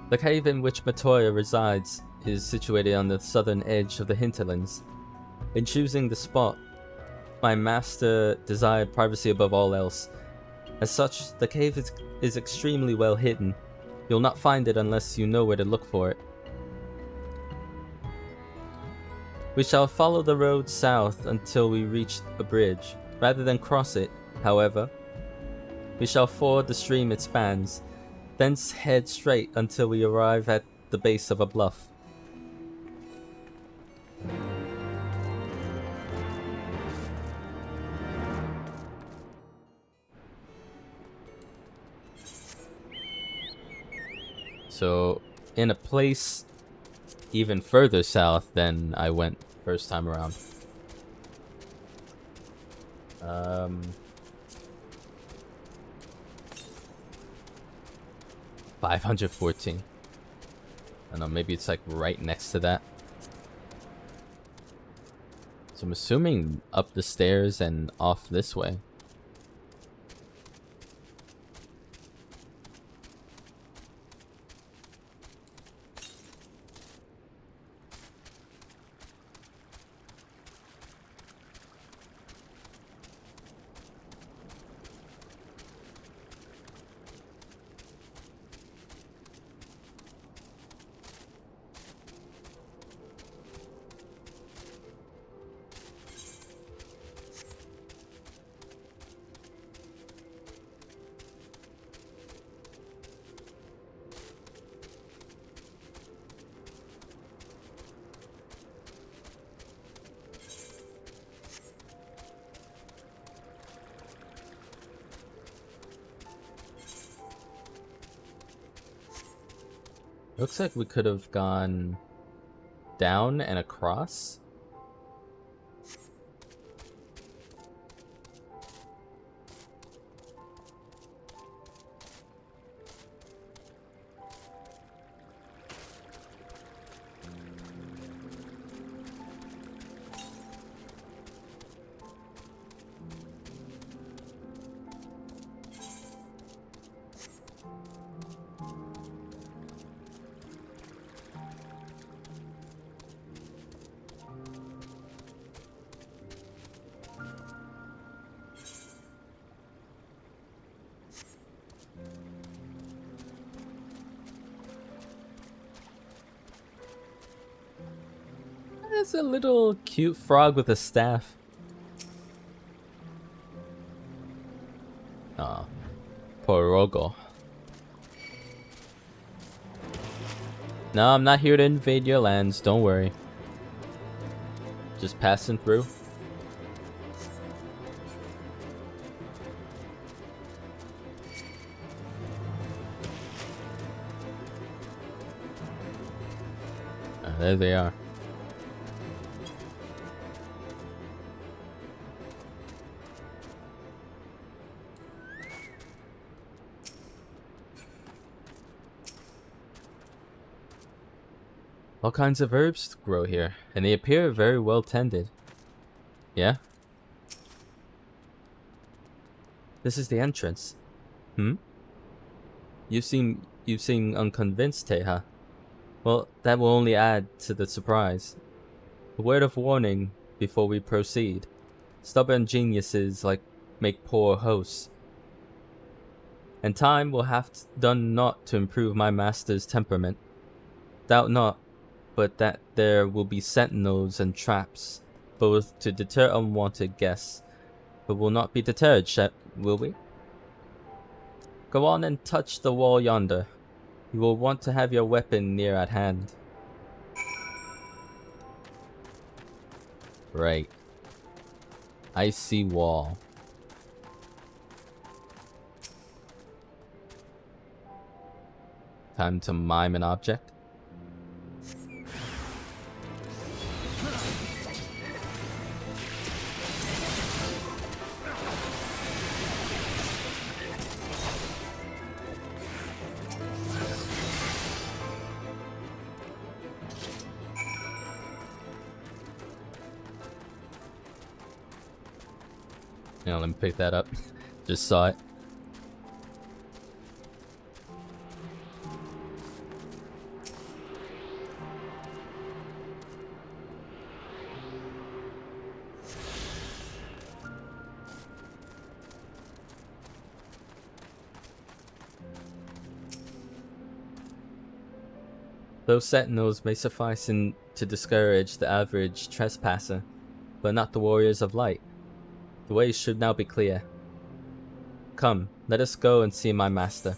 The cave in which Matoya resides is situated on the southern edge of the hinterlands. In choosing the spot, my master desired privacy above all else. As such, the cave is extremely well hidden. You'll not find it unless you know where to look for it. We shall follow the road south until we reach a bridge. Rather than cross it, however, we shall ford the stream it spans, thence head straight until we arrive at the base of a bluff. So, in a place even further south than I went first time around. 514. I don't know, maybe it's like right next to that. So I'm assuming up the stairs and off this way. Looks like we could have gone down and across. There's a little cute frog with a staff. Aw, poor Rogo. No, I'm not here to invade your lands, don't worry. Just passing through. There they are. All kinds of herbs grow here, and they appear very well tended. Yeah? This is the entrance. Hmm? You seem unconvinced, Teha. Well, that will only add to the surprise. A word of warning before we proceed. Stubborn geniuses make poor hosts. And time will have done naught to improve my master's temperament. Doubt not, but that there will be sentinels and traps, both to deter unwanted guests, but will not be deterred, will we? Go on and touch the wall yonder. You will want to have your weapon near at hand. Right. Icy wall. Time to mime an object. Yeah, let me pick that up. Just saw it. Those sentinels may suffice to discourage the average trespasser, but not the warriors of light. The way should now be clear. Come, let us go and see my master.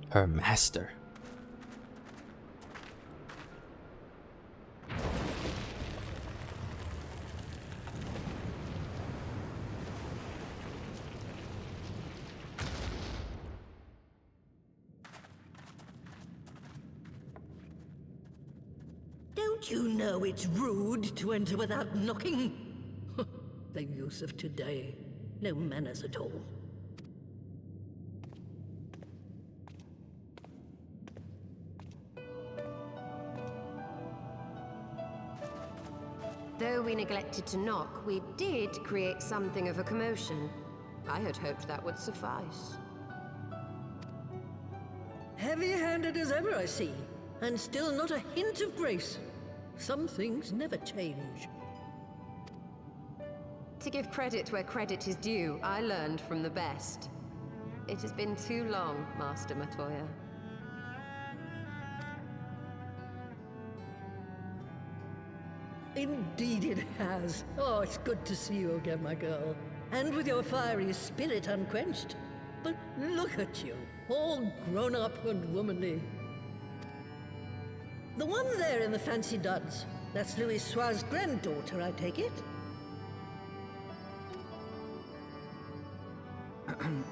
Her master. Don't you know it's rude to enter without knocking? The youth of today. No manners at all. Though we neglected to knock, we did create something of a commotion. I had hoped that would suffice. Heavy-handed as ever, I see. And still not a hint of grace. Some things never change. To give credit where credit is due, I learned from the best. It has been too long, Master Matoya. Indeed it has. Oh, it's good to see you again, my girl. And with your fiery spirit unquenched. But look at you, all grown up and womanly. The one there in the fancy duds, that's Louis Soir's granddaughter, I take it?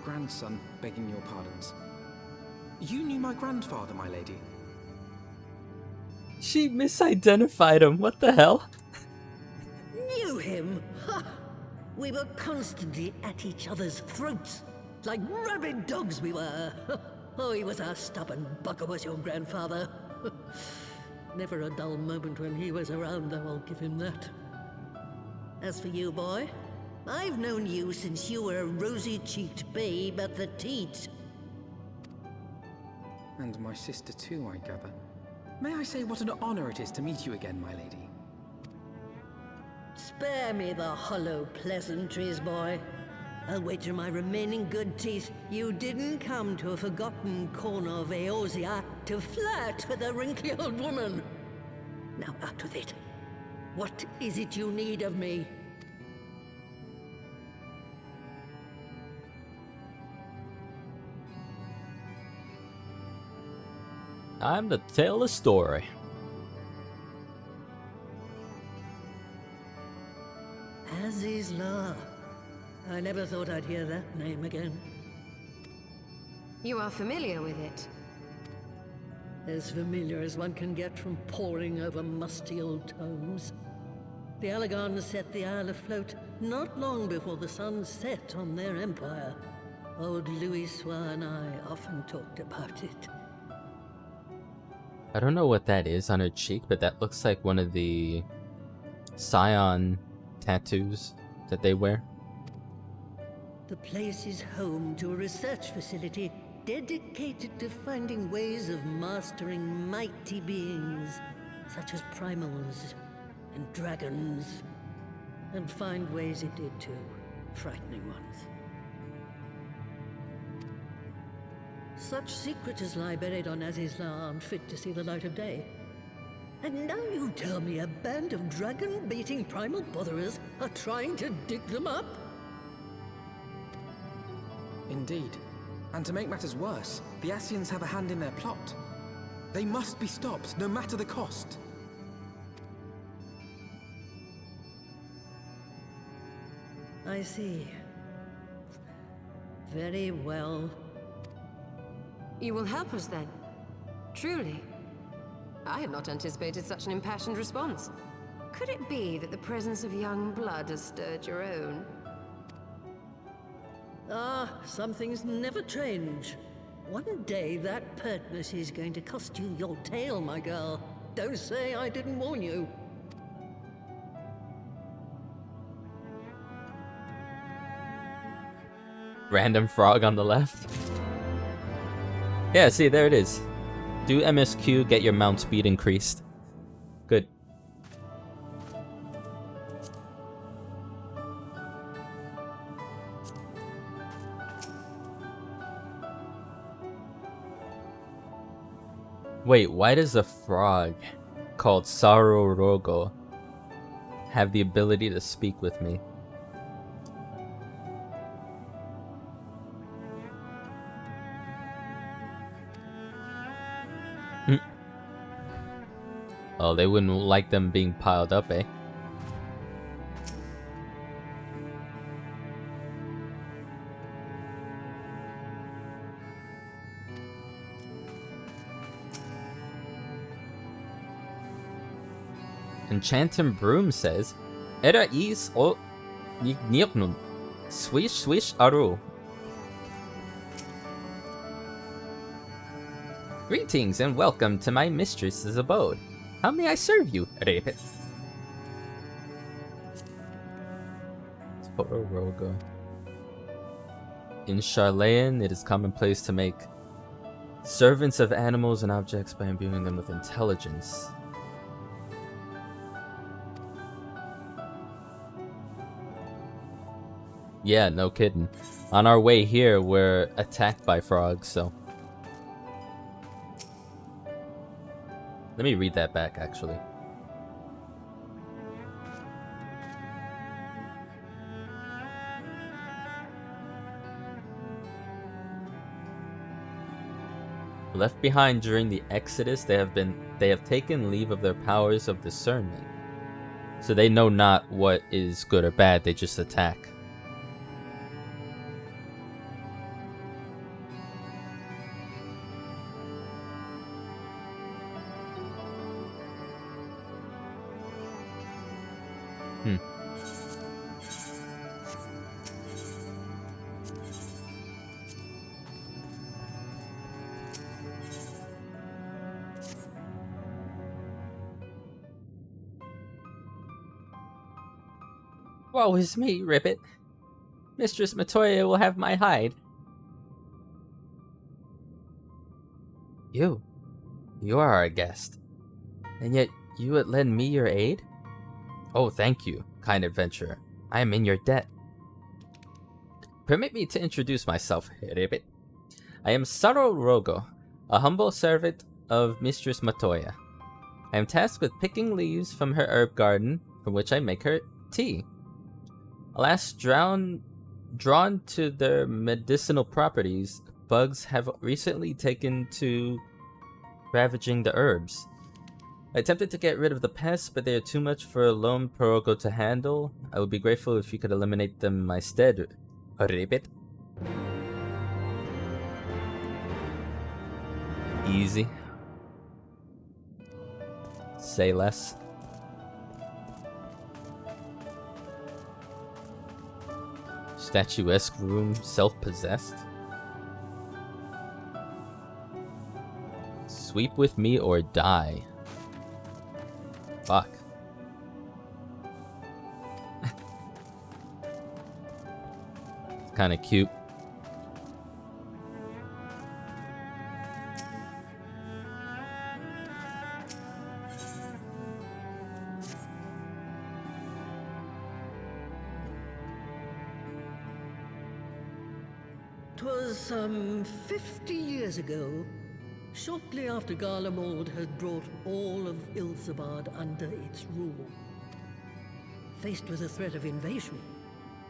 Grandson, begging your pardons. You knew my grandfather, my lady. She misidentified him. What the hell? Knew him? Ha! We were constantly at each other's throats. Like rabid dogs we were. Oh, he was a stubborn bugger, was your grandfather. Never a dull moment when he was around, though, I'll give him that. As for you, boy, I've known you since you were a rosy-cheeked babe at the teat. And my sister too, I gather. May I say what an honor it is to meet you again, my lady? Spare me the hollow pleasantries, boy. I'll wager my remaining good teeth you didn't come to a forgotten corner of Eorzea to flirt with a wrinkly old woman. Now out with it. What is it you need of me? I'm to tell a story. Azizla. I never thought I'd hear that name again. You are familiar with it? As familiar as one can get from poring over musty old tomes. The Allagans set the Isle afloat not long before the sun set on their empire. Old Louis Soir and I often talked about it. I don't know what that is on her cheek, but that looks like one of the Scion tattoos that they wear. The place is home to a research facility dedicated to finding ways of mastering mighty beings, such as primals and dragons. And find ways it did too, frightening ones. Such secrets as lie buried on Azizla aren't fit to see the light of day. And now you tell me a band of dragon-baiting primal botherers are trying to dig them up? Indeed. And to make matters worse, the Ascians have a hand in their plot. They must be stopped, no matter the cost. I see. Very well. You will help us then? Truly? I had not anticipated such an impassioned response. Could it be that the presence of young blood has stirred your own? Ah, some things never change. One day that pertness is going to cost you your tail, my girl. Don't say I didn't warn you. Random frog on the left. Yeah, see, there it is. Do MSQ, get your mount speed increased. Good. Wait, why does a frog called Sarorogo have the ability to speak with me? Oh, they wouldn't like them being piled up, eh? Enchanted Broom says, Era is o Nyoknun. Swish swish aru. Greetings and welcome to my mistress's abode. How may I serve you, Repet? Rogo. In Charlayan, it is commonplace to make servants of animals and objects by imbuing them with intelligence. Yeah, no kidding. On our way here, we're attacked by frogs, so... Let me read that back, actually. Left behind during the Exodus, they have taken leave of their powers of discernment. So they know not what is good or bad, they just attack. Woe is me, Ribbit. Mistress Matoya will have my hide. You are our guest. And yet you would lend me your aid? Oh, thank you, kind adventurer. I am in your debt. Permit me to introduce myself, Ribbit. I am Saro Rogo, a humble servant of Mistress Matoya. I am tasked with picking leaves from her herb garden, from which I make her tea. Alas, drawn to their medicinal properties, bugs have recently taken to ravaging the herbs. I attempted to get rid of the pests, but they are too much for a lone Porogo to handle. I would be grateful if you could eliminate them in my stead, Ribbit. Easy. Say less. Statuesque room, self-possessed. Sweep with me or die. Fuck. It's kinda cute. "'Twas some 50 years ago, shortly after Garlemald had brought all of Ilsabard under its rule. Faced with the threat of invasion,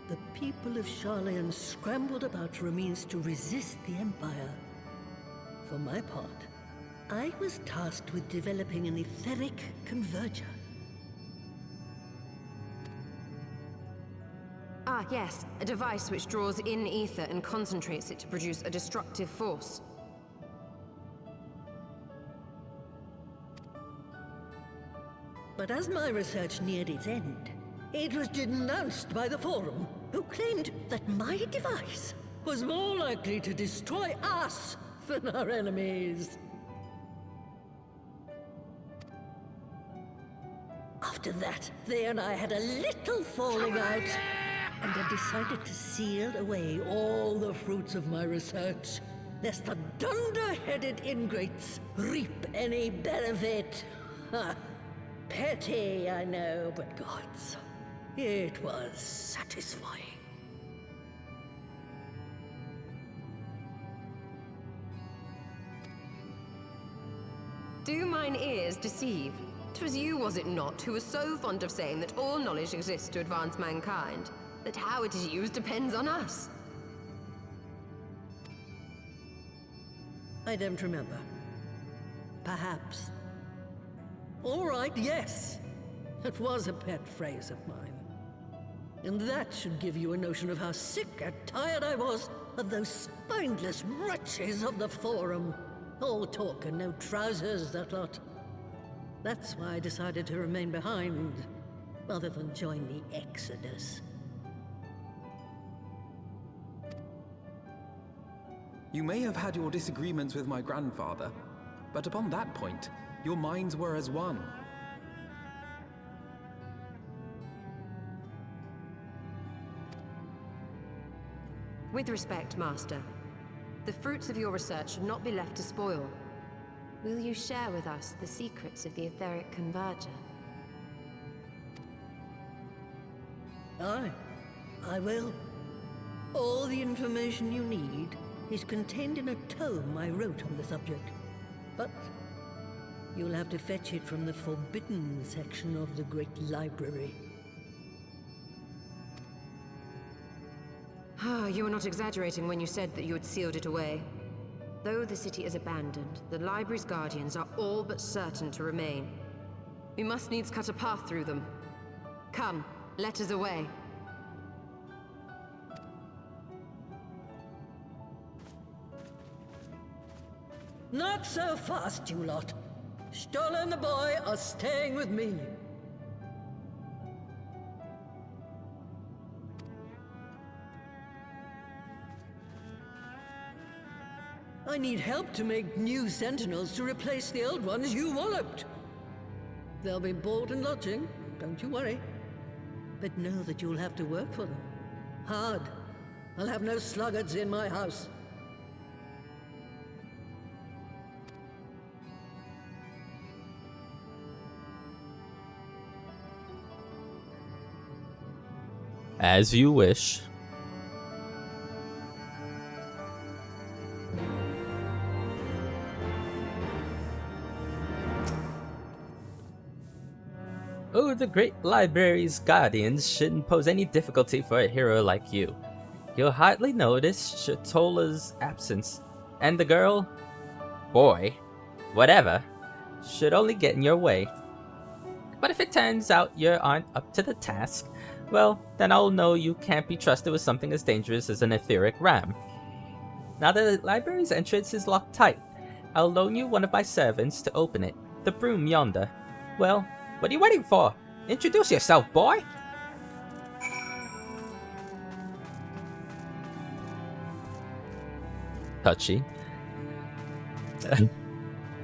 the people of Charlayan scrambled about for a means to resist the Empire. For my part, I was tasked with developing an etheric converger. Ah, yes. A device which draws in ether and concentrates it to produce a destructive force. But as my research neared its end, it was denounced by the Forum, who claimed that my device was more likely to destroy us than our enemies. After that, they and I had a little falling out, and I decided to seal away all the fruits of my research, lest the dunder-headed ingrates reap any benefit. Ha! Petty, I know, but gods, it was satisfying. mine ears deceive? 'Twas you, was it not, who was so fond of saying that all knowledge exists to advance mankind, that how it is used depends on us? I don't remember. Perhaps. All right, yes. It was a pet phrase of mine. And that should give you a notion of how sick and tired I was of those spineless wretches of the Forum. All talk and no trousers, that lot. That's why I decided to remain behind, rather than join the Exodus. You may have had your disagreements with my grandfather, but upon that point, your minds were as one. With respect, Master, the fruits of your research should not be left to spoil. Will you share with us the secrets of the etheric converger? Aye, I will. All the information you need is contained in a tome I wrote on the subject. But you'll have to fetch it from the forbidden section of the Great Library. Ah, you were not exaggerating when you said that you had sealed it away. Though the city is abandoned, the library's guardians are all but certain to remain. We must needs cut a path through them. Come, let us away. Not so fast, you lot. Stoll and the boy are staying with me. I need help to make new sentinels to replace the old ones you walloped. They'll be board and lodging, don't you worry. But know that you'll have to work for them. Hard. I'll have no sluggards in my house. As you wish. Oh, the Great Library's guardians shouldn't pose any difficulty for a hero like you. You'll hardly notice Shatola's absence, and the girl, boy, whatever, should only get in your way. But if it turns out you aren't up to the task, well, then I'll know you can't be trusted with something as dangerous as an etheric ram. Now the library's entrance is locked tight. I'll loan you one of my servants to open it, the broom yonder. Well, what are you waiting for? Introduce yourself, boy! Touchy.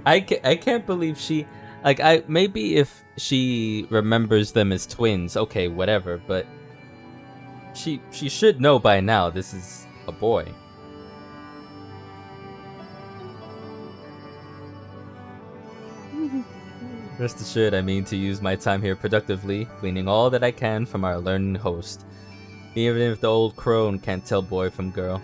I can't believe she... Like, maybe if she remembers them as twins, okay, whatever, but... She should know by now this is a boy. Rest assured, I mean to use my time here productively, gleaning all that I can from our learned host. Even if the old crone can't tell boy from girl.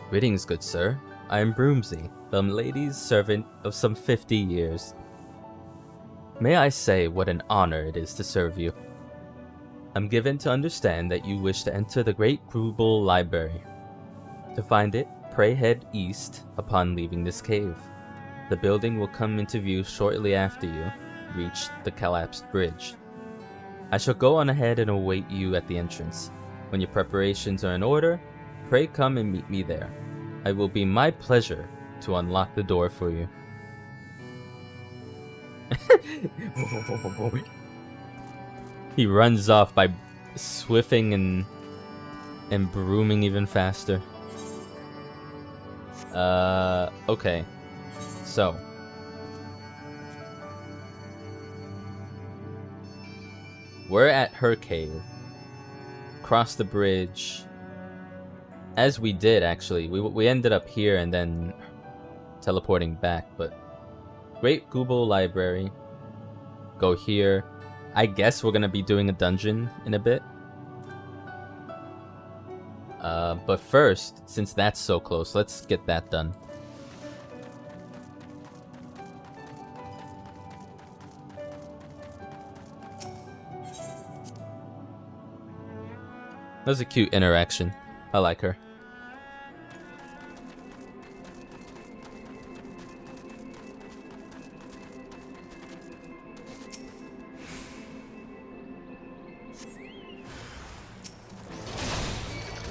Greetings, good sir. I am Broomsy, the lady's servant of some 50 years. May I say what an honor it is to serve you. I'm given to understand that you wish to enter the Great Grubel Library. To find it, pray head east upon leaving this cave. The building will come into view shortly after you reach the collapsed bridge. I shall go on ahead and await you at the entrance. When your preparations are in order, pray come and meet me there. It will be my pleasure to unlock the door for you. He runs off by swiffing and brooming even faster. Okay. So. We're at her cave. Cross the bridge. As we did, actually. We ended up here and then teleporting back, but... Great Grubel Library. Go here. I guess we're gonna be doing a dungeon in a bit. But first, since that's so close, let's get that done. That was a cute interaction. I like her.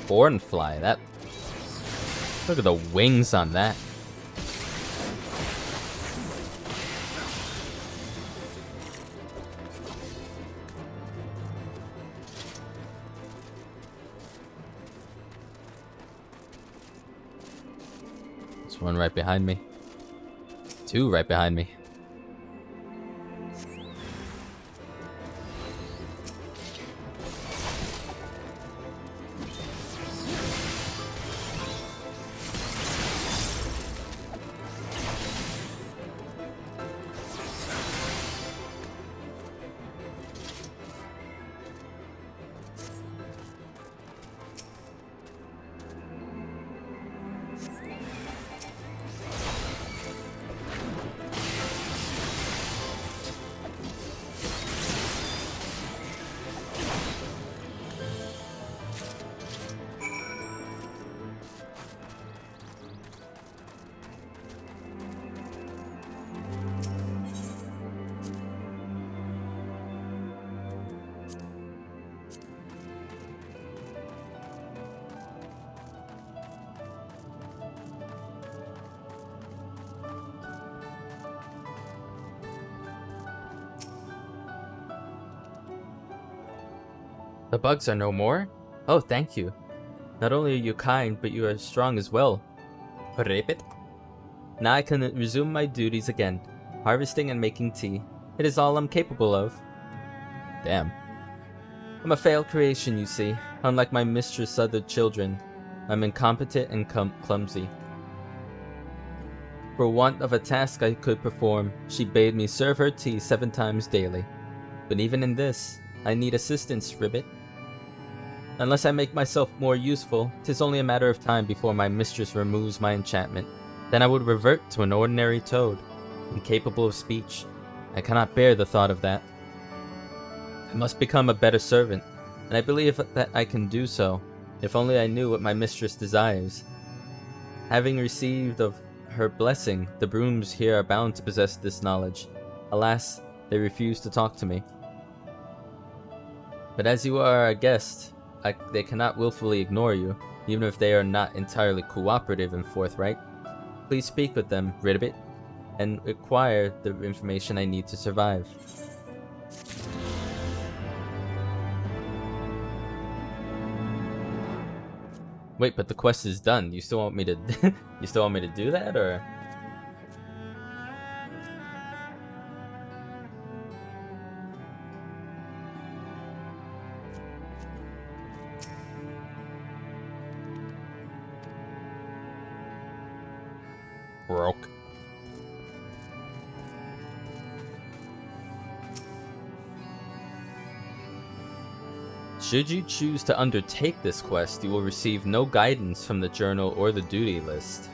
Hornfly, that... Look at the wings on that. There's one right behind me. Two right behind me. The bugs are no more? Oh, thank you. Not only are you kind, but you are strong as well. Repeat. Now I can resume my duties again, harvesting and making tea. It is all I'm capable of. Damn. I'm a failed creation, you see. Unlike my mistress' other children, I'm incompetent and clumsy. For want of a task I could perform, she bade me serve her tea 7 times daily. But even in this, I need assistance, Ribbit. Unless I make myself more useful, 'tis only a matter of time before my mistress removes my enchantment. Then I would revert to an ordinary toad, incapable of speech. I cannot bear the thought of that. I must become a better servant, and I believe that I can do so, if only I knew what my mistress desires. Having received of her blessing, the brooms here are bound to possess this knowledge. Alas, they refuse to talk to me. But as you are a guest, they cannot willfully ignore you, even if they are not entirely cooperative and forthright. Please speak with them, Ribbit, and acquire the information I need to survive. Wait, but the quest is done. You still want me to you still want me to do that, or? Broke. Should you choose to undertake this quest, you will receive no guidance from the journal or the duty list.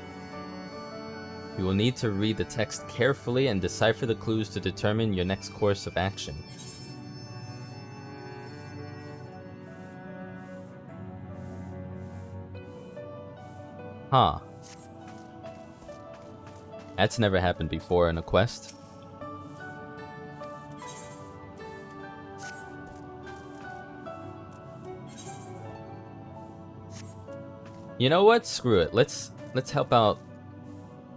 You will need to read the text carefully and decipher the clues to determine your next course of action. Huh. That's never happened before in a quest. You know what? Screw it. Let's help out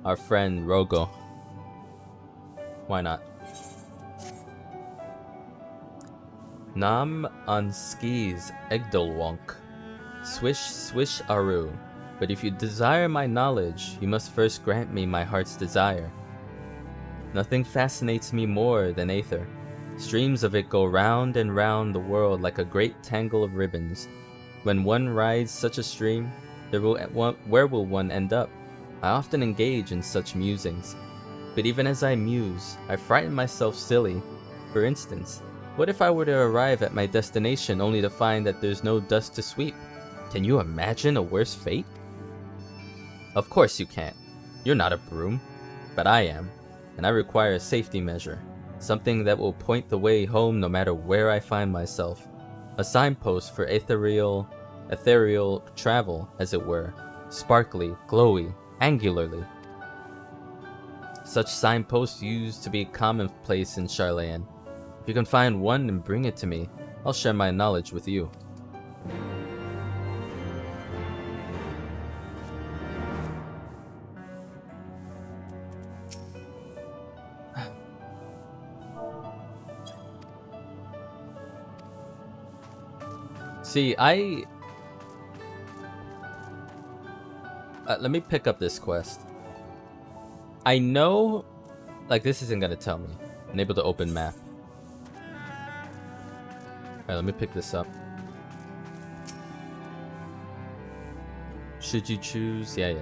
our friend Rogo. Why not? Nam on skis Egdolwonk. Swish swish aru. But if you desire my knowledge, you must first grant me my heart's desire. Nothing fascinates me more than Aether. Streams of it go round and round the world like a great tangle of ribbons. When one rides such a stream, where will one end up? I often engage in such musings. But even as I muse, I frighten myself silly. For instance, What if I were to arrive at my destination only to find that there's no dust to sweep? Can you imagine a worse fate? Of course you can't. You're not a broom. But I am, and I require a safety measure. Something that will point the way home no matter where I find myself. A signpost for ethereal travel, as it were. Sparkly, glowy, angularly. Such signposts used to be commonplace in Charlayan. If you can find one and bring it to me, I'll share my knowledge with you. See, let me pick up this quest. I know, like, this isn't gonna tell me. Unable to open map. Alright, let me pick this up. Should you choose? Yeah.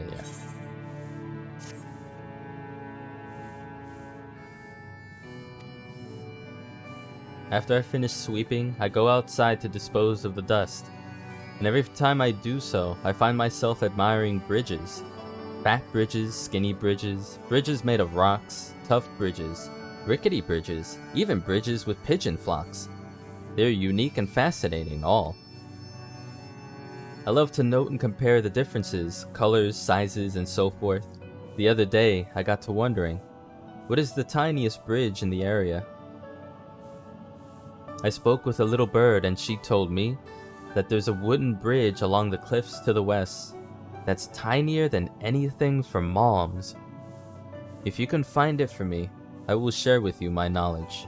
After I finish sweeping, I go outside to dispose of the dust. And every time I do so, I find myself admiring bridges. Fat bridges, skinny bridges, bridges made of rocks, tough bridges, rickety bridges, even bridges with pigeon flocks. They're unique and fascinating, all. I love to note and compare the differences, colors, sizes, and so forth. The other day, I got to wondering, what is the tiniest bridge in the area? I spoke with a little bird and she told me that there's a wooden bridge along the cliffs to the west that's tinier than anything from Mom's. If you can find it for me, I will share with you my knowledge.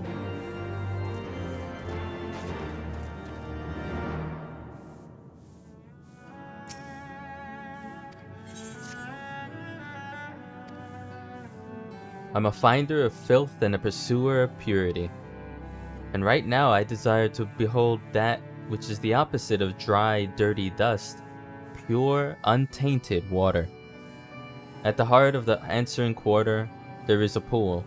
I'm a finder of filth and a pursuer of purity. And right now I desire to behold that which is the opposite of dry, dirty dust, pure, untainted water. At the heart of the answering quarter, there is a pool.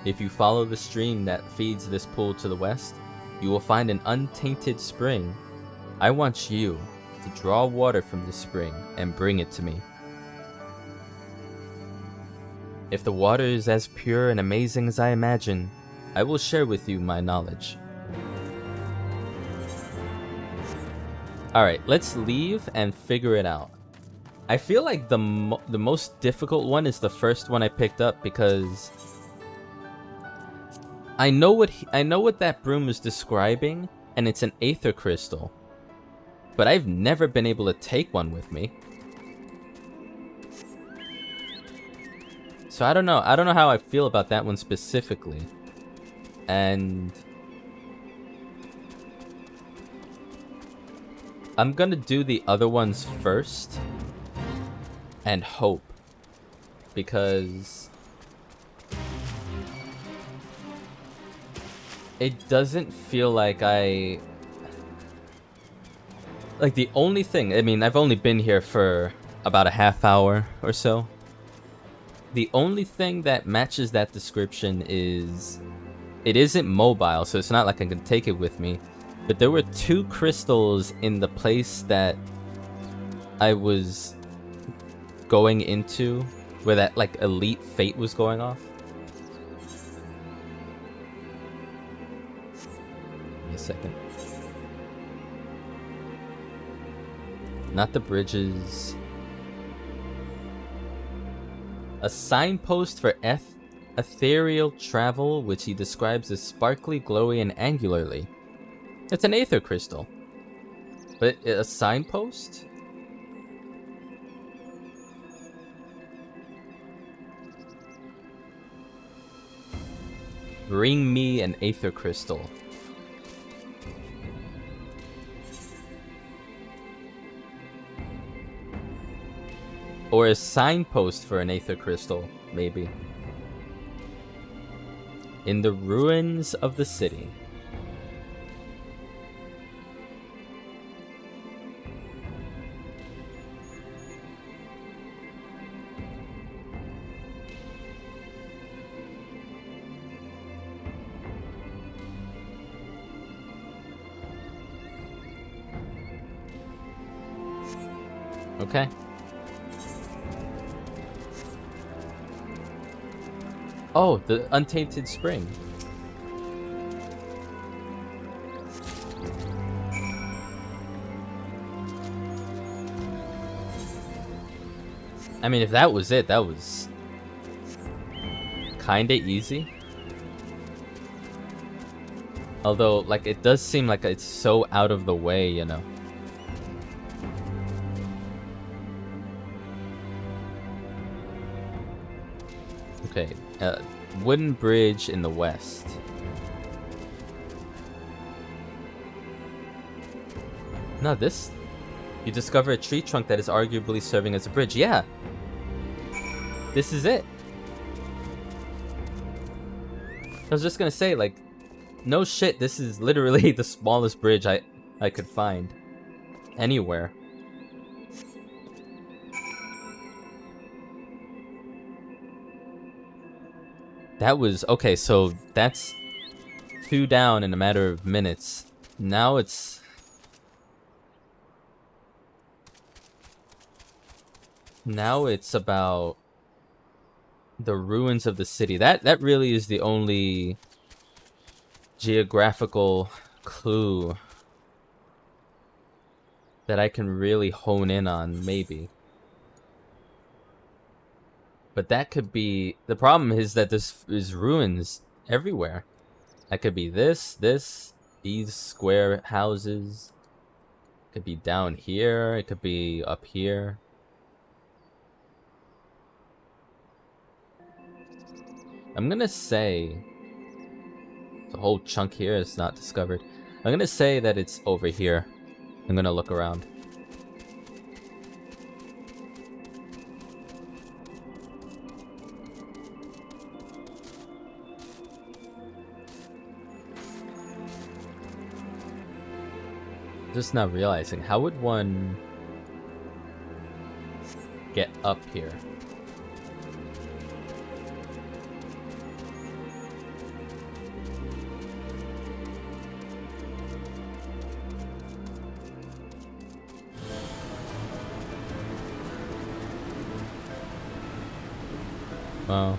If you follow the stream that feeds this pool to the west, you will find an untainted spring. I want you to draw water from the spring and bring it to me. If the water is as pure and amazing as I imagine, I will share with you my knowledge. Alright, let's leave and figure it out. I feel like the most difficult one is the first one I picked up because I know what that broom is describing, and it's an aether crystal. But I've never been able to take one with me. So I don't know how I feel about that one specifically. And I'm gonna do the other ones first and hope, because it doesn't feel like the only thing, I mean, I've only been here for about a half hour or so. The only thing that matches that description is it isn't mobile, so it's not like I can take it with me. But there were 2 crystals in the place that I was going into, where that like elite fate was going off. Give me a second. Not the bridges. A signpost for ethereal travel, which he describes as sparkly, glowy, and angularly. It's an aether crystal. But a signpost? Bring me an aether crystal. Or a signpost for an aether crystal, maybe. In the ruins of the city. Okay. Oh, the Untainted Spring. I mean, if that was it, that was kinda easy. Although, like, it does seem like it's so out of the way, you know. Okay, wooden bridge in the west. No, this... You discover a tree trunk that is arguably serving as a bridge. Yeah! This is it! I was just gonna say, like, no shit, this is literally the smallest bridge I could find. Anywhere. That was... Okay, so that's 2 down in a matter of minutes. Now it's... Now it's about the ruins of the city. That really is the only geographical clue that I can really hone in on, maybe. But that could be... The problem is that this is ruins everywhere. That could be this, these square houses. It could be down here. It could be up here. I'm gonna say... The whole chunk here is not discovered. I'm gonna say that it's over here. I'm gonna look around. Just not realizing, how would one get up here? Wow.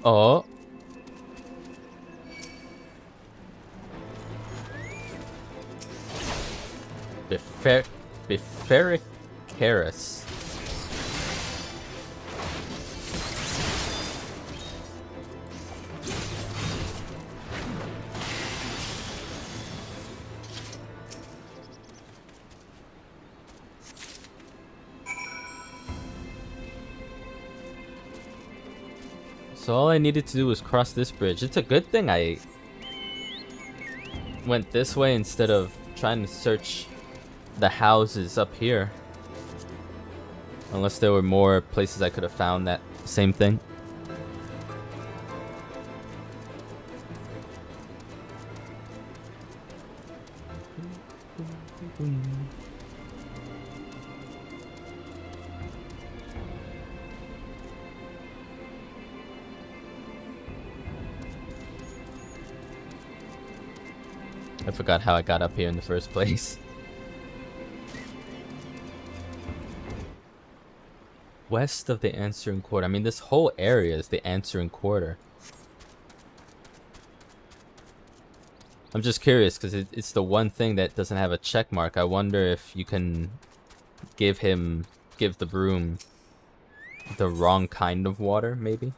Oh. Bifericaris. So all I needed to do was cross this bridge. It's a good thing I went this way instead of trying to search the houses up here. Unless there were more places I could have found that same thing. I forgot how I got up here in the first place. West of the Answering Quarter. I mean, this whole area is the Answering Quarter. I'm just curious, because it's the one thing that doesn't have a check mark. I wonder if you can give the broom the wrong kind of water, maybe?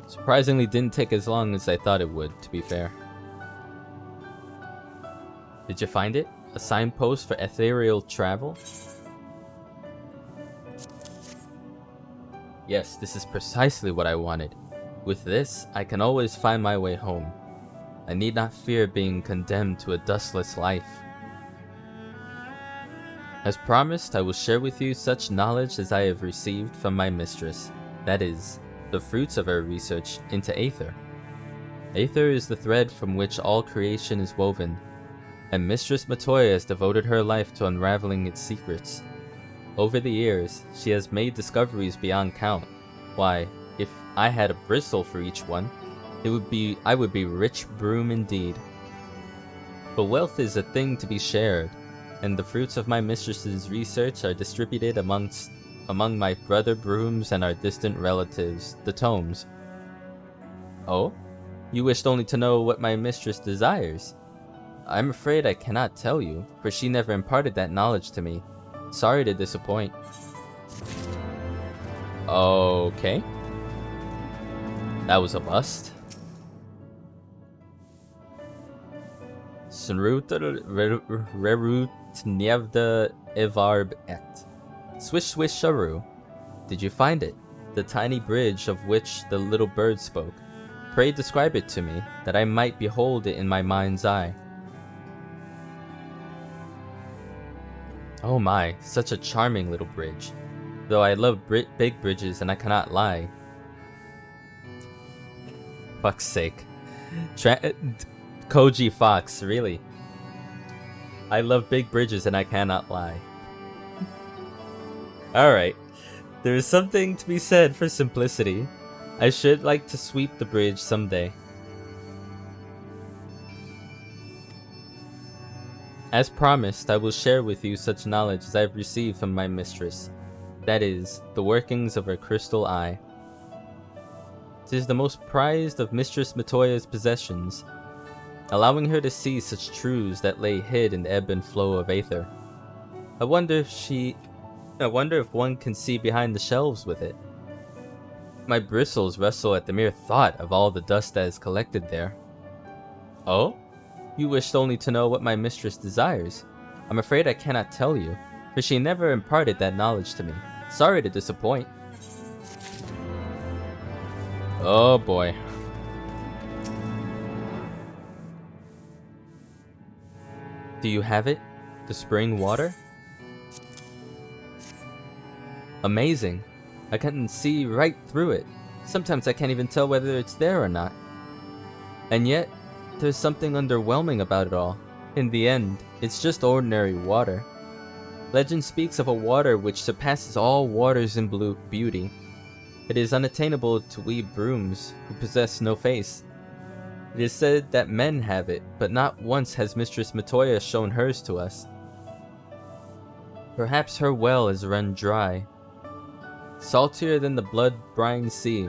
Surprisingly didn't take as long as I thought it would, to be fair. Did you find it? A signpost for ethereal travel? Yes, this is precisely what I wanted. With this, I can always find my way home. I need not fear being condemned to a dustless life. As promised, I will share with you such knowledge as I have received from my mistress. That is, the fruits of her research into Aether. Aether is the thread from which all creation is woven, and Mistress Matoya has devoted her life to unraveling its secrets. Over the years, she has made discoveries beyond count. Why, if I had a bristle for each one, I would be rich broom indeed. But wealth is a thing to be shared, and the fruits of my mistress's research are distributed among my brother brooms and our distant relatives, the Tomes. Oh? You wished only to know what my mistress desires? I'm afraid I cannot tell you, for she never imparted that knowledge to me. Sorry to disappoint. Okay. That was a bust. Swish swish sharu. Did you find it? The tiny bridge of which the little bird spoke. Pray describe it to me, that I might behold it in my mind's eye. Oh my, such a charming little bridge. Though I love big bridges and I cannot lie. Fuck's sake. Koji Fox, really? I love big bridges and I cannot lie. Alright. There is something to be said for simplicity. I should like to sweep the bridge someday. As promised, I will share with you such knowledge as I have received from my mistress. That is, the workings of her crystal eye. 'Tis the most prized of Mistress Matoya's possessions, allowing her to see such truths that lay hid in the ebb and flow of Aether. I wonder if one can see behind the shelves with it. My bristles wrestle at the mere thought of all the dust that is collected there. Oh? You wished only to know what my mistress desires. I'm afraid I cannot tell you, for she never imparted that knowledge to me. Sorry to disappoint. Oh boy. Do you have it? The spring water? Amazing. I can see right through it. Sometimes I can't even tell whether it's there or not. And yet, there's something underwhelming about it all. In the end, it's just ordinary water. Legend speaks of a water which surpasses all waters in beauty. It is unattainable to we brooms who possess no face. It is said that men have it, but not once has Mistress Matoya shown hers to us. Perhaps her well has run dry. Saltier than the blood-brine sea,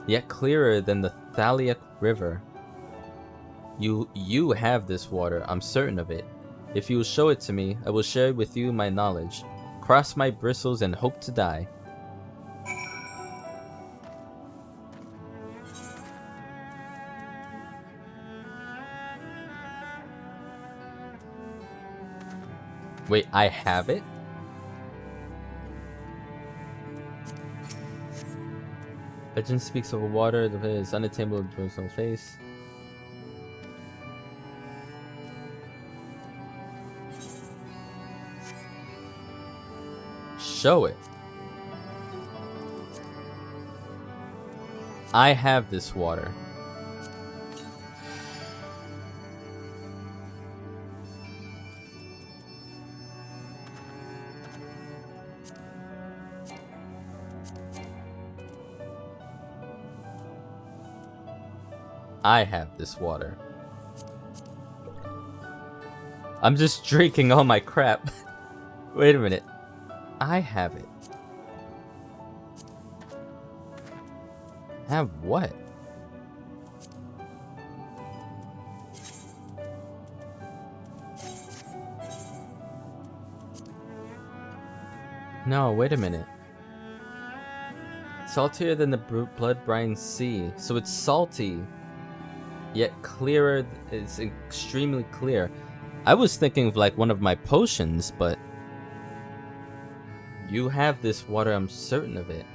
yet clearer than the Thaliac River. You have this water, I'm certain of it. If you will show it to me, I will share with you my knowledge. Cross my bristles and hope to die. Wait, I have it? Legend speaks of a water that is unattainable to its own face. Show it. I have this water. I have this water. I'm just drinking all my crap. Wait a minute. I have it. Have what? No, wait a minute. Saltier than the blood brine sea. So it's salty, yet clearer. It's extremely clear. I was thinking of like one of my potions, but you have this water, I'm certain of it.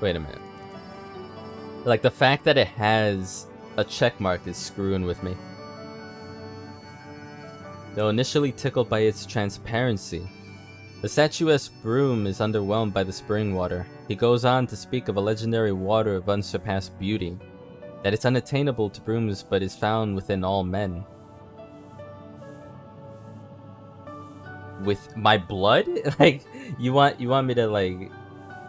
Wait a minute. Like the fact that it has a check mark is screwing with me. Though initially tickled by its transparency, the statuesque broom is underwhelmed by the spring water. He goes on to speak of a legendary water of unsurpassed beauty, that it's unattainable to brooms but is found within all men. With my blood? Like, you want me to like,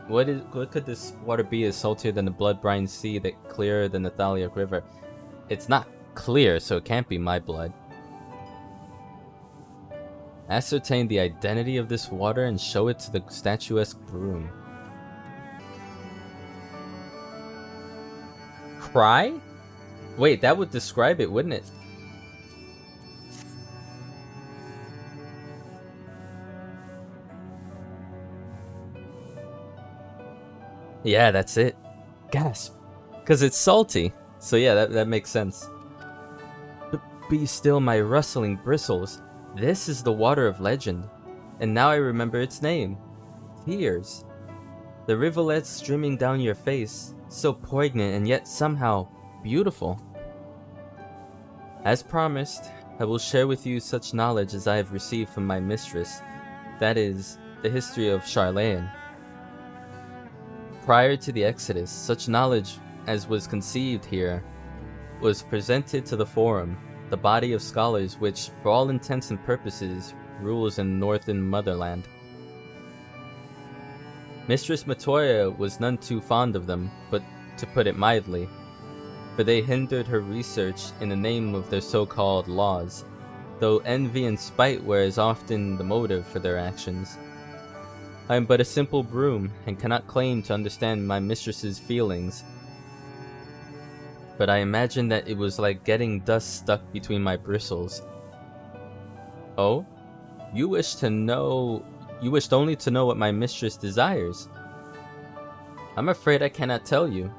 what could this water be as saltier than the blood brine sea, that clearer than the Thaliac river? It's not clear, so it can't be my blood. Ascertain the identity of this water and show it to the statuesque broom. Cry? Wait, that would describe it, wouldn't it? Yeah, that's it. Gasp. Because it's salty. So yeah, that makes sense. But be still, my rustling bristles. This is the water of legend. And now I remember its name. Tears. The rivulets streaming down your face. So poignant and yet somehow beautiful. As promised, I will share with you such knowledge as I have received from my mistress. That is, the history of Charlayan. Prior to the Exodus, such knowledge as was conceived here was presented to the Forum, the body of scholars which, for all intents and purposes, rules in northern motherland. Mistress Matoya was none too fond of them, but to put it mildly, for they hindered her research in the name of their so-called laws, though envy and spite were as often the motive for their actions. I am but a simple broom, and cannot claim to understand my mistress's feelings. But I imagine that it was like getting dust stuck between my bristles. Oh? You wished only to know what my mistress desires. I'm afraid I cannot tell you,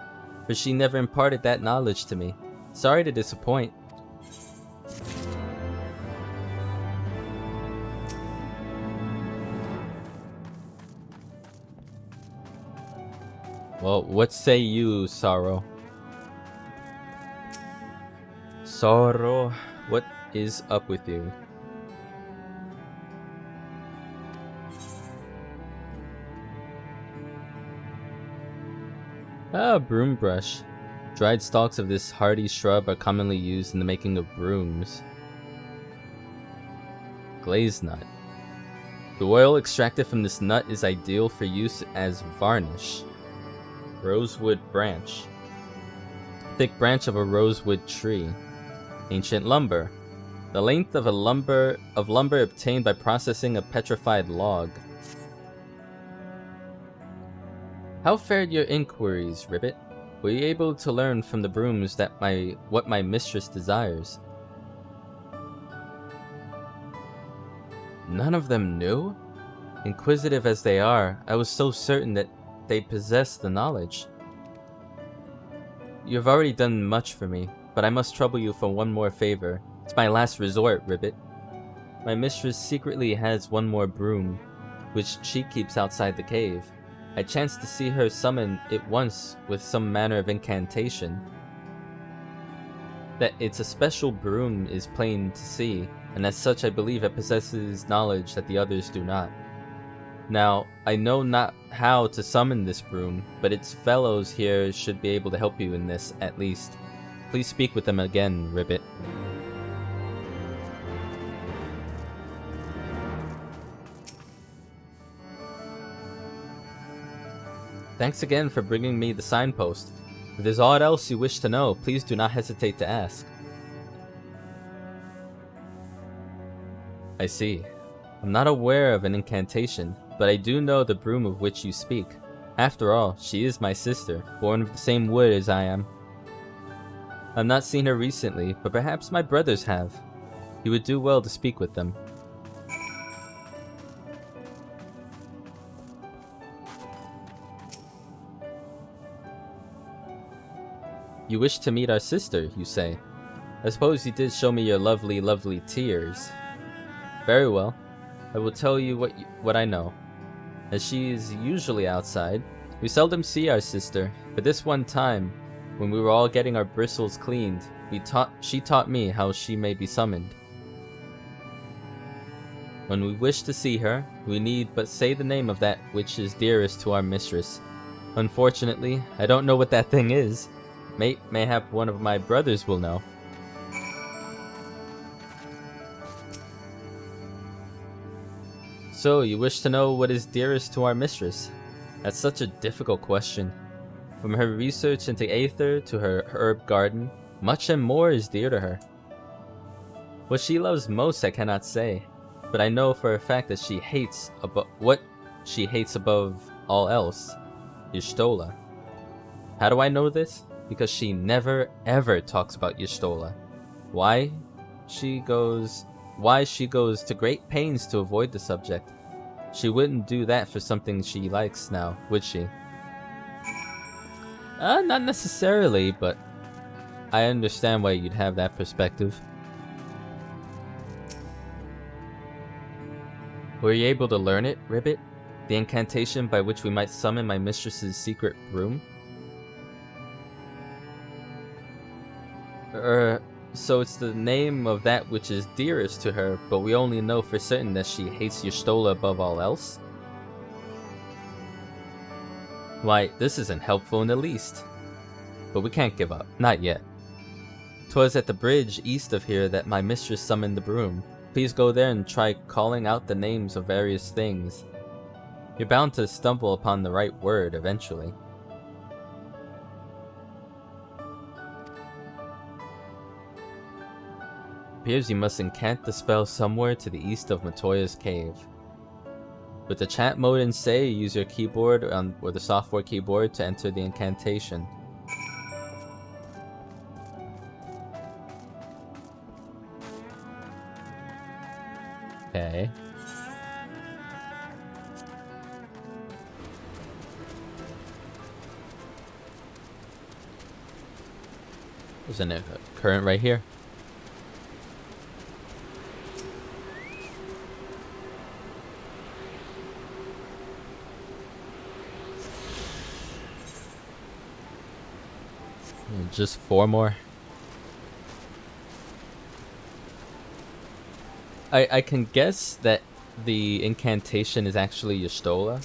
for she never imparted that knowledge to me. Sorry to disappoint. Well, what say you, Sorrow? Sorrow, what is up with you? Ah, broom brush. Dried stalks of this hardy shrub are commonly used in the making of brooms. Glazed nut. The oil extracted from this nut is ideal for use as varnish. Rosewood branch. Thick branch of a rosewood tree. Ancient lumber. The length of lumber obtained by processing a petrified log. How fared your inquiries, Ribbit? Were you able to learn from the brooms that what my mistress desires? None of them knew? Inquisitive as they are, I was so certain that they possessed the knowledge. You have already done much for me, but I must trouble you for one more favor. It's my last resort, Ribbit. My mistress secretly has one more broom, which she keeps outside the cave. I chanced to see her summon it once with some manner of incantation. That it's a special broom is plain to see, and as such I believe it possesses knowledge that the others do not. Now, I know not how to summon this broom, but its fellows here should be able to help you in this, at least. Please speak with them again, Ribbit. Thanks again for bringing me the signpost. If there's aught else you wish to know, please do not hesitate to ask. I see. I'm not aware of an incantation, but I do know the broom of which you speak. After all, she is my sister, born of the same wood as I am. I've not seen her recently, but perhaps my brothers have. You would do well to speak with them. You wish to meet our sister, you say. I suppose you did show me your lovely, lovely tears. Very well. I will tell you what I know. As she is usually outside, we seldom see our sister, but this one time, when we were all getting our bristles cleaned, she taught me how she may be summoned. When we wish to see her, we need but say the name of that which is dearest to our mistress. Unfortunately, I don't know what that thing is. Mayhap one of my brothers will know. So, you wish to know what is dearest to our mistress? That's such a difficult question. From her research into Aether to her herb garden, much and more is dear to her. What she loves most I cannot say, but I know for a fact that she hates what she hates above all else, Y'shtola. How do I know this? Because she never ever talks about Y'shtola. Why she goes to great pains to avoid the subject. She wouldn't do that for something she likes now, would she? Not necessarily, but I understand why you'd have that perspective. Were you able to learn it, Ribbit? The incantation by which we might summon my mistress's secret broom? So it's the name of that which is dearest to her, but we only know for certain that she hates Y'shtola above all else? Why, this isn't helpful in the least. But we can't give up, not yet. 'Twas at the bridge east of here that my mistress summoned the broom. Please go there and try calling out the names of various things. You're bound to stumble upon the right word eventually. Appears you must incant the spell somewhere to the east of Matoya's cave. With the chat mode in say, use your keyboard or the software keyboard to enter the incantation. Okay. There's a current right here. Just 4 more. I can guess that the incantation is actually Y'shtola.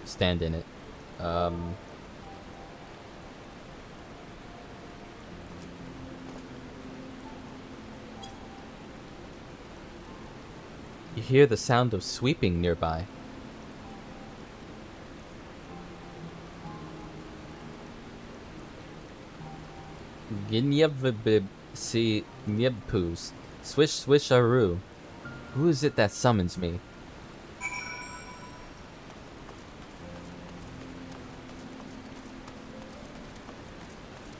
Stand in it. You hear the sound of sweeping nearby. Ginyevbib si nyebpus. Swish swish aru. Who is it that summons me?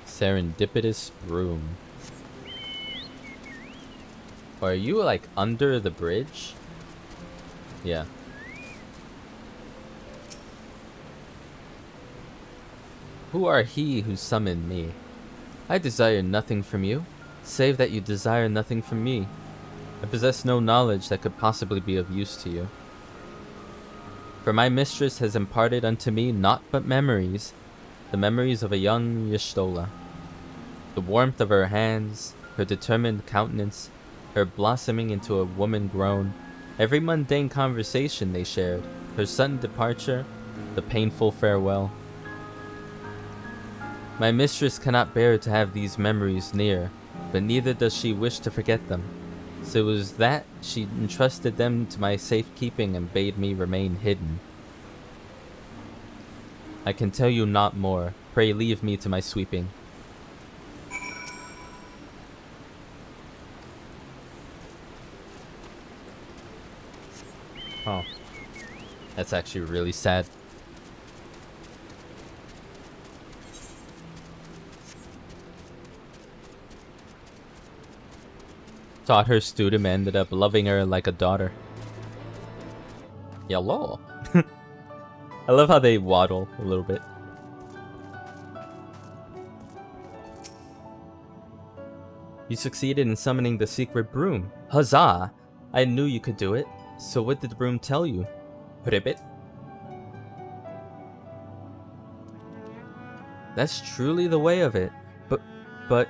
Serendipitous broom. Are you like under the bridge? Yeah. Who are he who summoned me? I desire nothing from you, save that you desire nothing from me. I possess no knowledge that could possibly be of use to you. For my mistress has imparted unto me naught but memories, the memories of a young Y'shtola. The warmth of her hands, her determined countenance, her blossoming into a woman grown, every mundane conversation they shared, her sudden departure, the painful farewell. My mistress cannot bear to have these memories near, but neither does she wish to forget them. So it was that she entrusted them to my safekeeping and bade me remain hidden. I can tell you not more. Pray leave me to my sweeping. Oh. That's actually really sad. Taught her student ended up loving her like a daughter. Yellow. I love how they waddle a little bit. You succeeded in summoning the secret broom. Huzzah! I knew you could do it. So what did the broom tell you? Ribbit? That's truly the way of it. But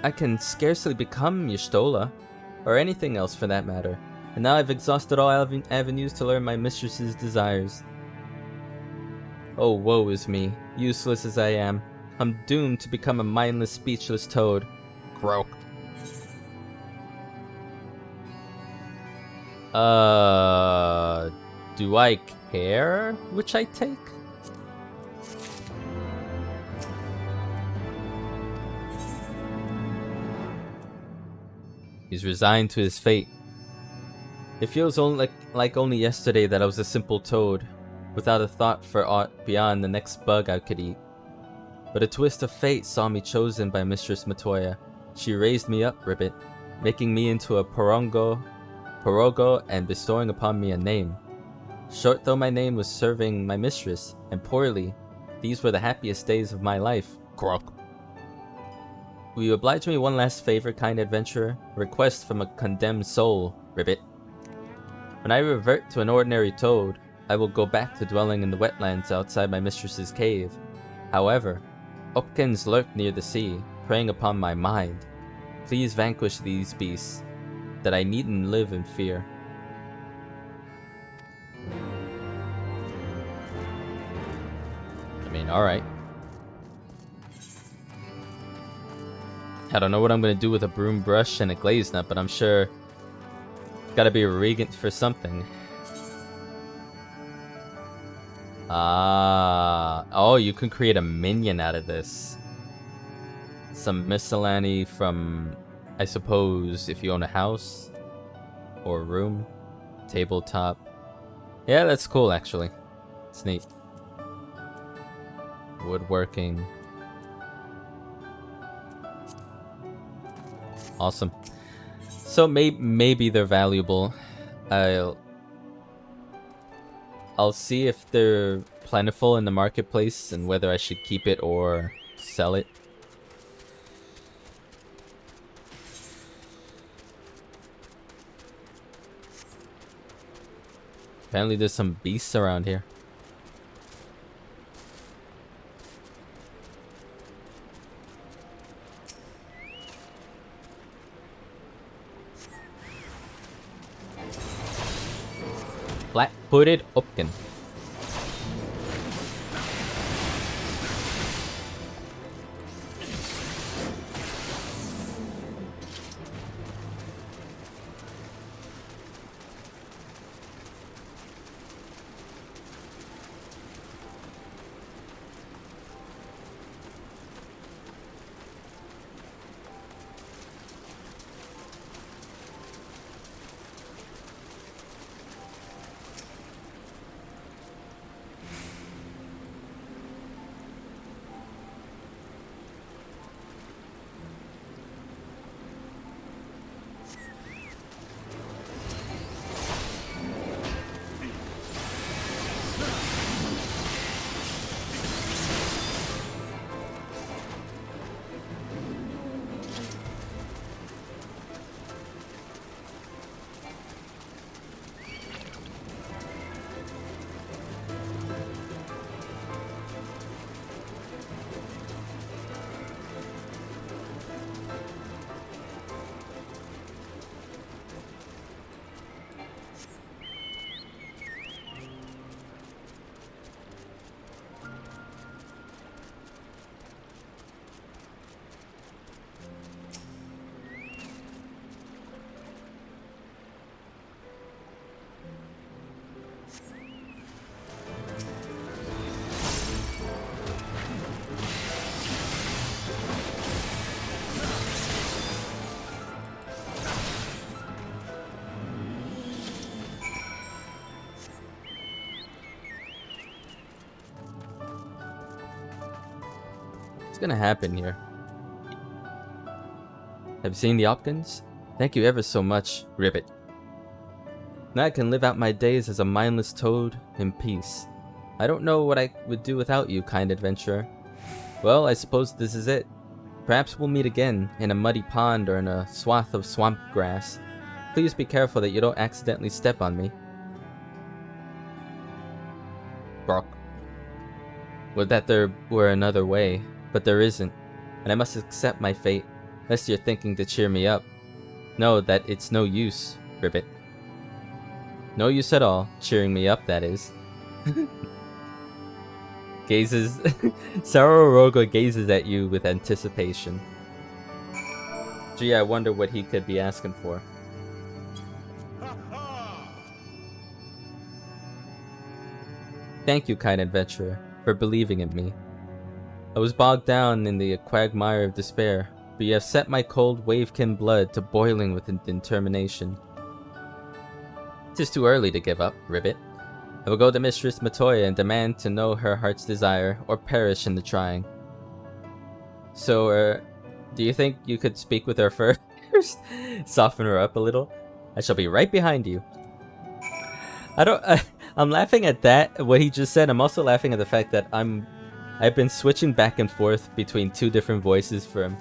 I can scarcely become Y'shtola, or anything else for that matter. And now I've exhausted all avenues to learn my mistress's desires. Oh, woe is me, useless as I am. I'm doomed to become a mindless, speechless toad. Croak. Do I care which I take? He's resigned to his fate. It feels only like only yesterday that I was a simple toad, without a thought for aught beyond the next bug I could eat. But a twist of fate saw me chosen by Mistress Matoya. She raised me up, Ribbit, making me into a Porogo, and bestowing upon me a name. Short though my name was serving my mistress, and poorly, these were the happiest days of my life. Croak. Will you oblige me one last favor, kind adventurer? A request from a condemned soul, Ribbit. When I revert to an ordinary toad, I will go back to dwelling in the wetlands outside my mistress's cave. However, Upkins lurk near the sea, preying upon my mind. Please vanquish these beasts, that I needn't live in fear. I mean, alright. I don't know what I'm gonna do with a broom brush and a glaze nut, but I'm sure gotta be a regent for something. Oh, you can create a minion out of this. Some miscellany from, I suppose, if you own a house or a room, tabletop. Yeah, that's cool actually. It's neat. Woodworking. Awesome. So maybe they're valuable. I'll see if they're plentiful in the marketplace and whether I should keep it or sell it. Apparently there's some beasts around here. Flat-footed Upkin. gonna happen here? Have you seen the Opkins? Thank you ever so much, Ribbit. Now I can live out my days as a mindless toad in peace. I don't know what I would do without you, kind adventurer. Well, I suppose this is it. Perhaps we'll meet again, in a muddy pond or in a swath of swamp grass. Please be careful that you don't accidentally step on me. Brock. Would that there were another way, but there isn't, and I must accept my fate, lest you're thinking to cheer me up. Know that it's no use, Ribbit. No use at all, cheering me up, that is. Gazes... Saroroga gazes at you with anticipation. Gee, I wonder what he could be asking for. Thank you, kind adventurer, for believing in me. I was bogged down in the quagmire of despair, but you have set my cold wavekin blood to boiling with determination. 'Tis too early to give up, Ribbit. I will go to Mistress Matoya and demand to know her heart's desire, or perish in the trying. So, do you think you could speak with her first? Soften her up a little? I shall be right behind you. I'm laughing at that, what he just said. I'm also laughing at the fact that I've been switching back and forth between two different voices for him.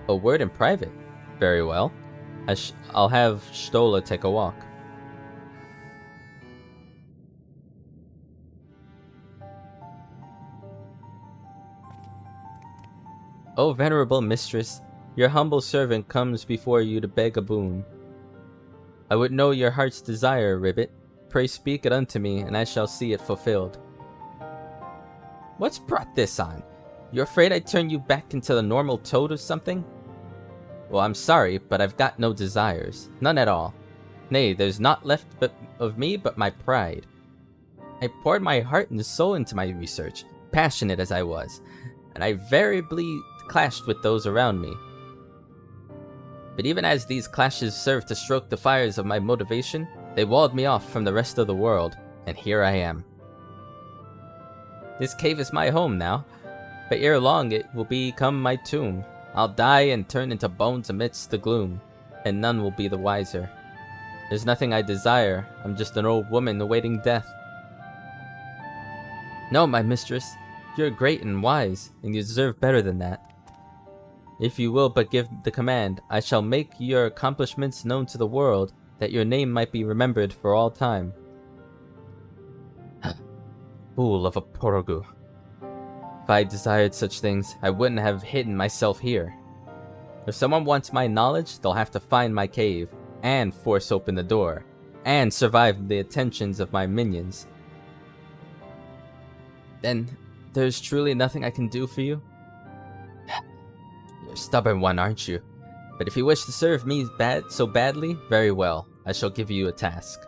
A word in private. Very well. I'll have Stola take a walk. O venerable mistress, your humble servant comes before you to beg a boon. I would know your heart's desire, Ribbit. Pray speak it unto me, and I shall see it fulfilled. What's brought this on? You afraid I'd turn you back into the normal toad or something? Well, I'm sorry, but I've got no desires. None at all. Nay, there's naught left of me but my pride. I poured my heart and soul into my research, passionate as I was, and I variably clashed with those around me. But even as these clashes served to stoke the fires of my motivation, they walled me off from the rest of the world, and here I am. This cave is my home now, but ere long it will become my tomb. I'll die and turn into bones amidst the gloom, and none will be the wiser. There's nothing I desire, I'm just an old woman awaiting death. No, my mistress, you're great and wise, and you deserve better than that. If you will but give the command, I shall make your accomplishments known to the world, that your name might be remembered for all time. Fool of a Porogu. If I desired such things, I wouldn't have hidden myself here. If someone wants my knowledge, they'll have to find my cave, and force open the door, and survive the attentions of my minions. Then, there's truly nothing I can do for you? You're a stubborn one, aren't you? But if you wish to serve me so badly, very well, I shall give you a task.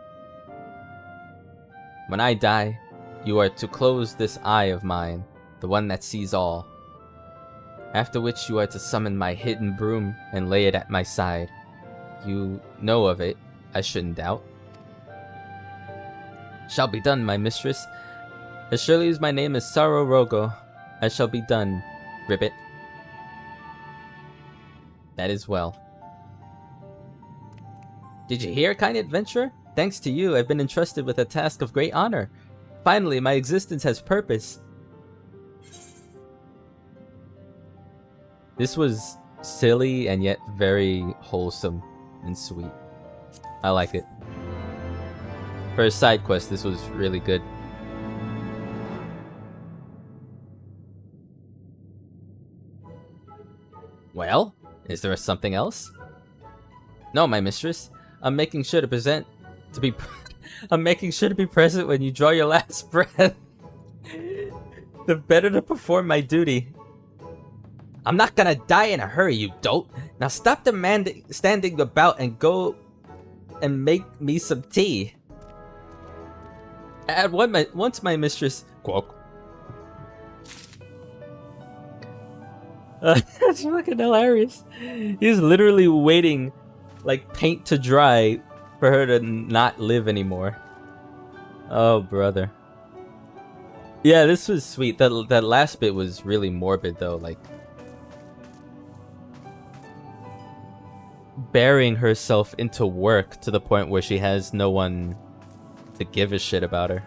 When I die, you are to close this eye of mine, the one that sees all. After which you are to summon my hidden broom and lay it at my side. You know of it, I shouldn't doubt. Shall be done, my mistress. As surely as my name is Sarorogo, I shall be done, Ribbit. That is well. Did you hear, kind adventurer? Thanks to you, I've been entrusted with a task of great honor. Finally, my existence has purpose. This was silly and yet very wholesome and sweet. I like it. For a side quest, this was really good. Well, is there something else? No, my mistress. I'm making sure to present when you draw your last breath. The better to perform my duty. I'm not gonna die in a hurry, you dolt. Now stop standing about and go and make me some tea. Once my mistress... Quoque. That's fucking hilarious. He's literally waiting, like paint to dry, for her to not live anymore. Oh, brother. Yeah, this was sweet. That last bit was really morbid though, like burying herself into work to the point where she has no one to give a shit about her.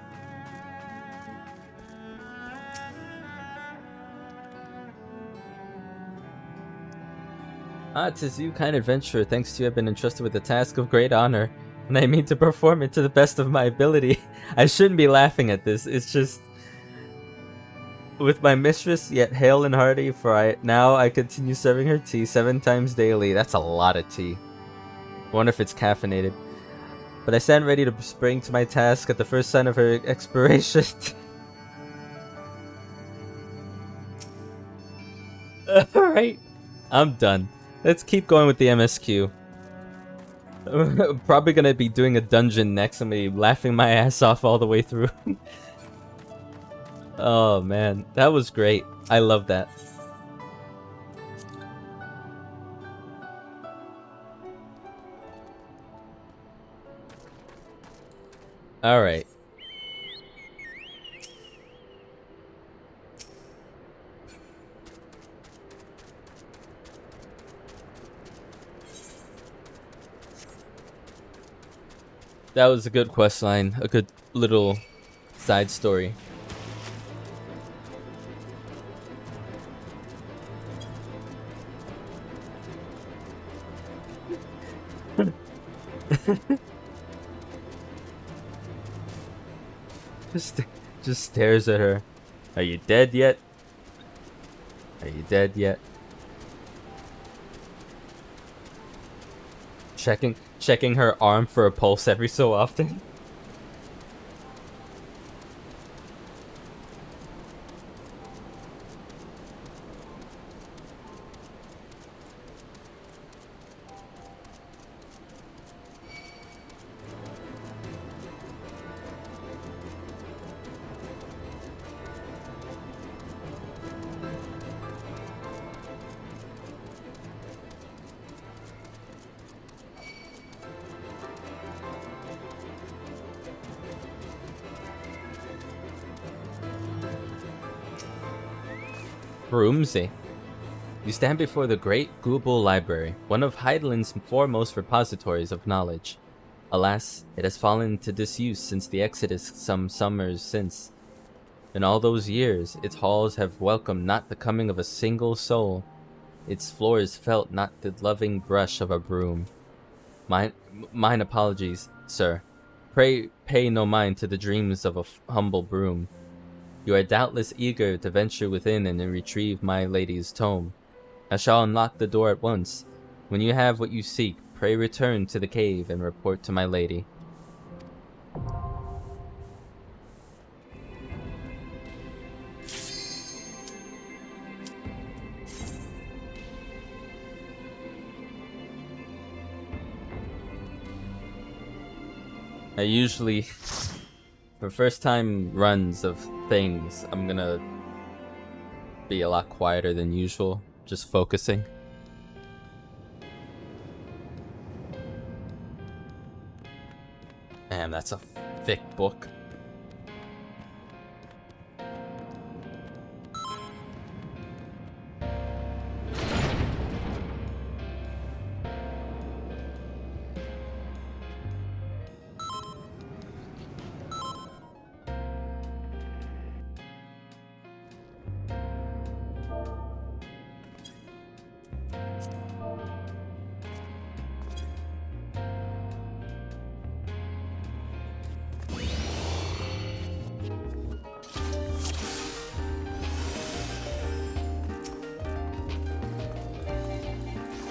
Ah, 'tis you, kind adventurer. Thanks to you, I've been entrusted with the task of great honor, and I mean to perform it to the best of my ability. I shouldn't be laughing at this. It's just with my mistress, yet hale and hearty, for I continue serving her tea 7 times daily. That's a lot of tea. I wonder if it's caffeinated. But I stand ready to spring to my task at the first sign of her expiration. Alright, I'm done. Let's keep going with the MSQ. I'm probably gonna be doing a dungeon next and be laughing my ass off all the way through. Oh man, that was great. I love that. Alright. That was a good quest line, a good little side story. just stares at her. Are you dead yet? Are you dead yet? Checking her arm for a pulse every so often. Broomsy. You stand before the great Google Library, one of Heideland's foremost repositories of knowledge. Alas, it has fallen into disuse since the Exodus some summers since. In all those years, its halls have welcomed not the coming of a single soul. Its floors felt not the loving brush of a broom. Mine apologies, sir. Pray pay no mind to the dreams of a humble broom. You are doubtless eager to venture within and retrieve my lady's tome. I shall unlock the door at once. When you have what you seek, pray return to the cave and report to my lady. I usually, for first time runs of things, I'm gonna be a lot quieter than usual, just focusing. Man, that's a thick book.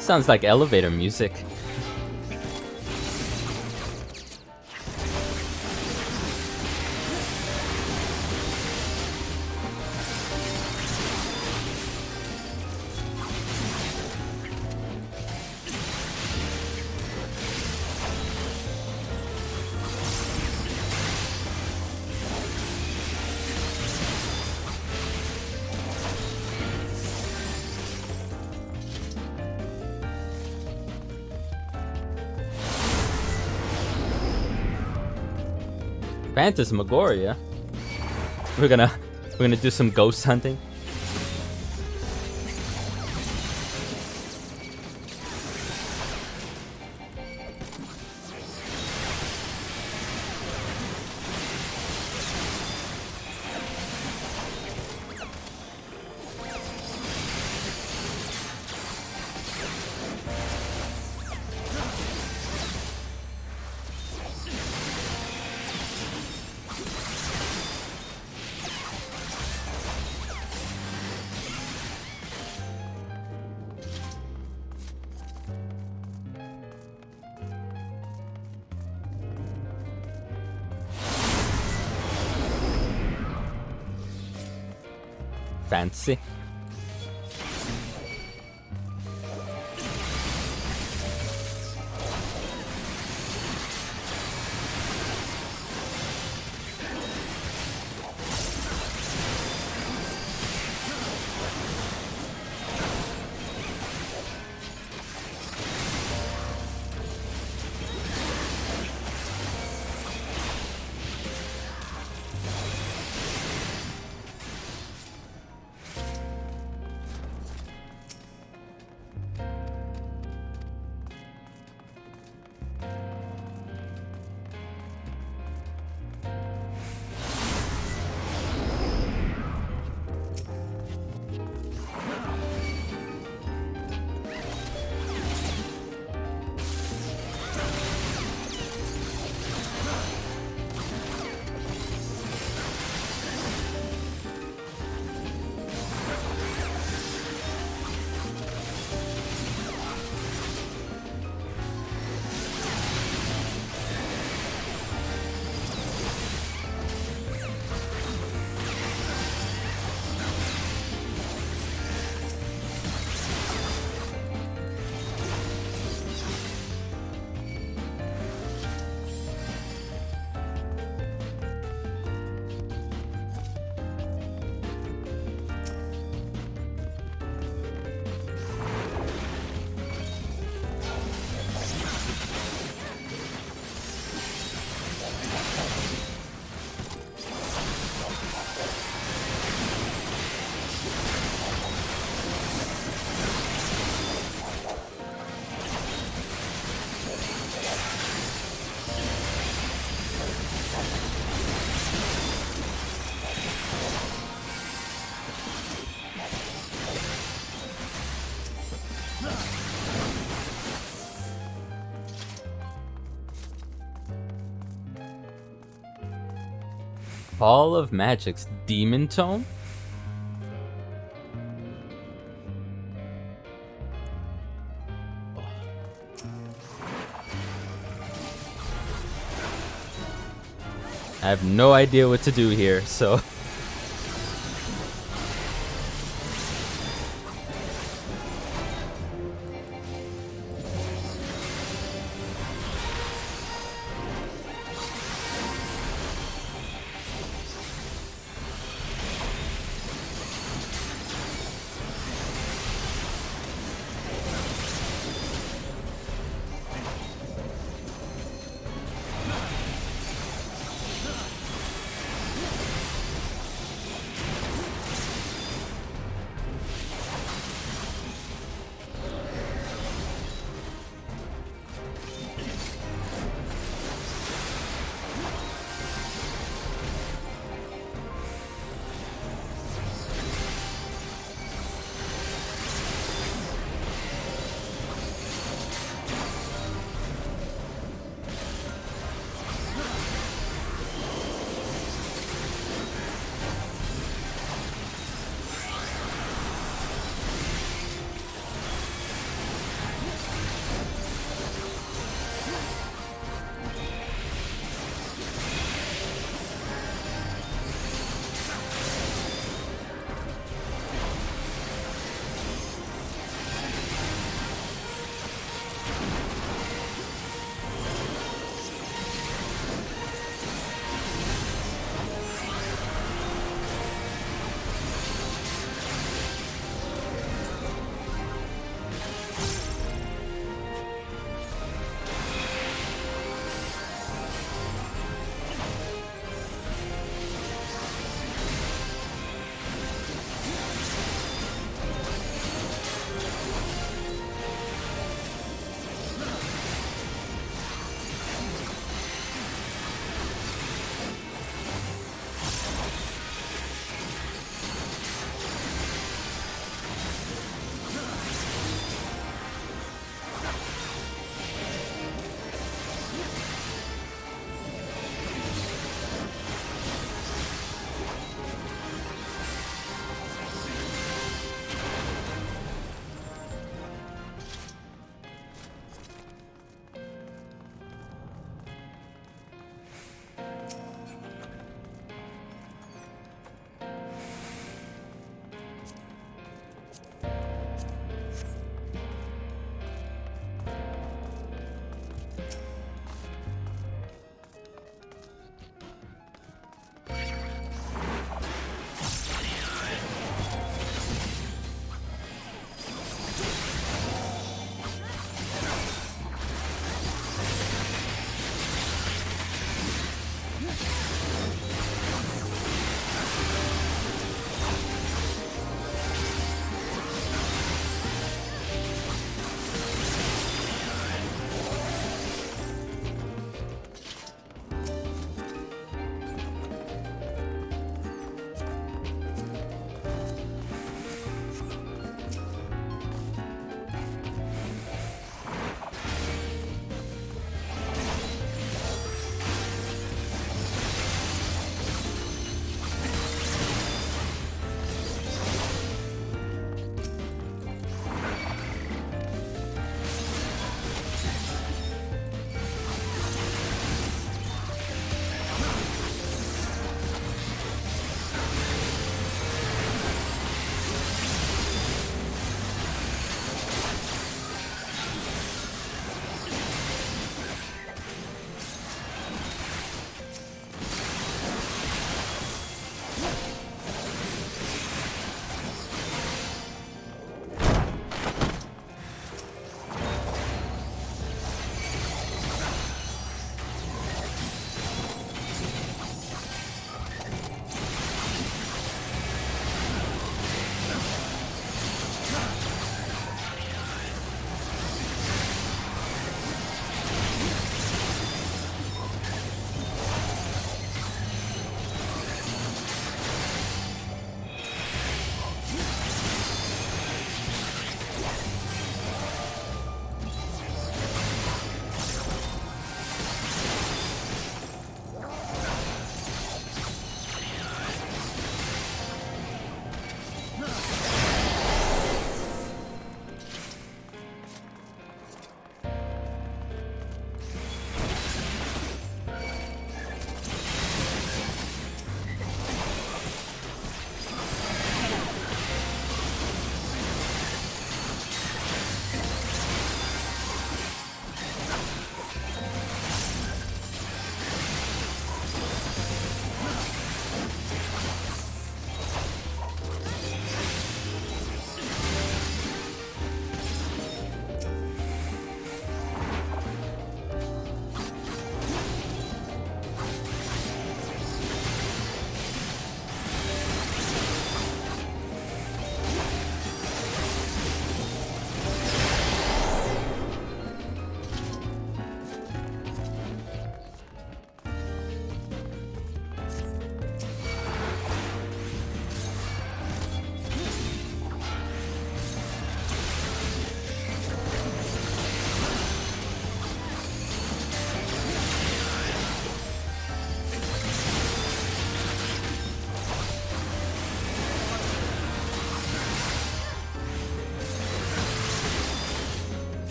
Sounds like elevator music. Phantasmagoria? We're gonna We're gonna do some ghost hunting. Fancy. Hall of Magic's Demon Tome? I have no idea what to do here, so...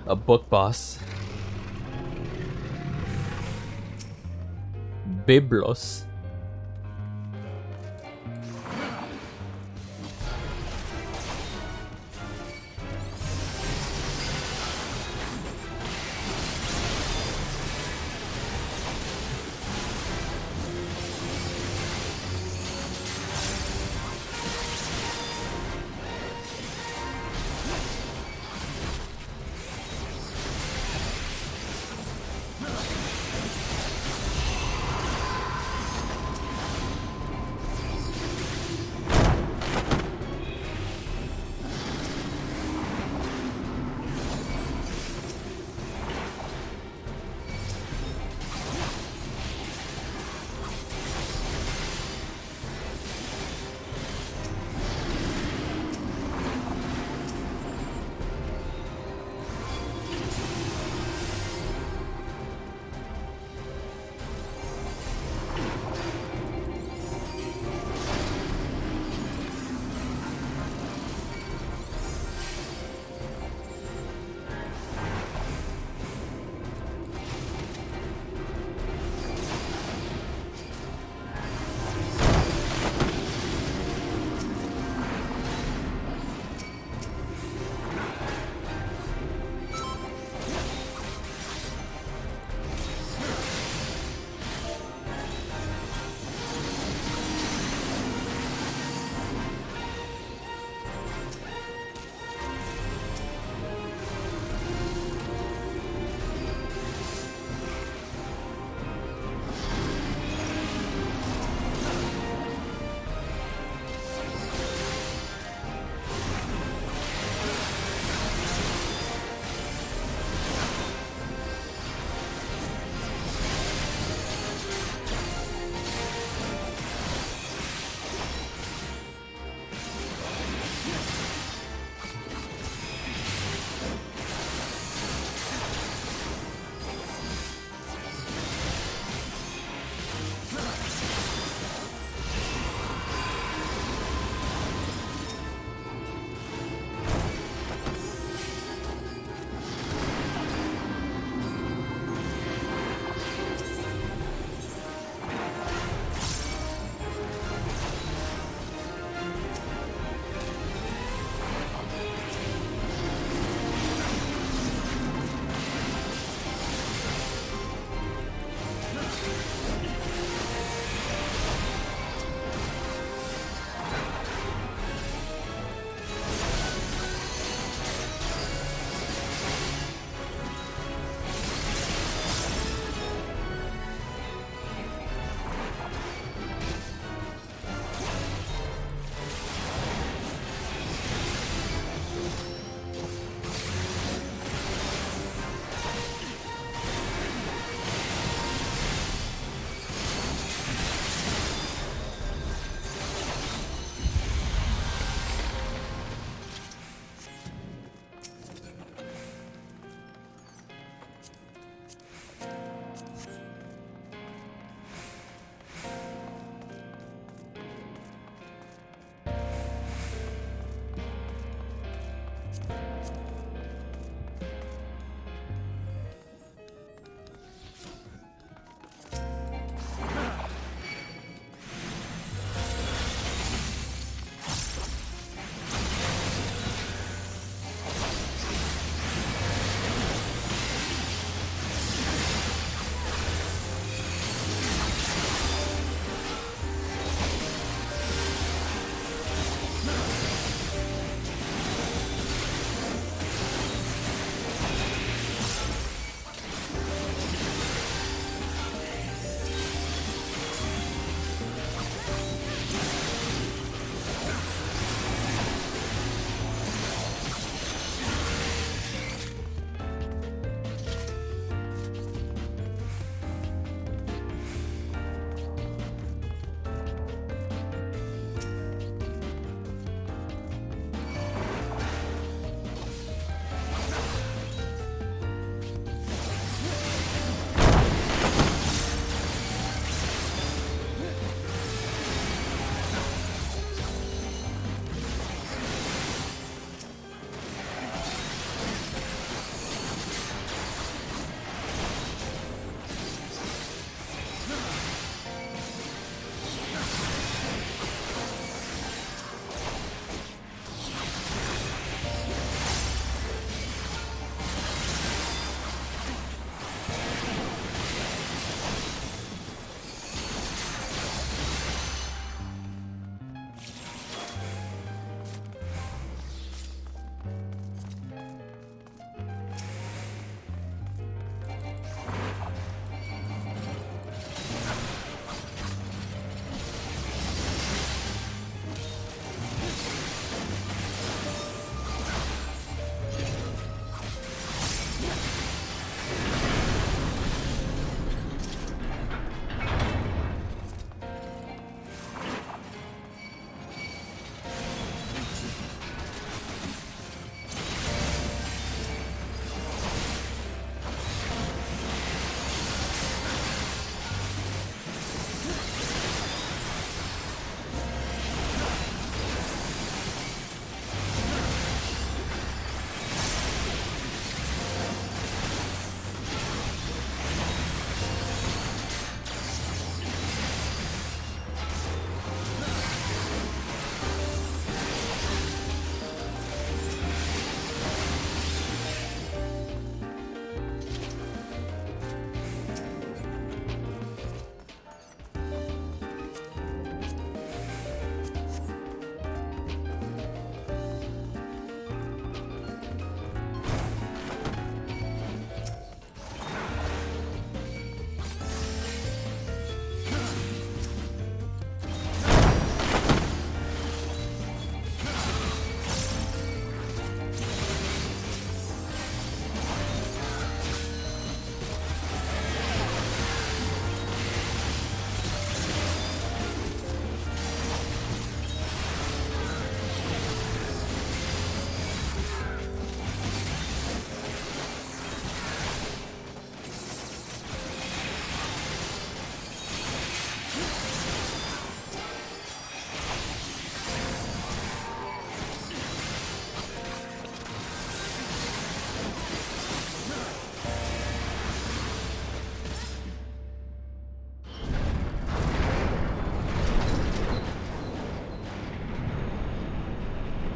A book boss. Biblos.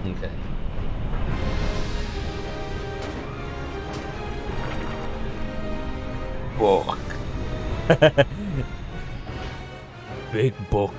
Okay. Book. Big book.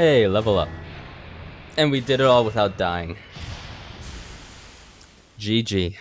Hey, level up. And we did it all without dying. GG.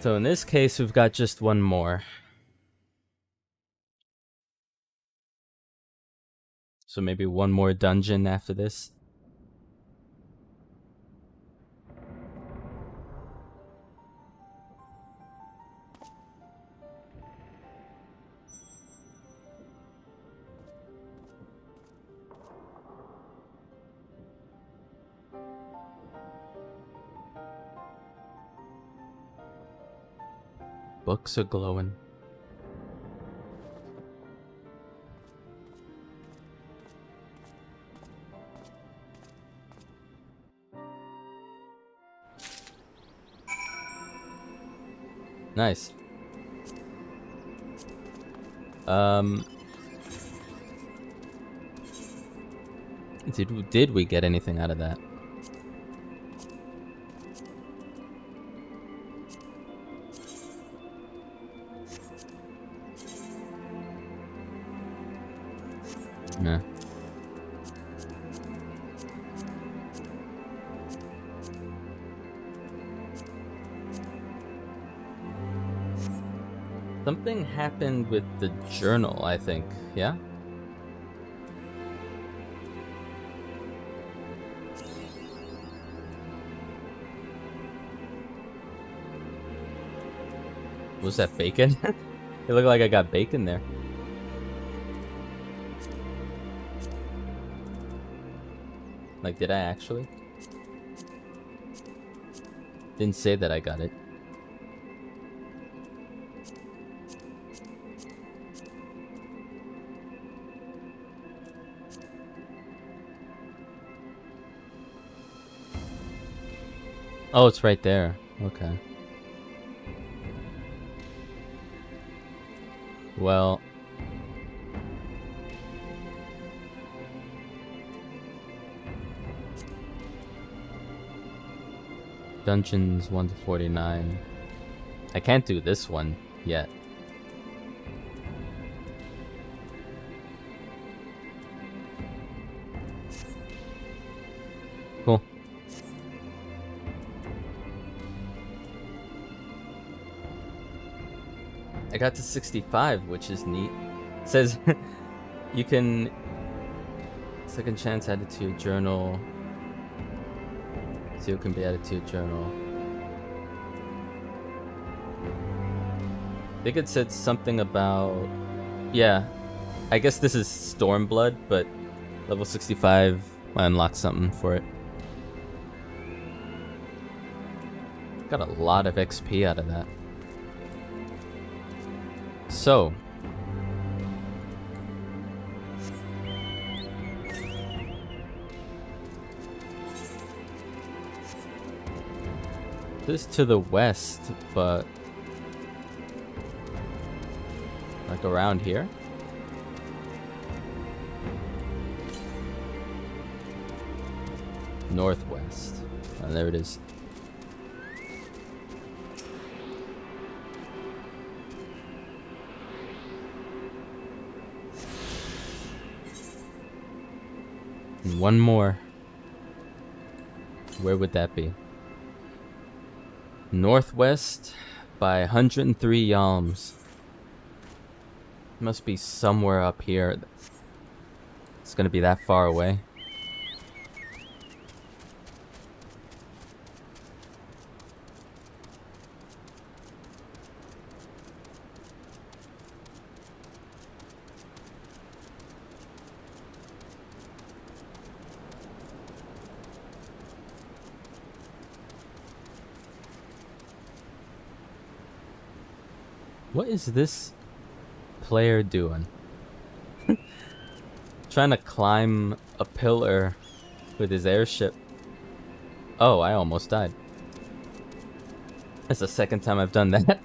So in this case, we've got just one more. So maybe one more dungeon after this. Books are glowing. Nice. Did we get anything out of that? Nah. Something happened with the journal, I think. Yeah? Was that bacon? It looked like I got bacon there. Like, did I actually? Didn't say that I got it. Oh, it's right there. Okay. Well, dungeons 1 to 49. I can't do this one yet. Cool. I got to 65, which is neat. It says you can second chance added to your journal. So it can be added to your journal. I think it said something about, yeah, I guess this is Stormblood, but level 65 I unlocked something for it. Got a lot of XP out of that. So, this is to the west, but like around here. Northwest. Oh, there it is. And one more. Where would that be? Northwest by 103 yalms. Must be somewhere up here. It's gonna be that far away. What is this player doing? Trying to climb a pillar with his airship. Oh, I almost died. That's the second time I've done that.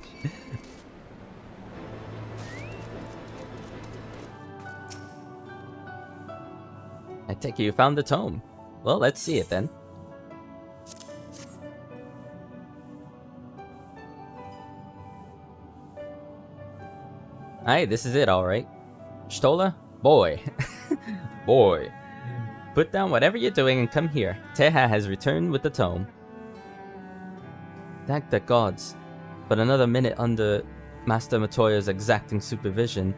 I take it you found the tome. Well, let's see it then. Aye, this is it, alright. Stola? Boy. Boy. Put down whatever you're doing and come here. Teha has returned with the tome. Thank the gods. But another minute under Master Matoya's exacting supervision,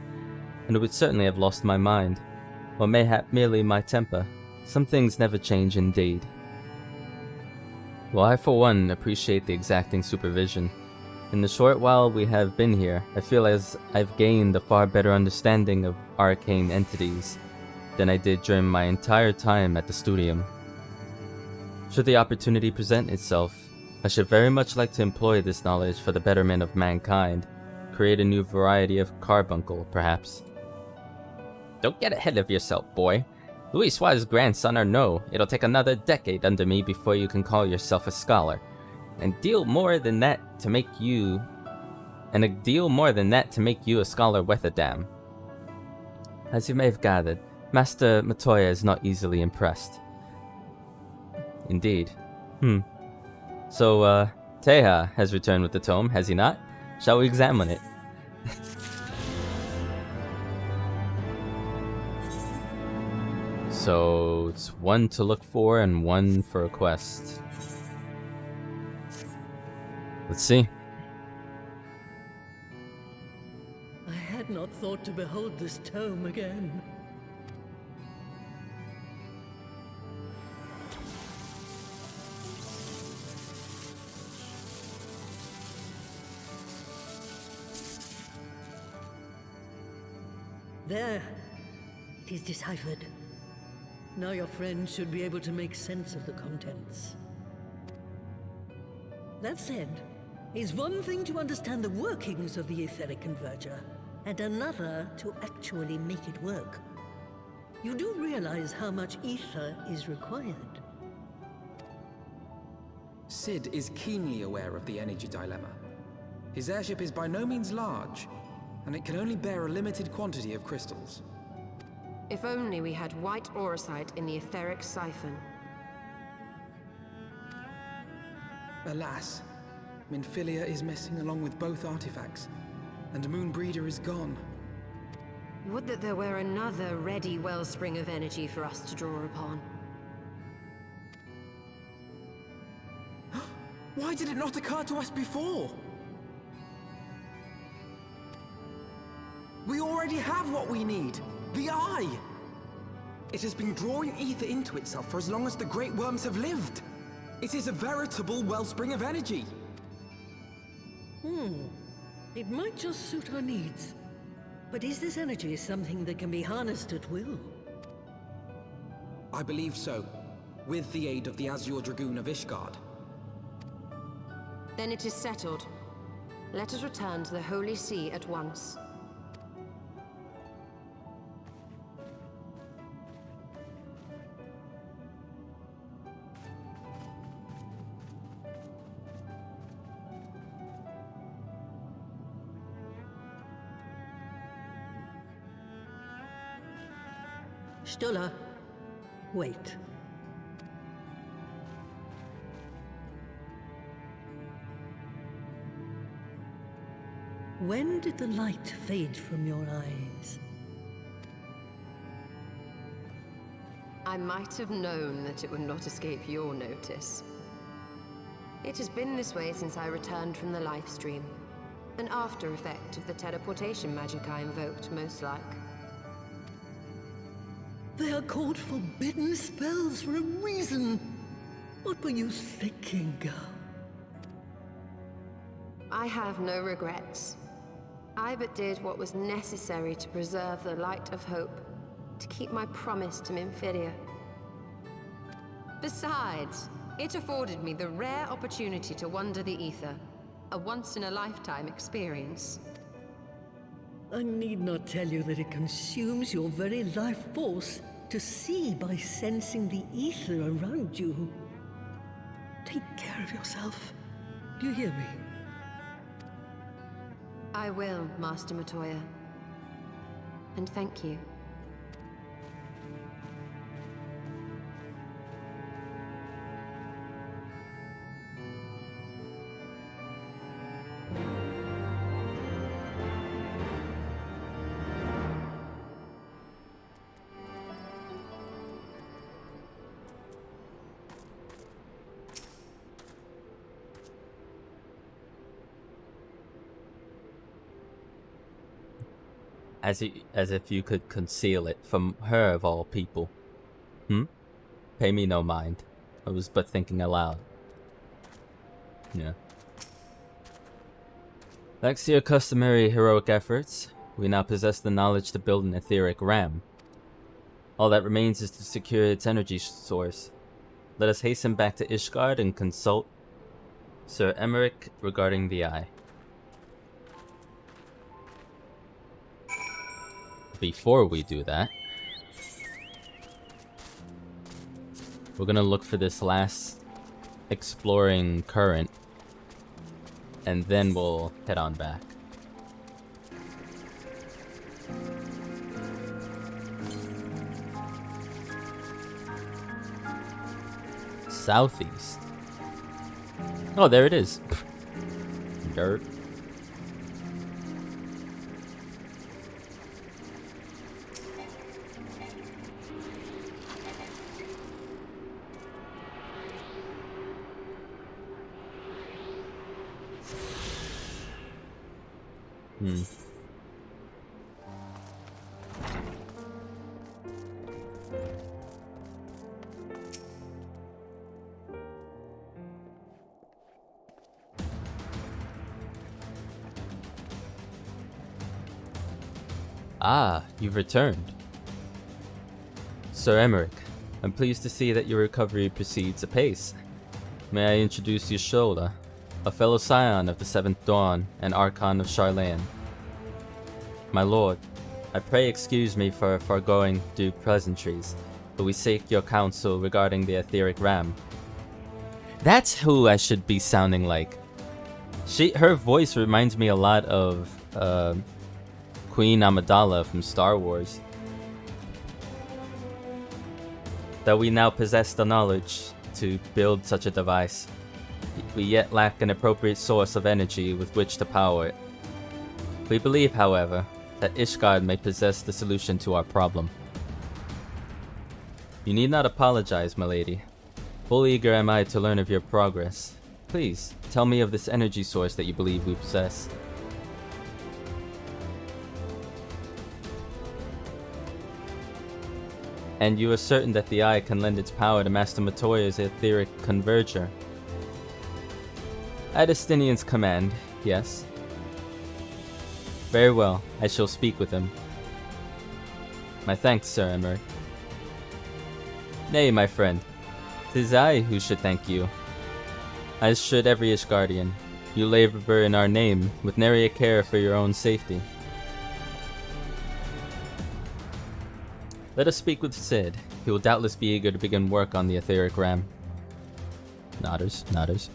and it would certainly have lost my mind. Or mayhap merely my temper. Some things never change indeed. Well, I for one appreciate the exacting supervision. In the short while we have been here, I feel as I've gained a far better understanding of arcane entities than I did during my entire time at the studium. Should the opportunity present itself, I should very much like to employ this knowledge for the betterment of mankind, create a new variety of carbuncle, perhaps. Don't get ahead of yourself, boy. Louis Suarez's grandson or no, it'll take another decade under me before you can call yourself a scholar. And a deal more than that to make you a scholar worth a damn. As you may have gathered, Master Matoya is not easily impressed. Indeed. So, Teha has returned with the tome, has he not? Shall we examine it? So, it's one to look for and one for a quest. Let's see. I had not thought to behold this tome again. There. It is deciphered. Now your friend should be able to make sense of the contents. That said, it's one thing to understand the workings of the etheric converger, and another to actually make it work. You do realize how much ether is required. Sid is keenly aware of the energy dilemma. His airship is by no means large, and it can only bear a limited quantity of crystals. If only we had white auracite in the etheric siphon. Alas, Minfilia is missing along with both artifacts, and Moonbreeder is gone. Would that there were another ready wellspring of energy for us to draw upon. Why did it not occur to us before? We already have what we need! The Eye! It has been drawing ether into itself for as long as the Great Worms have lived! It is a veritable wellspring of energy! It might just suit our needs. But is this energy something that can be harnessed at will? I believe so, with the aid of the Azure Dragoon of Ishgard. Then it is settled. Let us return to the Holy See at once. Stola, wait. When did the light fade from your eyes? I might have known that it would not escape your notice. It has been this way since I returned from the livestream. An after effect of the teleportation magic I invoked, most like. They are called forbidden spells for a reason. What were you thinking, girl? I have no regrets. I but did what was necessary to preserve the light of hope, to keep my promise to Minfilia. Besides, it afforded me the rare opportunity to wander the ether, a once-in-a-lifetime experience. I need not tell you that it consumes your very life force to see by sensing the ether around you. Take care of yourself. Do you hear me? I will, Master Matoya. And thank you. As if you could conceal it from her of all people. Pay me no mind. I was but thinking aloud. Yeah. Thanks to your customary heroic efforts, we now possess the knowledge to build an etheric ram. All that remains is to secure its energy source. Let us hasten back to Ishgard and consult Sir Emmerich regarding the eye. Before we do that, we're gonna look for this last exploring current, and then we'll head on back. Southeast. Oh, there it is. Dirt. Ah, you've returned. Sir Emmerich, I'm pleased to see that your recovery proceeds apace. May I introduce you Shola, a fellow scion of the Seventh Dawn and Archon of Charlayan. My lord, I pray excuse me for foregoing due pleasantries, but we seek your counsel regarding the etheric ram. That's who I should be sounding like. Her voice reminds me a lot of Queen Amidala from Star Wars. That we now possess the knowledge to build such a device. We yet lack an appropriate source of energy with which to power it. We believe, however, that Ishgard may possess the solution to our problem. You need not apologize, my lady. Full eager am I to learn of your progress. Please, tell me of this energy source that you believe we possess. And you are certain that the eye can lend its power to Master Matoya's etheric converger? At Estinian's command, yes. Very well, I shall speak with him. My thanks, Sir Emmerich. Nay, my friend, 'tis I who should thank you. As should every Ishgardian. You labor in our name, with nary a care for your own safety. Let us speak with Sid. He will doubtless be eager to begin work on the etheric ram. Nodders, nodders.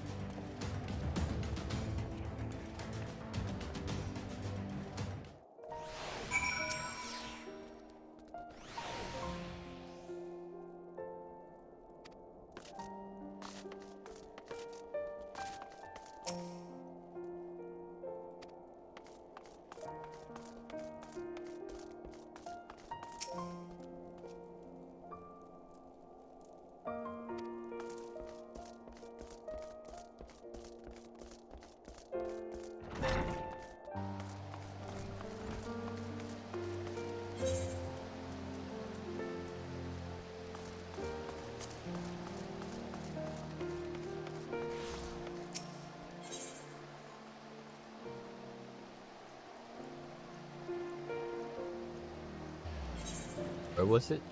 Where was it?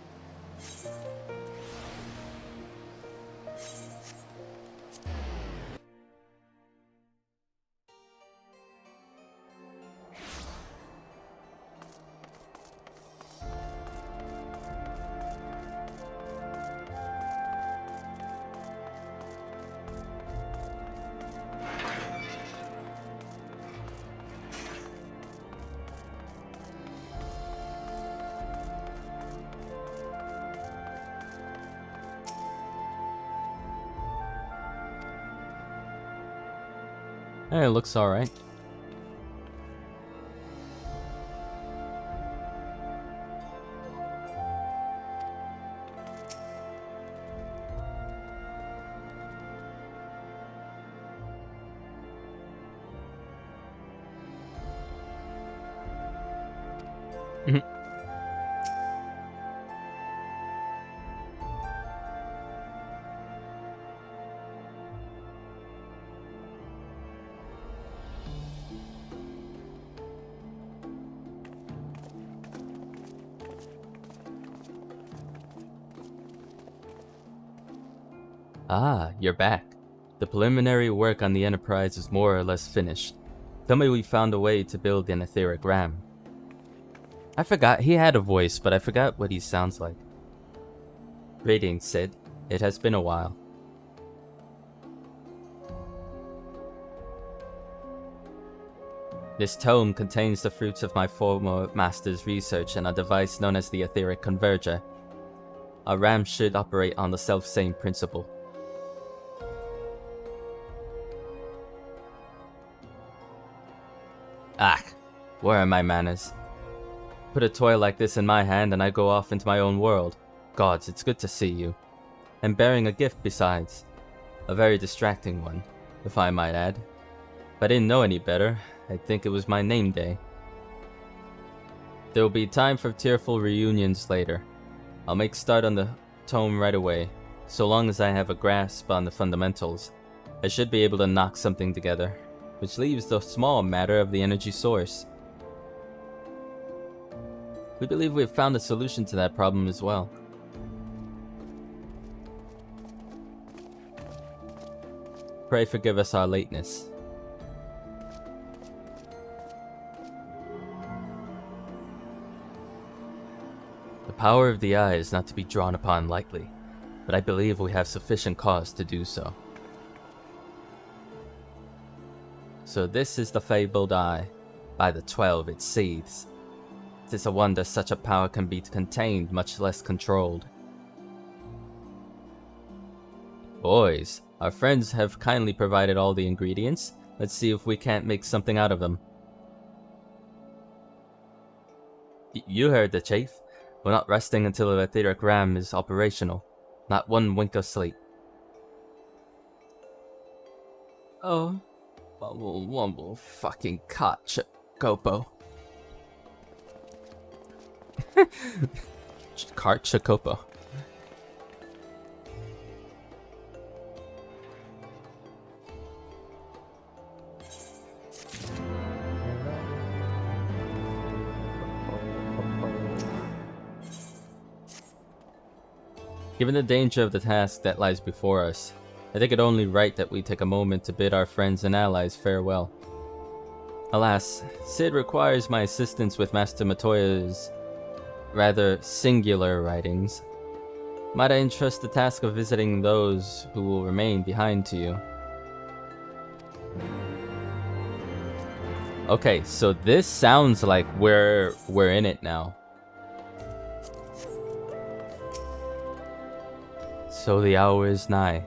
It looks alright. Ah, you're back. The preliminary work on the Enterprise is more or less finished. Tell me we found a way to build an etheric ram. I forgot, he had a voice, but I forgot what he sounds like. Greetings, Sid. It has been a while. This tome contains the fruits of my former master's research and a device known as the Etheric Converger. Our ram should operate on the self-same principle. Ah, where are my manners? Put a toy like this in my hand and I go off into my own world. Gods, it's good to see you. And bearing a gift besides. A very distracting one, if I might add. If I didn't know any better, I'd think it was my name day. There will be time for tearful reunions later. I'll make start on the tome right away. So long as I have a grasp on the fundamentals, I should be able to knock something together. Which leaves the small matter of the energy source. We believe we have found a solution to that problem as well. Pray forgive us our lateness. The power of the eye is not to be drawn upon lightly, but I believe we have sufficient cause to do so. So this is the fabled eye. By the 12 it seethes. 'Tis a wonder such a power can be contained, much less controlled. Boys, our friends have kindly provided all the ingredients. Let's see if we can't make something out of them. You heard the chief. We're not resting until the etheric ram is operational. Not one wink of sleep. Oh. Wumble fucking cot Chocopo. Cart Chocopo. Given the danger of the task that lies before us, I think it only right that we take a moment to bid our friends and allies farewell. Alas, Sid requires my assistance with Master Matoya's rather singular writings. Might I entrust the task of visiting those who will remain behind to you? Okay, so this sounds like we're in it now. So the hour is nigh.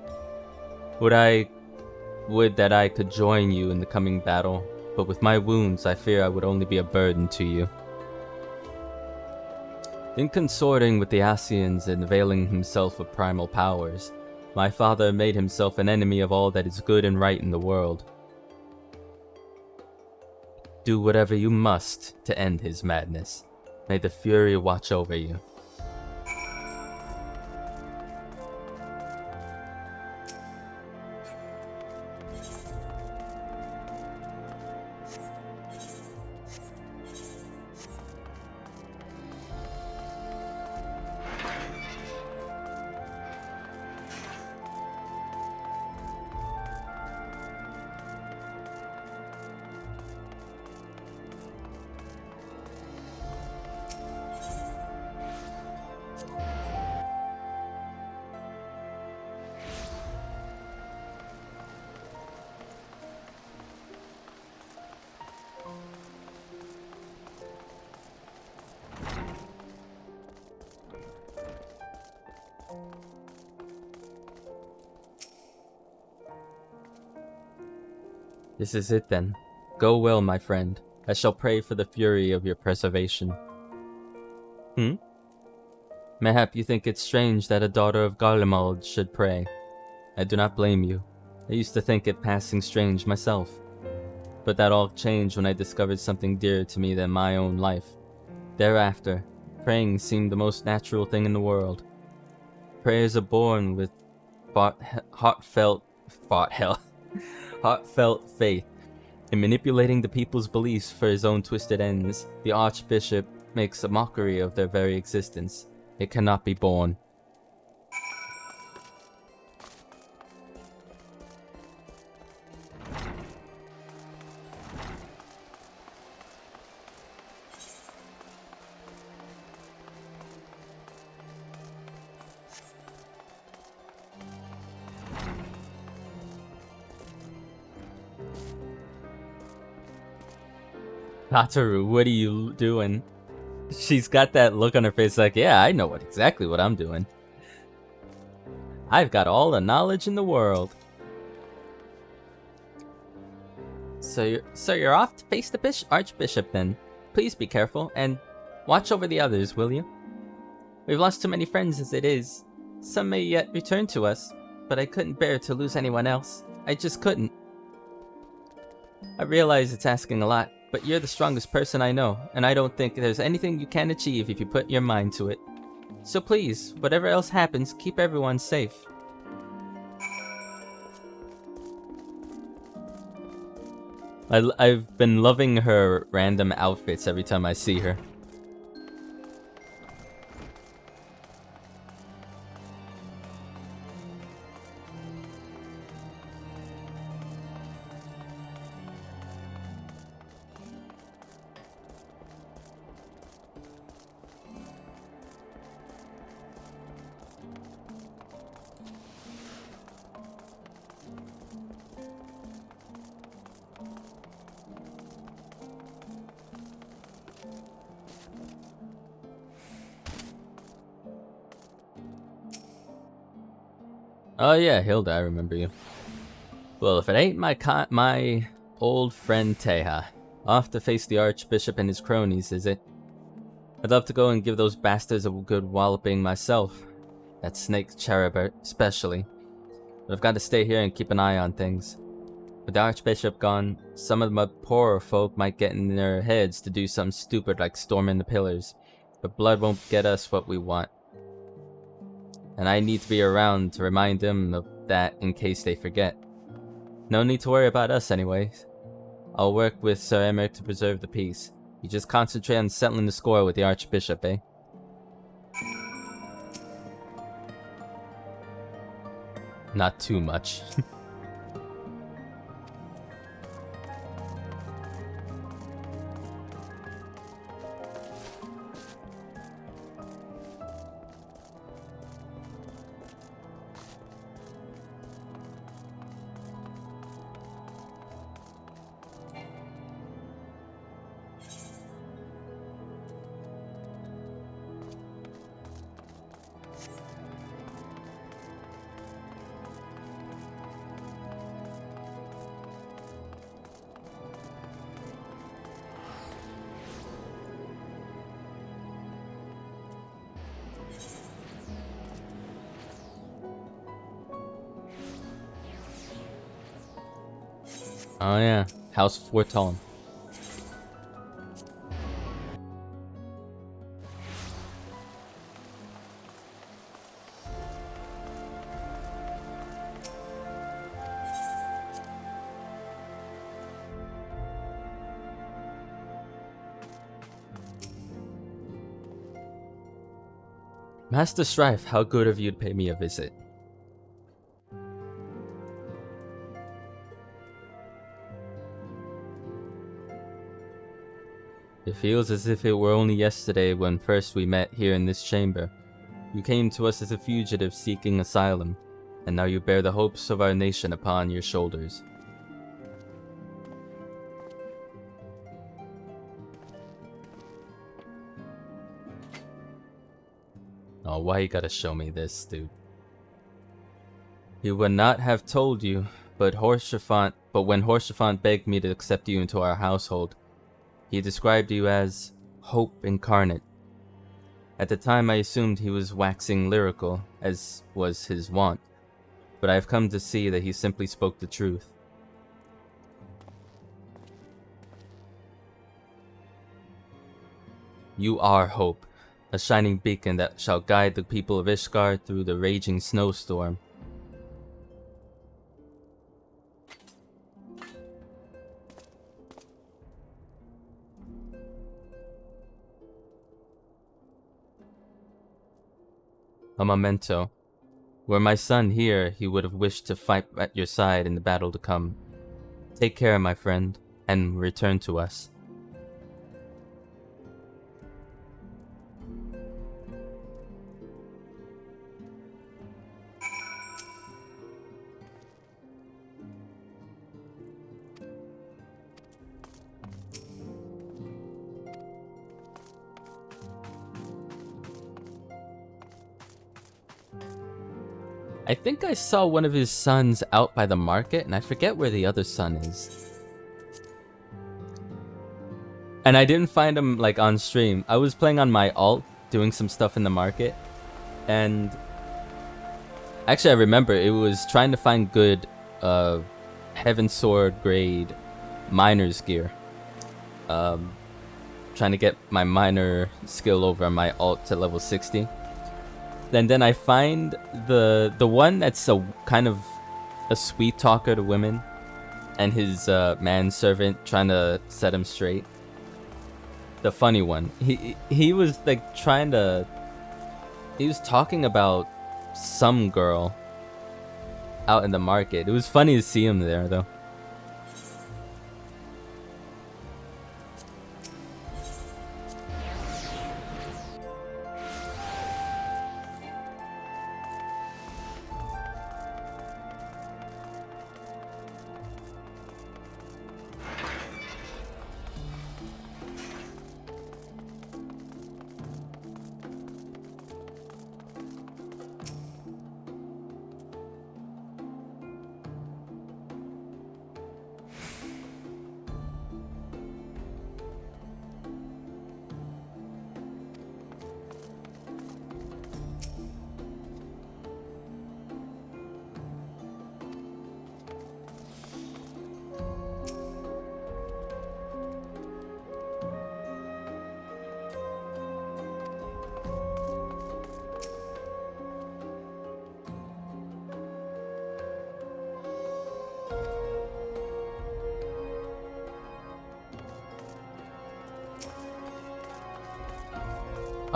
Would that I could join you in the coming battle, but with my wounds I fear I would only be a burden to you. In consorting with the Asians and availing himself of primal powers, my father made himself an enemy of all that is good and right in the world. Do whatever you must to end his madness. May the Fury watch over you. This is it then. Go well, my friend. I shall pray for the fury of your preservation. Mayhap you think it strange that a daughter of Garlemald should pray. I do not blame you. I used to think it passing strange myself. But that all changed when I discovered something dearer to me than my own life. Thereafter, praying seemed the most natural thing in the world. Prayers are born with heartfelt faith. In manipulating the people's beliefs for his own twisted ends, the Archbishop makes a mockery of their very existence. It cannot be borne. Tataru, what are you doing? She's got that look on her face like, yeah, I know exactly what I'm doing. I've got all the knowledge in the world. So you're off to face the Archbishop then. Please be careful and watch over the others, will you? We've lost too many friends as it is. Some may yet return to us, but I couldn't bear to lose anyone else. I just couldn't. I realize it's asking a lot, but you're the strongest person I know, and I don't think there's anything you can't achieve if you put your mind to it. So please, whatever else happens, keep everyone safe. I've been loving her random outfits every time I see her. Oh yeah, Hilda, I remember you. Well, if it ain't my old friend Teha. Off to face the Archbishop and his cronies, is it? I'd love to go and give those bastards a good walloping myself. That snake Cherubert, especially. But I've got to stay here and keep an eye on things. With the Archbishop gone, some of the poorer folk might get in their heads to do something stupid like storming the pillars. But blood won't get us what we want. And I need to be around to remind them of that in case they forget. No need to worry about us anyways. I'll work with Sir Emmerich to preserve the peace. You just concentrate on settling the score with the Archbishop, eh? Not too much. Oh yeah, House Forton. Master Strife, how good of you to pay me a visit. It feels as if it were only yesterday when first we met here in this chamber. You came to us as a fugitive seeking asylum, and now you bear the hopes of our nation upon your shoulders. Oh, why you gotta show me this, dude? He would not have told you, but Horsefant but when Horsefant begged me to accept you into our household, he described you as hope incarnate. At the time I assumed he was waxing lyrical, as was his wont, but I have come to see that he simply spoke the truth. You are hope, a shining beacon that shall guide the people of Ishgard through the raging snowstorm. A memento. Were my son here, he would have wished to fight at your side in the battle to come. Take care, my friend, and return to us. I think I saw one of his sons out by the market, and I forget where the other son is. And I didn't find him, like, on stream. I was playing on my alt, doing some stuff in the market, and... Actually, I remember, it was trying to find good, Heavensward grade miner's gear. Trying to get my miner skill over on my alt to level 60. And then I find the one that's a kind of a sweet talker to women, and his manservant trying to set him straight. The funny one. He was like trying to. He was talking about some girl out in the market. It was funny to see him there though.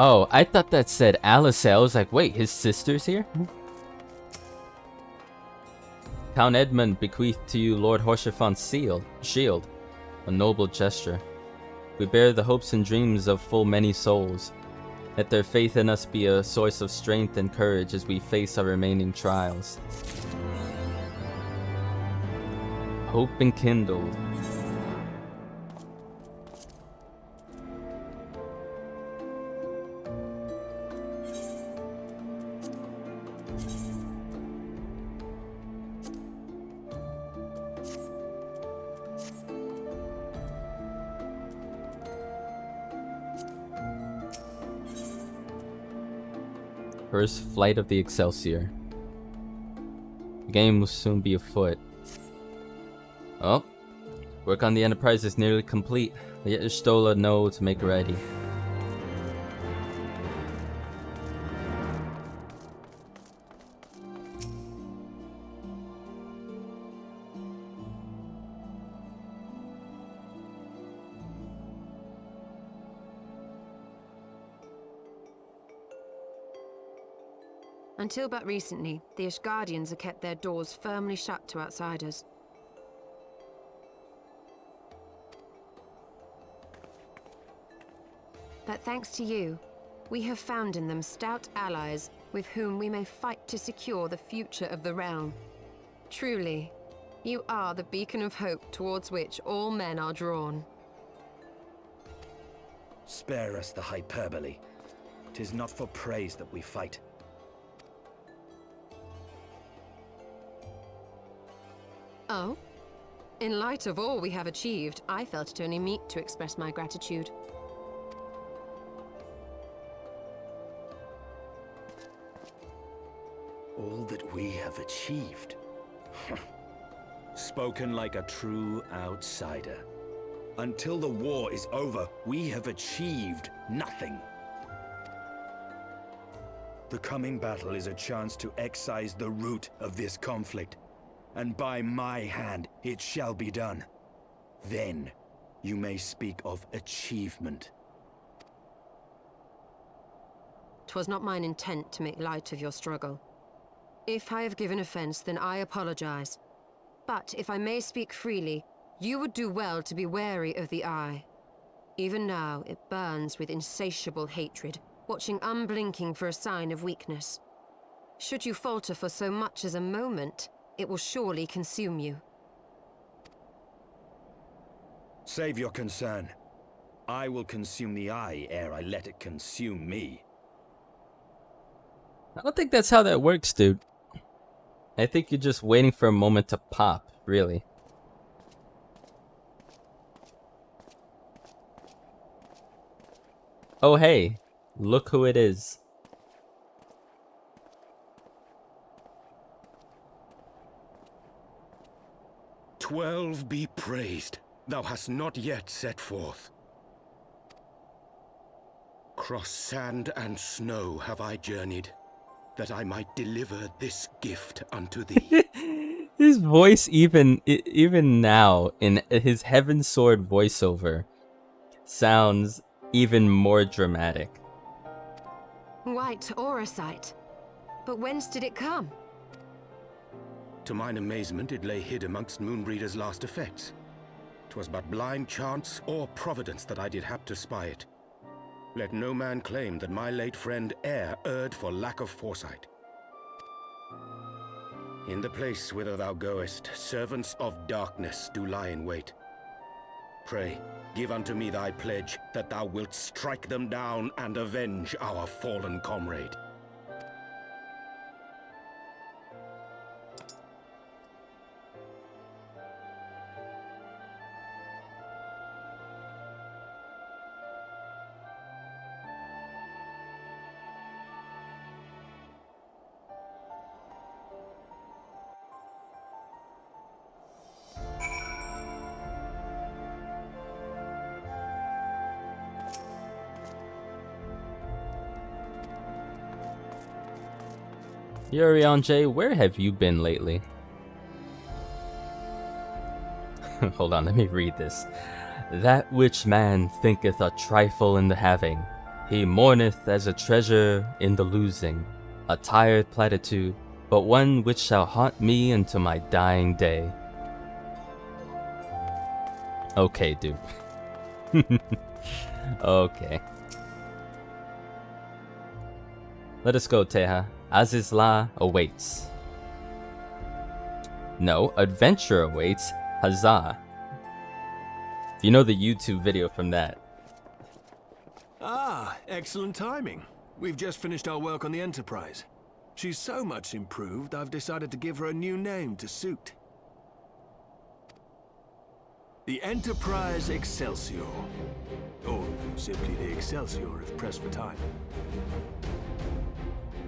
Oh, I thought that said Alice. I was like, wait, his sister's here? Count Edmund bequeathed to you Lord Horsefant's shield, a noble gesture. We bear the hopes and dreams of full many souls. Let their faith in us be a source of strength and courage as we face our remaining trials. Hope enkindled. First flight of the Excelsior. The game will soon be afoot. Oh, work on the Enterprise is nearly complete. Let your Stola know to make ready. Until but recently, the Ishgardians have kept their doors firmly shut to outsiders. But thanks to you, we have found in them stout allies with whom we may fight to secure the future of the realm. Truly, you are the beacon of hope towards which all men are drawn. Spare us the hyperbole. 'Tis not for praise that we fight. Oh? In light of all we have achieved, I felt it only meet to express my gratitude. All that we have achieved. Spoken like a true outsider. Until the war is over, we have achieved nothing. The coming battle is a chance to excise the root of this conflict, and by my hand it shall be done. Then you may speak of achievement. 'Twas not mine intent to make light of your struggle. If I have given offense, then I apologize. But if I may speak freely, you would do well to be wary of the eye. Even now, it burns with insatiable hatred, watching unblinking for a sign of weakness. Should you falter for so much as a moment, it will surely consume you. Save your concern. I will consume the eye ere I let it consume me. I don't think that's how that works, dude. I think you're just waiting for a moment to pop, really. Oh hey, look who it is. "12 be praised, thou hast not yet set forth. Cross sand and snow have I journeyed, that I might deliver this gift unto thee." His voice, even now, in his Heavensward voiceover, sounds even more dramatic. White Oracite. But whence did it come? To mine amazement, it lay hid amongst Moonbreeder's last effects. 'Twas but blind chance or providence that I did hap to spy it. Let no man claim that my late friend e'er erred for lack of foresight. In the place whither thou goest, servants of darkness do lie in wait. Pray, give unto me thy pledge that thou wilt strike them down and avenge our fallen comrade. Yurion J, where have you been lately? Hold on, let me read this. That which man thinketh a trifle in the having, he mourneth as a treasure in the losing. A tired platitude, but one which shall haunt me unto my dying day. Okay, dude. Okay. Let us go, Teha. Azizla awaits. No, adventure awaits. Huzzah. If you know the YouTube video from that. Ah, excellent timing. We've just finished our work on the Enterprise. She's so much improved, I've decided to give her a new name to suit. The Enterprise Excelsior. Or simply the Excelsior if pressed for time.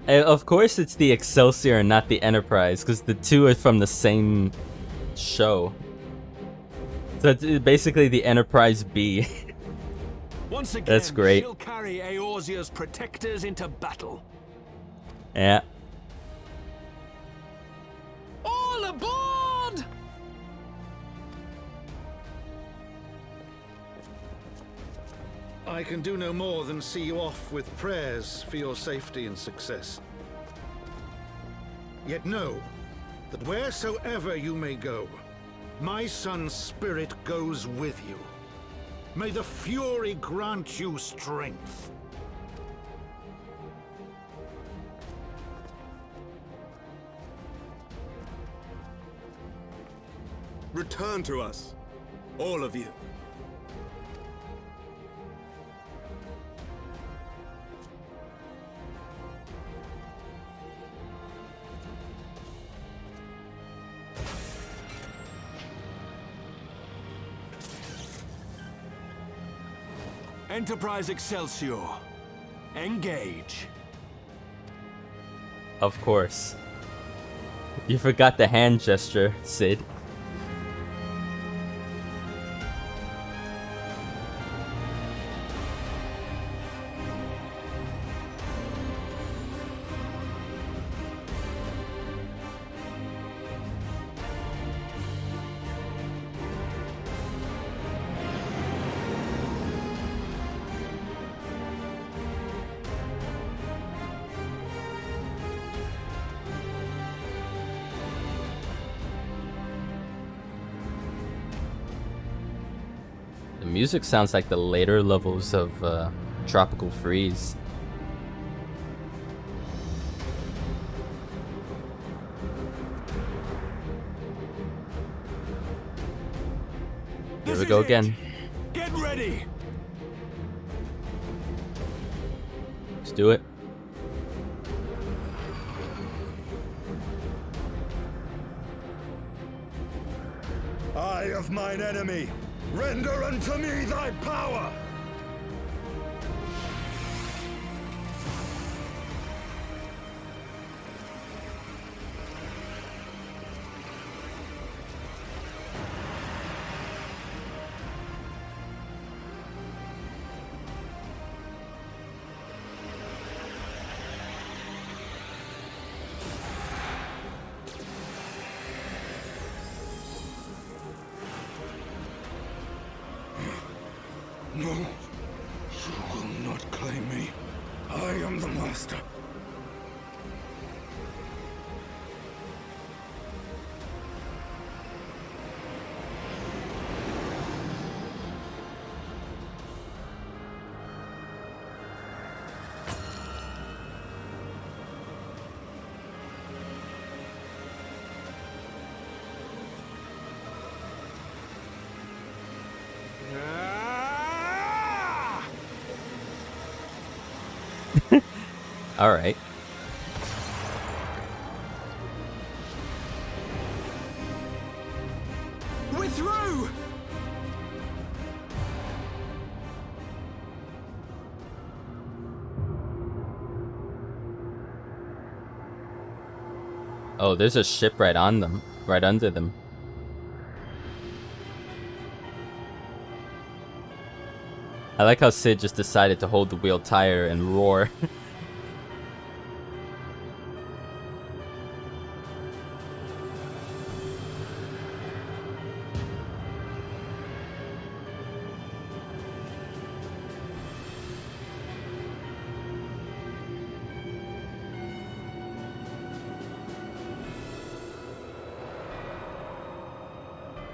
Of course it's the Excelsior and not the Enterprise, because the two are from the same show. So it's basically the Enterprise B. Once again, that's great. She'll carry Eorzea's protectors into battle. Yeah. All aboard! I can do no more than see you off with prayers for your safety and success. Yet know that wheresoever you may go, my son's spirit goes with you. May the Fury grant you strength. Return to us, all of you. Enterprise Excelsior. Engage. Of course. You forgot the hand gesture, Sid. The music sounds like the later levels of Tropical Freeze. Here we go again. Get ready. Let's do it. Eye of mine enemy, render unto me thy power! No, you will not claim me. I am the master. All right. We're through! Oh, there's a ship right on them, right under them. I like how Sid just decided to hold the wheel tighter and roar.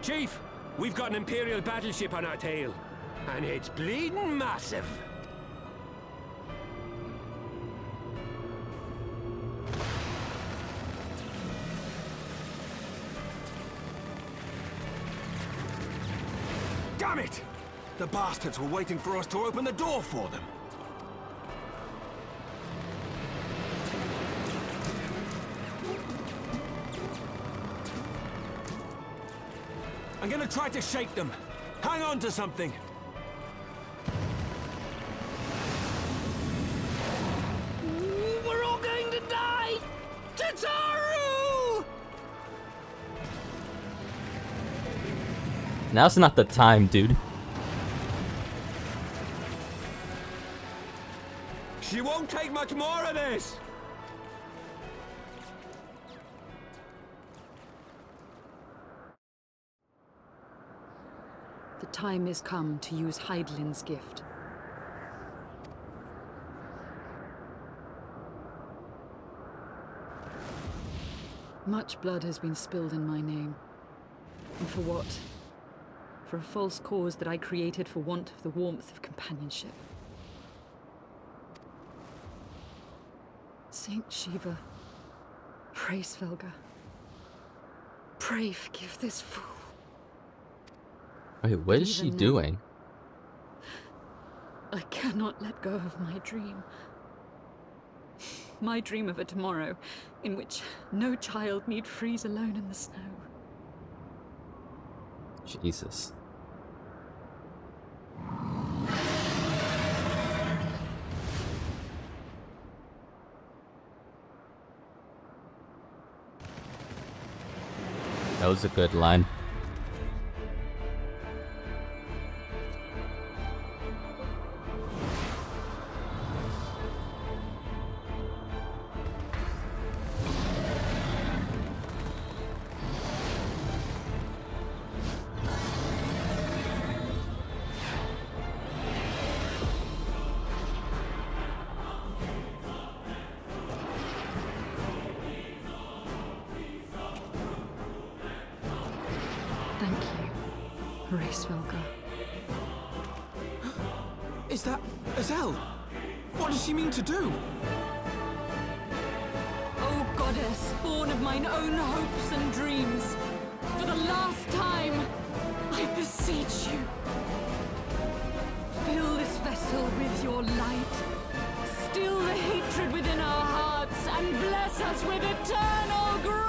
Chief, we've got an Imperial battleship on our tail. And it's bleeding massive. Damn it! The bastards were waiting for us to open the door for them. I'm gonna try to shake them. Hang on to something. We're all going to die! Tataru! Now's not the time, dude. She won't take much more of this! The time has come to use Hydaelyn's gift. Much blood has been spilled in my name. And for what? For a false cause that I created for want of the warmth of companionship. Saint Shiva, pray Svelga. Pray forgive this fool. Wait, what is she doing? I cannot let go of my dream. My dream of a tomorrow in which no child need freeze alone in the snow. That was a good line. Thank you, Racevelka. Is that Azelle? What does she mean to do? O goddess, born of mine own hopes and dreams, for the last time, I beseech you, fill this vessel with your light, still the hatred within our hearts, and bless us with eternal grace!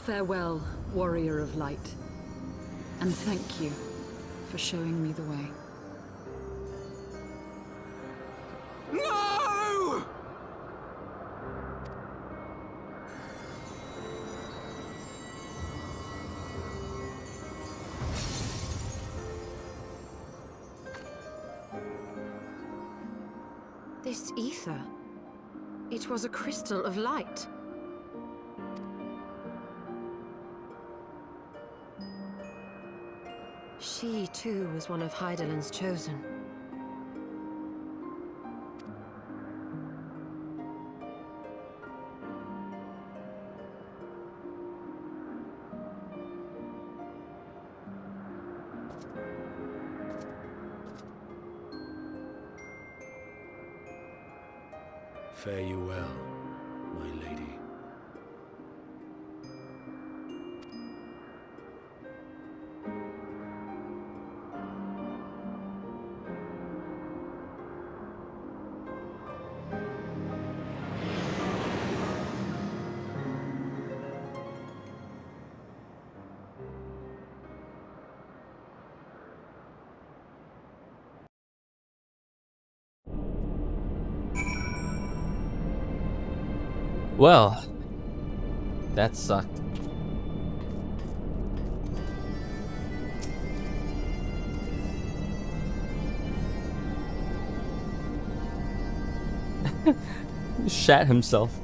Farewell, warrior of light, and thank you for showing me the way. No! This ether. It was a crystal of light. She, too, was one of Hydaelyn's chosen. Fare you well, my lady. Well, that sucked. He shat himself.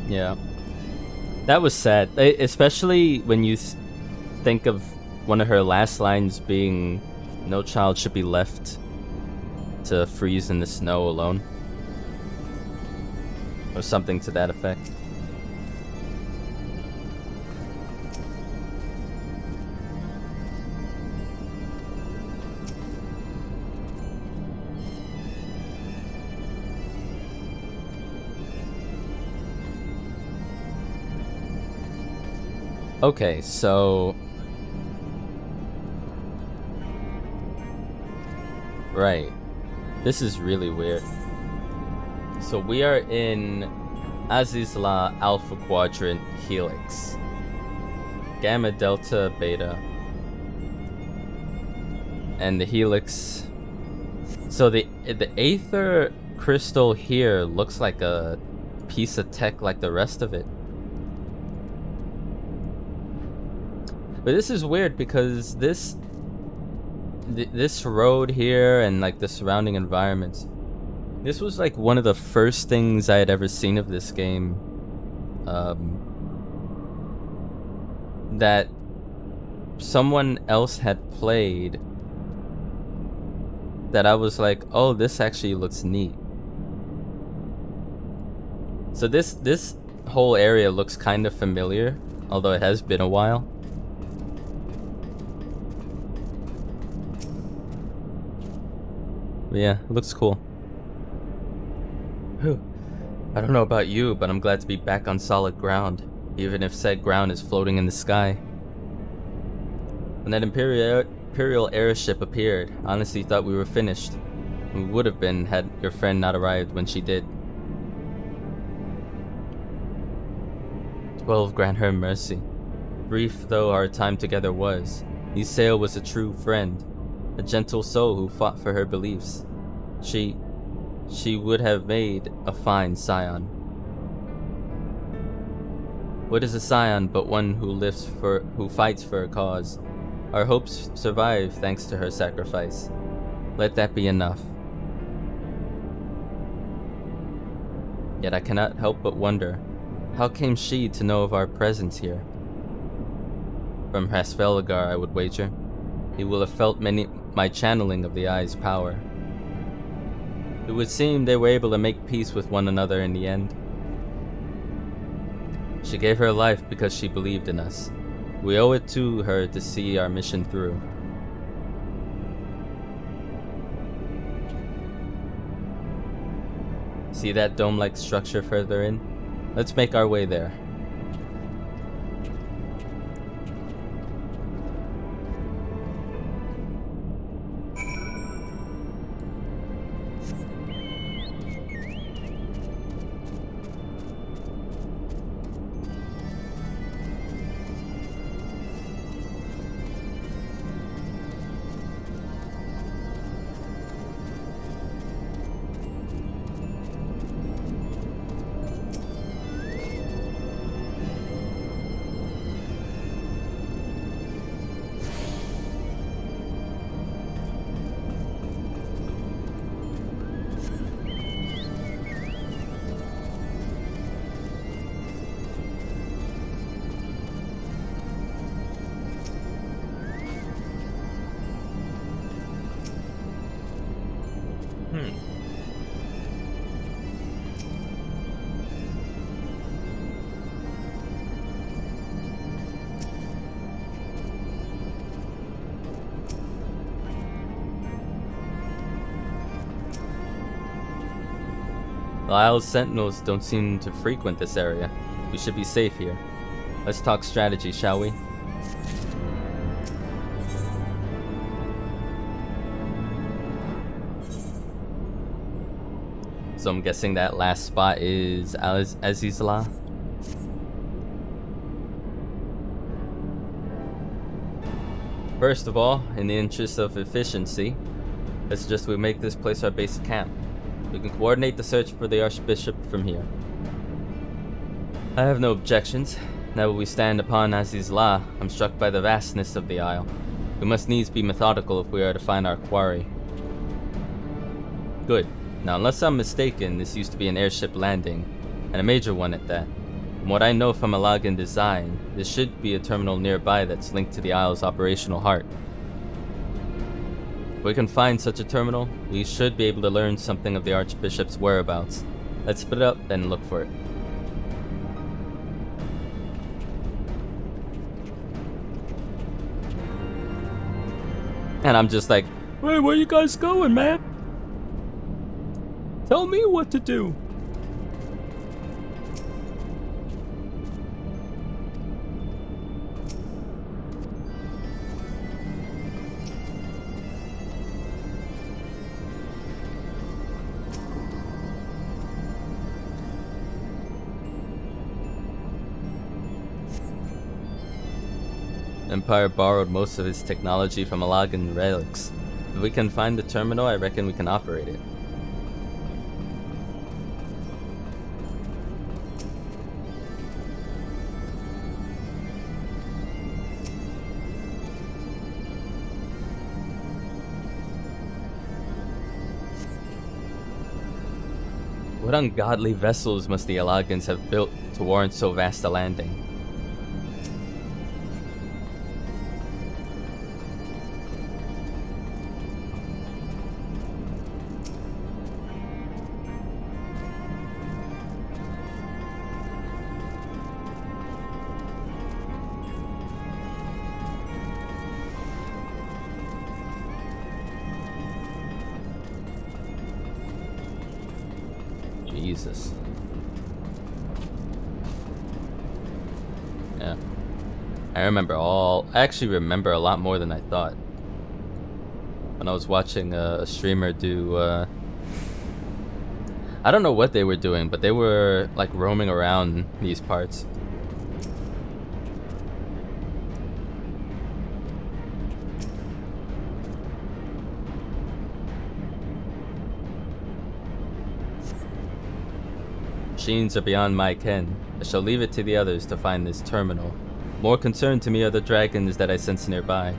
Yeah. That was sad, especially when you think of one of her last lines being, "No child should be left to freeze in the snow alone." Or something to that effect. Okay, so... Right. This is really weird. So we are in Azizla Alpha Quadrant Helix. Gamma, Delta, Beta. And the Helix... So the Aether crystal here looks like a piece of tech like the rest of it. But this is weird because this road here and like the surrounding environments, this was like one of the first things I had ever seen of this game that someone else had played, that I was like, oh, this actually looks neat. So this whole area looks kind of familiar, although it has been a while. But yeah, it looks cool. Whew. I don't know about you, but I'm glad to be back on solid ground, even if said ground is floating in the sky. When that Imperial airship appeared, I honestly thought we were finished. We would have been had your friend not arrived when she did. 12 grant her mercy. Brief though our time together was, Ysayle was a true friend. A gentle soul who fought for her beliefs. She would have made a fine scion. What is a scion but one who fights for a cause? Our hopes survive thanks to her sacrifice. Let that be enough. Yet I cannot help but wonder, how came she to know of our presence here? From Hasvelgar, I would wager. He will have felt my channeling of the Eye's power. It would seem they were able to make peace with one another in the end. She gave her life because she believed in us. We owe it to her to see our mission through. See that dome-like structure further in? Let's make our way there. Lyle's sentinels don't seem to frequent this area. We should be safe here. Let's talk strategy, shall we? So I'm guessing that last spot is Azizla. First of all, in the interest of efficiency, let's just make this place our base camp. We can coordinate the search for the Archbishop from here. I have no objections. Now that we stand upon Aziz's law, I'm struck by the vastness of the Isle. We must needs be methodical if we are to find our quarry. Good. Now, unless I'm mistaken, this used to be an airship landing, and a major one at that. From what I know from Malagan design, there should be a terminal nearby that's linked to the Isle's operational heart. If we can find such a terminal, we should be able to learn something of the Archbishop's whereabouts. Let's split up and look for it. And I'm just like, hey, where you guys going, man? Tell me what to do. Empire borrowed most of its technology from Malagan relics. If we can find the terminal, I reckon we can operate it. What ungodly vessels must the Alagans have built to warrant so vast a landing? Jesus. Yeah. I actually remember a lot more than I thought. When I was watching a streamer do, I don't know what they were doing, but they were like roaming around these parts. Machines are beyond my ken. I shall leave it to the others to find this terminal. More concerned to me are the dragons that I sense nearby.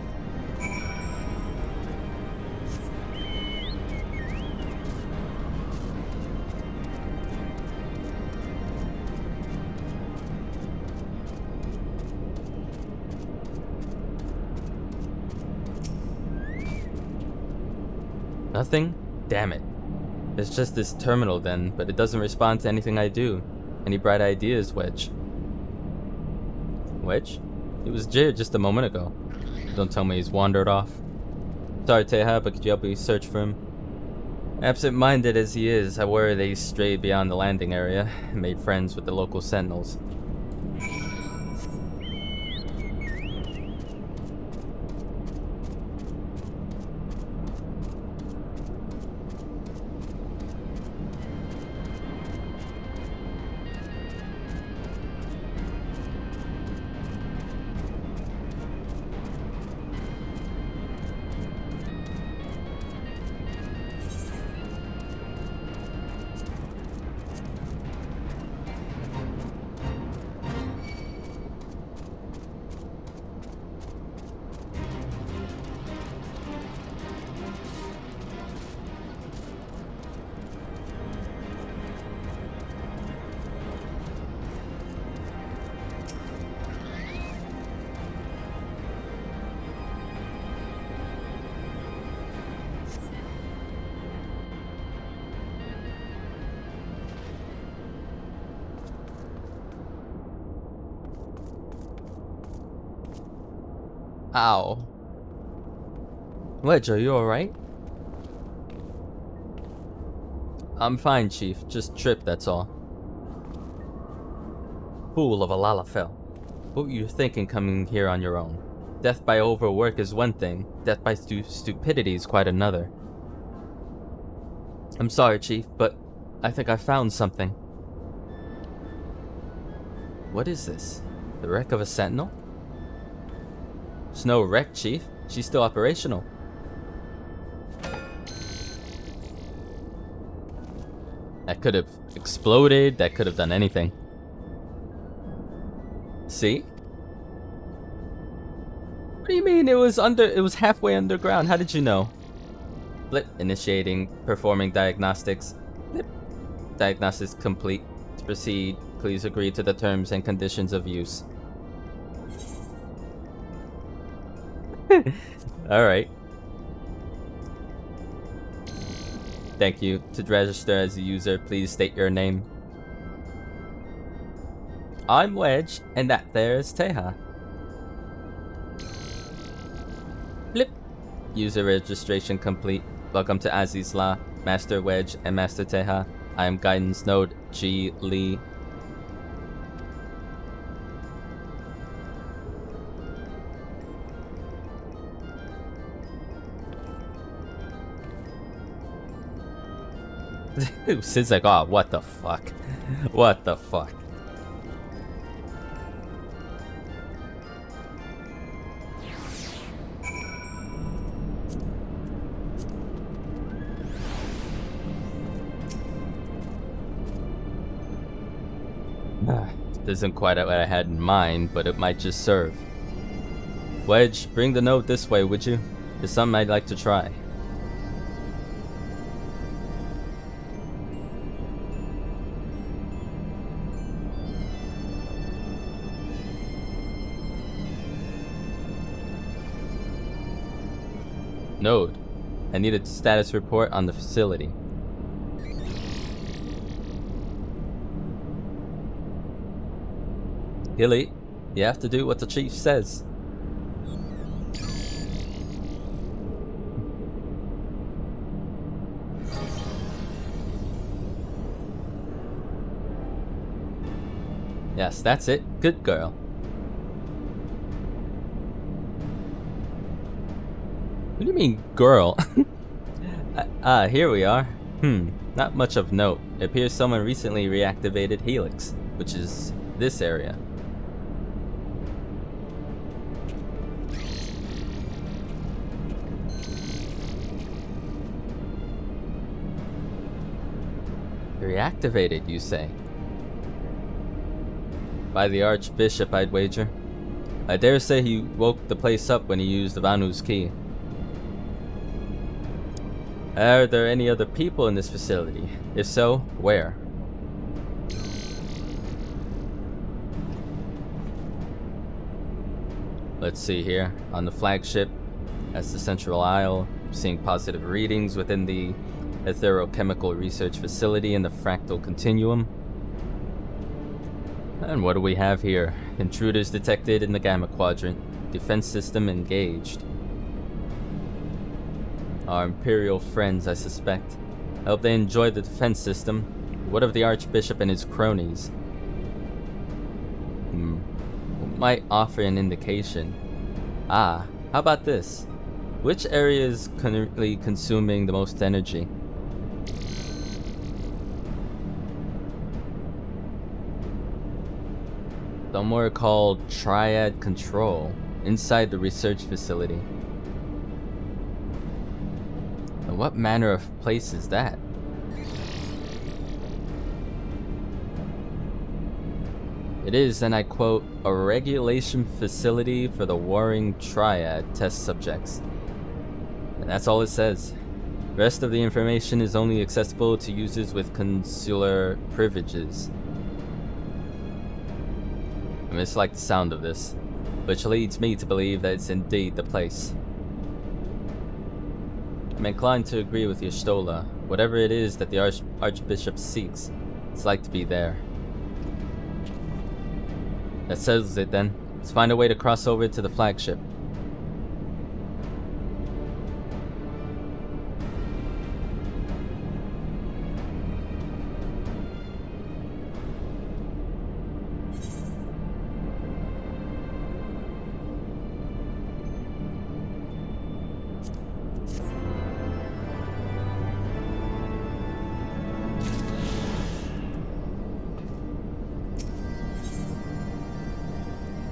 Nothing? Damn it. It's just this terminal then, but it doesn't respond to anything I do. Any bright ideas, Wedge? Wedge? It was Jared just a moment ago. Don't tell me he's wandered off. Sorry, Teha, but could you help me search for him? Absent-minded as he is, I worry that he's strayed beyond the landing area and made friends with the local sentinels. Ow. Wedge, are you alright? I'm fine, Chief. Just tripped, that's all. Fool of a Lalafell. What were you thinking coming here on your own? Death by overwork is one thing. Death by stupidity is quite another. I'm sorry, Chief, but I think I found something. What is this? The wreck of a sentinel? It's no wreck, Chief. She's still operational. That could have exploded. That could have done anything. See? What do you mean it was halfway underground? How did you know? Flip. Initiating. Performing diagnostics. Flip. Diagnostics complete. To proceed, please agree to the terms and conditions of use. Alright. Thank you. To register as a user, please state your name. I'm Wedge, and that there is Teha. Blip. User registration complete. Welcome to Aziz's Law, Master Wedge and Master Teha. I am Guidance Node G. Lee. Sid's like, oh, what the fuck? What the fuck? This isn't quite what I had in mind, but it might just serve. Wedge, bring the node this way, would you? There's something I'd like to try. Node, I need a status report on the facility. Gilly, you have to do what the chief says. Yes, that's it. Good girl. What do you mean, girl? Here we are. Not much of note. It appears someone recently reactivated Helix, which is this area. Reactivated, you say? By the Archbishop, I'd wager. I dare say he woke the place up when he used the Vanu's key. Are there any other people in this facility? If so, where? Let's see here. On the flagship, that's the central aisle. Seeing positive readings within the Etherochemical Research Facility in the Fractal Continuum. And what do we have here? Intruders detected in the Gamma Quadrant. Defense system engaged. Our Imperial friends, I suspect. I hope they enjoy the defense system. What of the Archbishop and his cronies? Might offer an indication. How about this? Which area is currently consuming the most energy? Somewhere called Triad Control, inside the research facility. And what manner of place is that? It is, and I quote, a regulation facility for the Warring Triad test subjects. And that's all it says. The rest of the information is only accessible to users with consular privileges. I mislike the sound of this, which leads me to believe that it's indeed the place. I'm inclined to agree with Y'shtola. Whatever it is that the Archbishop seeks, it's like to be there. That settles it then. Let's find a way to cross over to the flagship.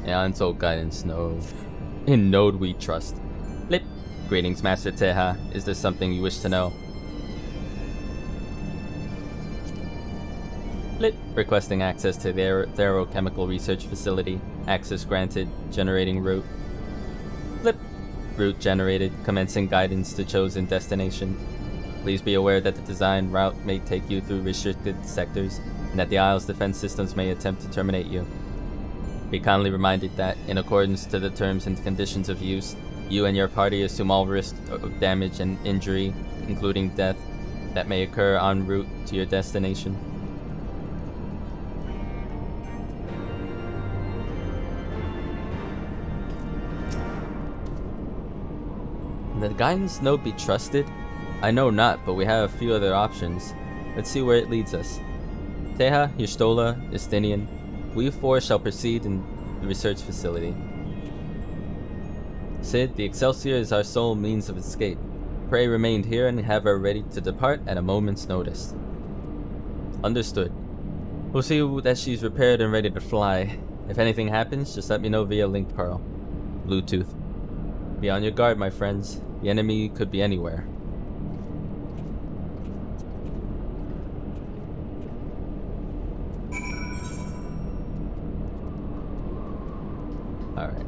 And so Guidance Node. In Node we trust. Blip. Greetings, Master Teha. Is there something you wish to know? Lit. Requesting access to the Therochemical Research Facility. Access granted. Generating route. Flip. Route generated. Commencing guidance to chosen destination. Please be aware that the designed route may take you through restricted sectors, and that the Isle's defense systems may attempt to terminate you. Be kindly reminded that, in accordance to the terms and conditions of use, you and your party assume all risk of damage and injury, including death, that may occur en route to your destination. The guidance note be trusted? I know not, but we have a few other options. Let's see where it leads us. Teha, Yustola, Estinian, we four shall proceed in the research facility. Sid, the Excelsior is our sole means of escape. Pray remain here and have her ready to depart at a moment's notice. Understood. We'll see that she's repaired and ready to fly. If anything happens, just let me know via link, Pearl. Bluetooth. Be on your guard, my friends. The enemy could be anywhere. Alright.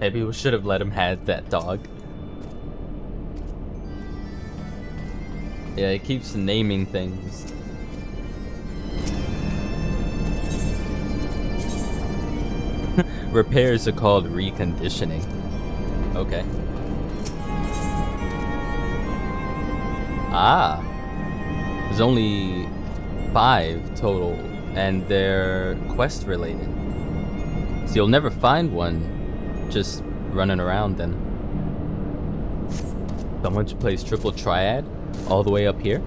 Maybe we should have let him have that dog. Yeah, it keeps naming things. Repairs are called reconditioning. Okay. Ah. There's only 5 total, and they're quest related. So you'll never find one just running around then. Someone plays triple triad all the way up here?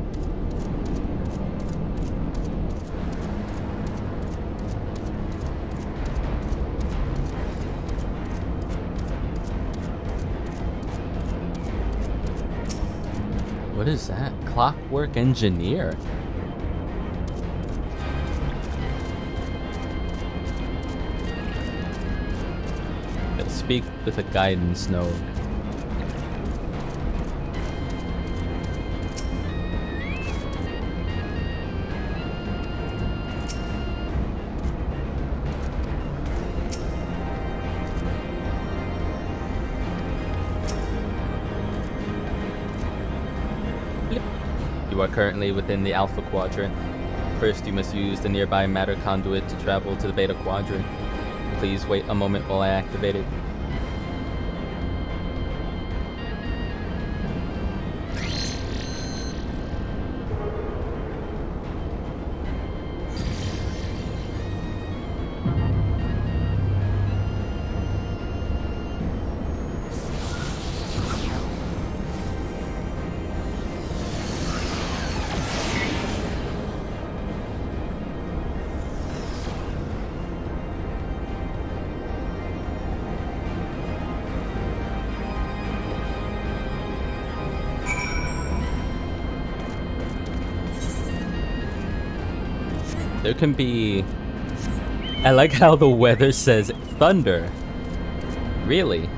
What is that? Clockwork Engineer? Let's speak with a guidance node. You are currently within the Alpha Quadrant. First, you must use the nearby matter conduit to travel to the Beta Quadrant. Please wait a moment while I activate it. There can be... I like how the weather says thunder. Really,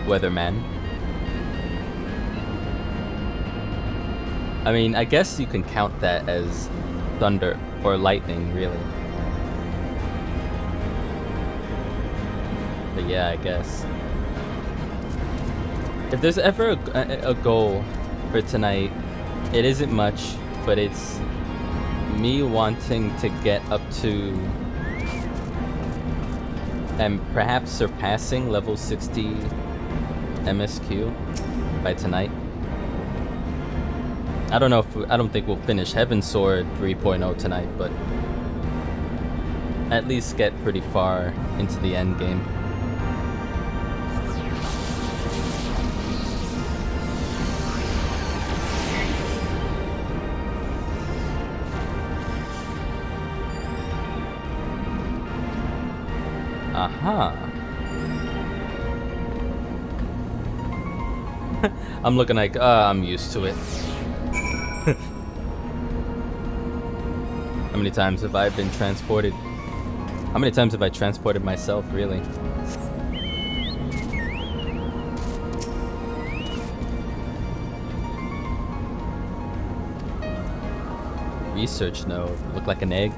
weatherman? I mean, I guess you can count that as thunder or lightning, really. But yeah, I guess. If there's ever a goal for tonight, it isn't much, but it's me wanting to get up to and perhaps surpassing level 60 MSQ by tonight. I don't know if I don't think we'll finish Heavensward 3.0 tonight, but at least get pretty far into the end game. Aha. I'm looking like, I'm used to it. How many times have I been transported? How many times have I transported myself, really? Research node. Look like an egg.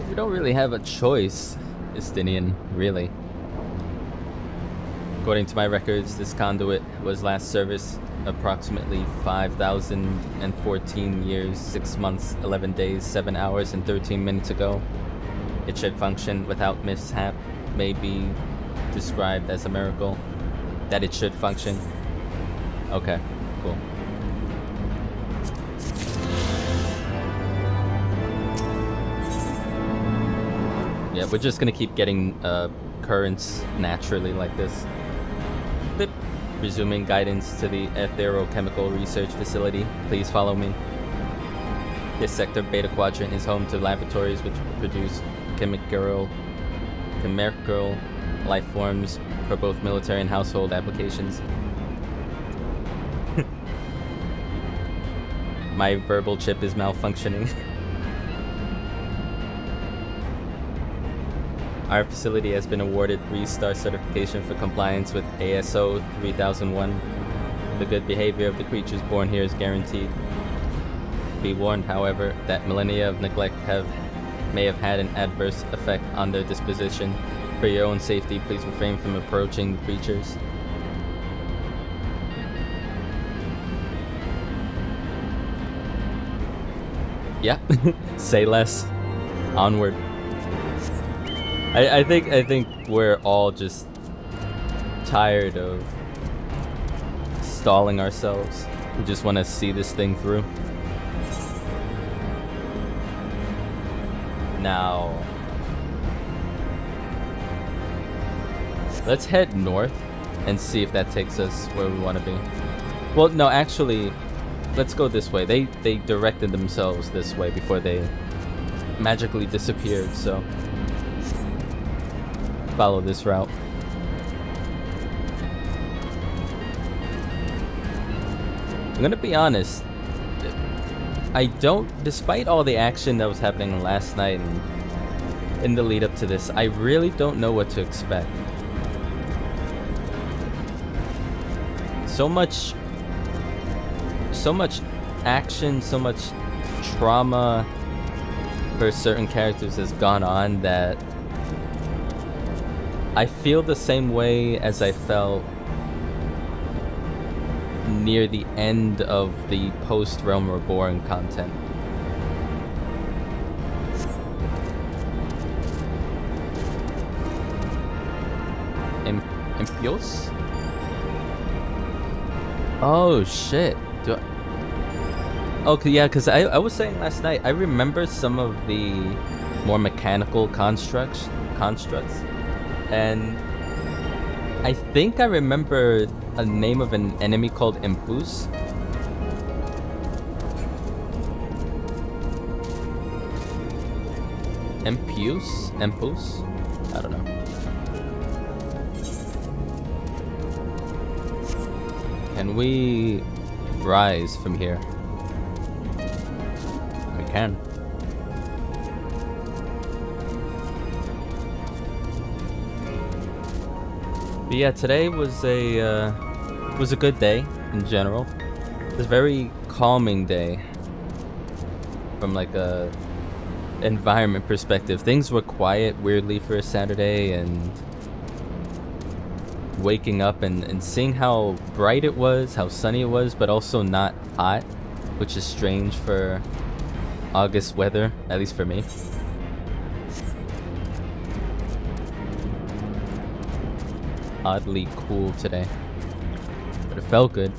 We don't really have a choice, Istinian, really. According to my records, this conduit was last serviced approximately 5,014 years, 6 months, 11 days, 7 hours, and 13 minutes ago. It should function without mishap, may be described as a miracle. That it should function. Okay, cool. Yeah, we're just gonna keep getting currents naturally like this. Blip. Resuming guidance to the Etherochemical Research Facility. Please follow me. This sector, Beta Quadrant, is home to laboratories which produce chimerical life forms for both military and household applications. My verbal chip is malfunctioning. Our facility has been awarded 3-star certification for compliance with ASO 3001. The good behavior of the creatures born here is guaranteed. Be warned, however, that millennia of neglect may have had an adverse effect on their disposition. For your own safety, please refrain from approaching the creatures. Yeah, say less. Onward. I think we're all just tired of stalling ourselves. We just want to see this thing through. Now, let's head north and see if that takes us where we want to be. Well, no, actually, let's go this way. They directed themselves this way before they magically disappeared, so follow this route. I'm gonna be honest, despite all the action that was happening last night and in the lead up to this, I really don't know what to expect. So much action, so much trauma for certain characters has gone on that I feel the same way as I felt near the end of the post-Realm Reborn content. Impios? Oh shit. Okay, yeah, because I was saying last night, I remember some of the more mechanical constructs, and I think I remember a name of an enemy called Impus. Impus? I don't know. Can we rise from here? We can. But yeah, today was a good day in general. It was a very calming day from like a environment perspective. Things were quiet weirdly for a Saturday, and waking up and seeing how bright it was, how sunny it was, but also not hot, which is strange for August weather, at least for me. Oddly cool today, but it felt good.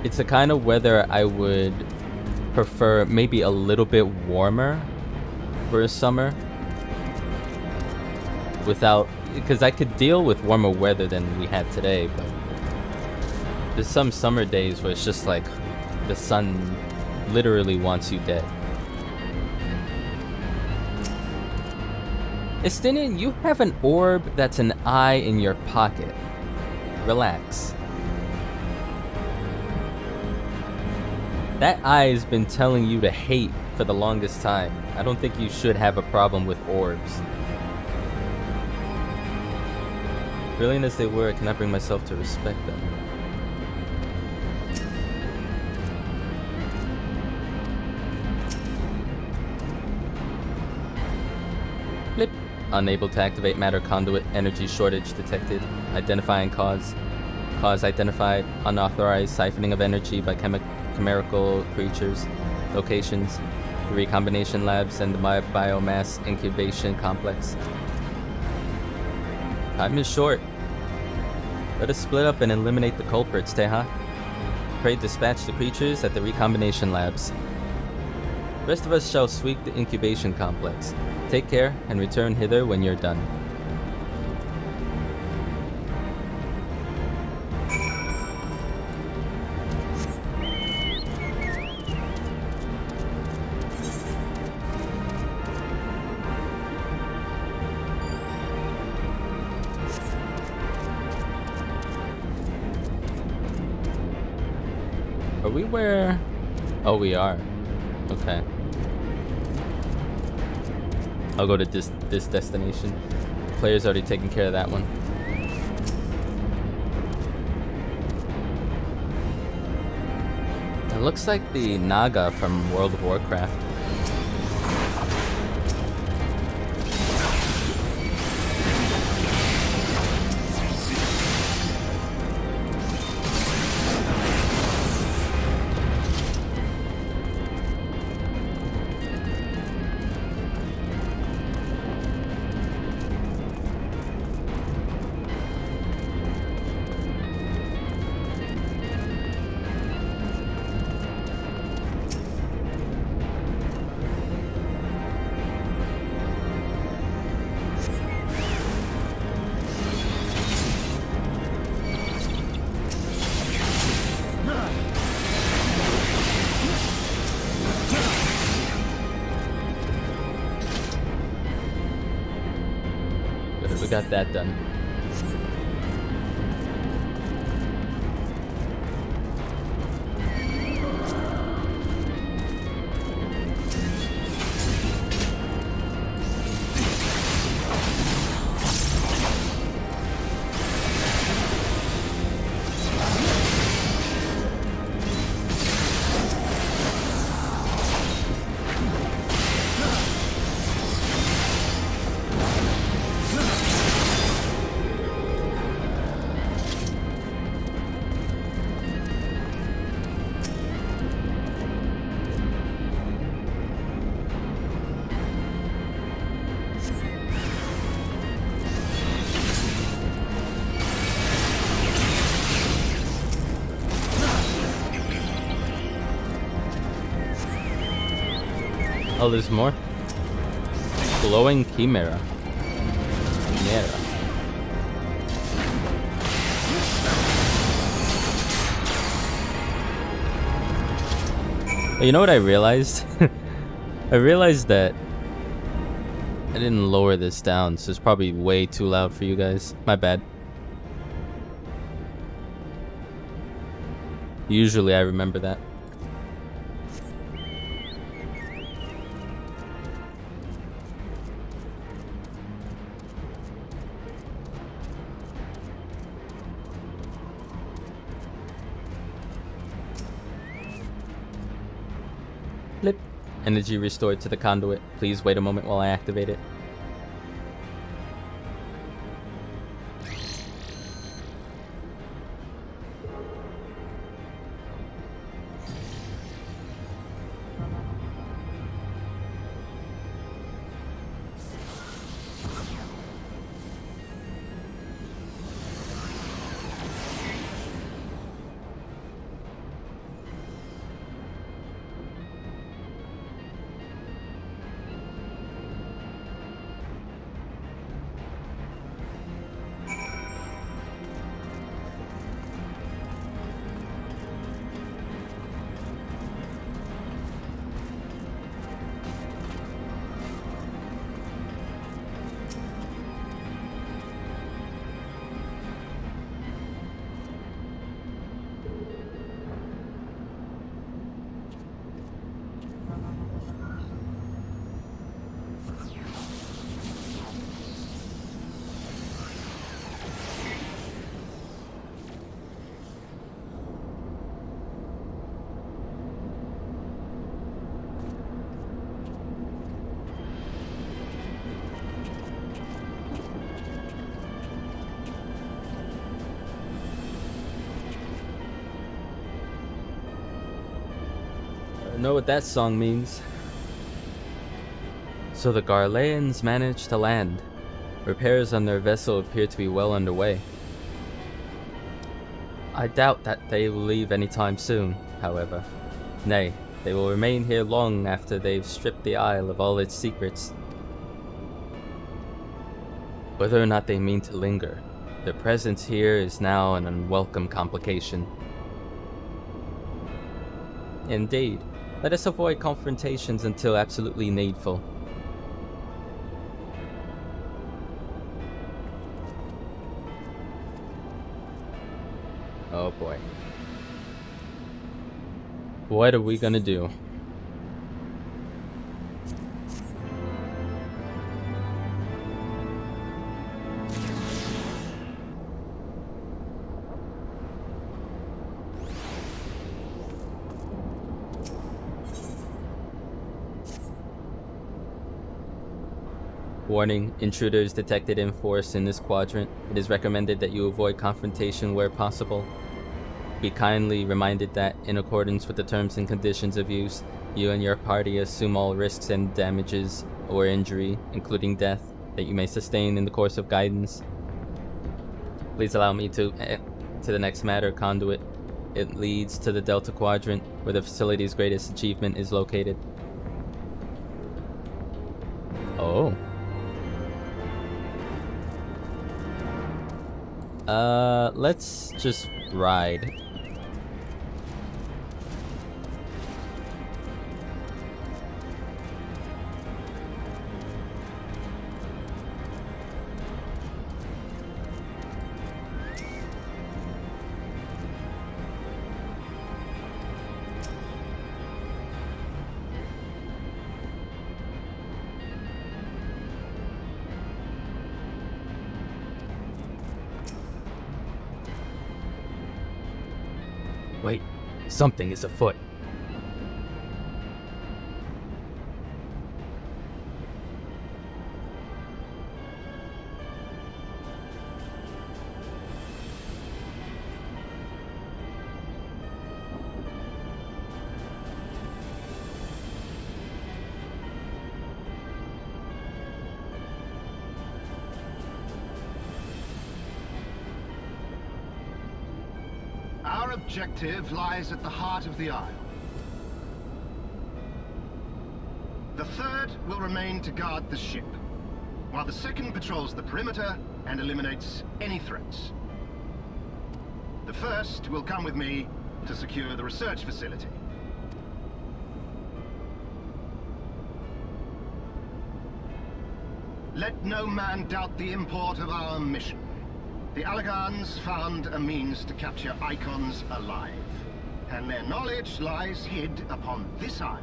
It's the kind of weather I would prefer, maybe a little bit warmer for a summer without because I could deal with warmer weather than we had today, but there's some summer days where it's just like the sun literally wants you dead. Estinian, you have an orb that's an eye in your pocket. Relax. That eye has been telling you to hate for the longest time. I don't think you should have a problem with orbs. Brilliant as they were, I cannot bring myself to respect them. Blip. Unable to activate matter conduit. Energy shortage detected. Identifying cause. Cause identified. Unauthorized siphoning of energy by chimerical creatures. Locations. The recombination labs and the biomass incubation complex. Time is short. Let us split up and eliminate the culprits, Teha. Pray dispatch the creatures at the recombination labs. The rest of us shall sweep the incubation complex. Take care and return hither when you're done. Are we where? Oh, we are. Okay. I'll go to this destination. Player's already taken care of that one. It looks like the Naga from World of Warcraft. We got that done. Oh, there's more? Glowing Chimera. You know what I realized? I realized that I didn't lower this down, so it's probably way too loud for you guys. My bad. Usually I remember that. Blip. Energy restored to the conduit. Please wait a moment while I activate it. know what that song means. So the Garleans managed to land. Repairs on their vessel appear to be well underway. I doubt that they will leave anytime soon, however. Nay, they will remain here long after they've stripped the Isle of all its secrets. Whether or not they mean to linger, their presence here is now an unwelcome complication. Indeed, let us avoid confrontations until absolutely needful. Oh boy. What are we gonna do? Warning, intruders detected in force in this quadrant. It is recommended that you avoid confrontation where possible. Be kindly reminded that, in accordance with the terms and conditions of use, you and your party assume all risks and damages or injury, including death, that you may sustain in the course of guidance. Please allow me to the next matter conduit. It leads to the Delta Quadrant, where the facility's greatest achievement is located. Oh. Let's just ride. Wait, something is afoot. Our objective lies at the heart of the Isle. The third will remain to guard the ship, while the second patrols the perimeter and eliminates any threats. The first will come with me to secure the research facility. Let no man doubt the import of our mission. The Allagans found a means to capture icons alive, and their knowledge lies hid upon this isle.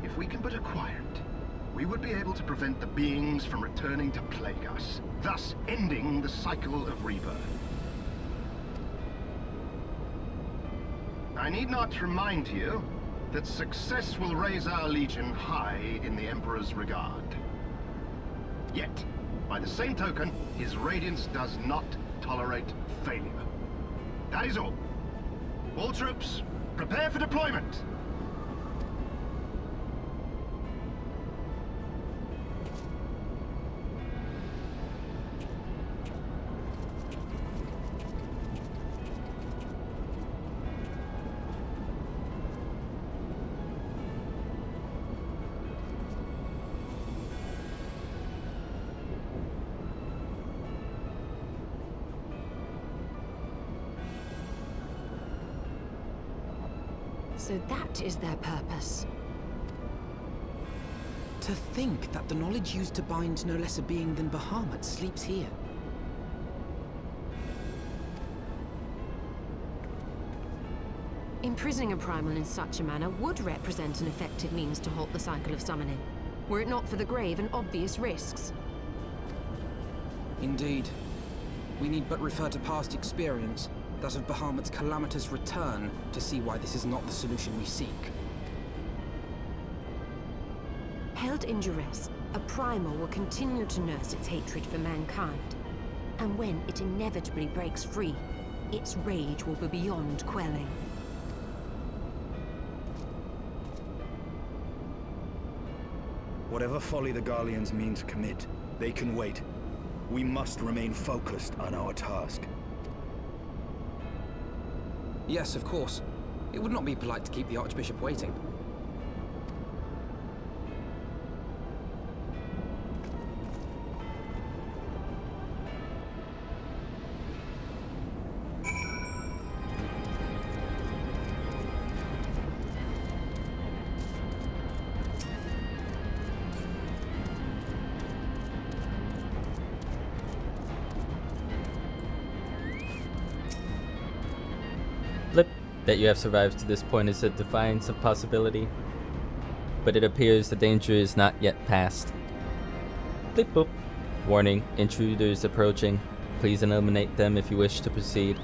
If we can but acquire it, we would be able to prevent the beings from returning to plague us, thus ending the cycle of rebirth. I need not remind you that success will raise our legion high in the Emperor's regard. Yet, by the same token, his radiance does not tolerate failure. That is all. All troops, prepare for deployment! So that is their purpose. To think that the knowledge used to bind no less a being than Bahamut sleeps here. Imprisoning a primal in such a manner would represent an effective means to halt the cycle of summoning, were it not for the grave and obvious risks. Indeed. We need but refer to past experience, that of Bahamut's calamitous return, to see why this is not the solution we seek. Held in duress, a primal will continue to nurse its hatred for mankind. And when it inevitably breaks free, its rage will be beyond quelling. Whatever folly the Garleans mean to commit, they can wait. We must remain focused on our task. Yes, of course. It would not be polite to keep the Archbishop waiting. Flip. That you have survived to this point is a defiance of possibility, but it appears the danger is not yet past. Blip boop. Warning, intruders approaching. Please eliminate them if you wish to proceed.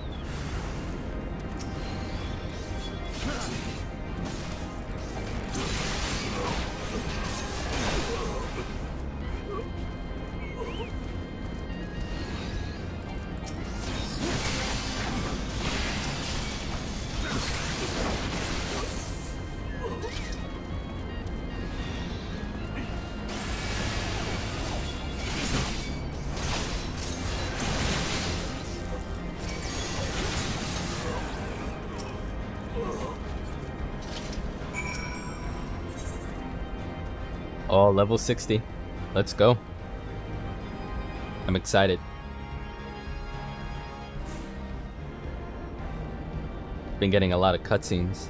Oh, level 60. Let's go. I'm excited. Been getting a lot of cutscenes.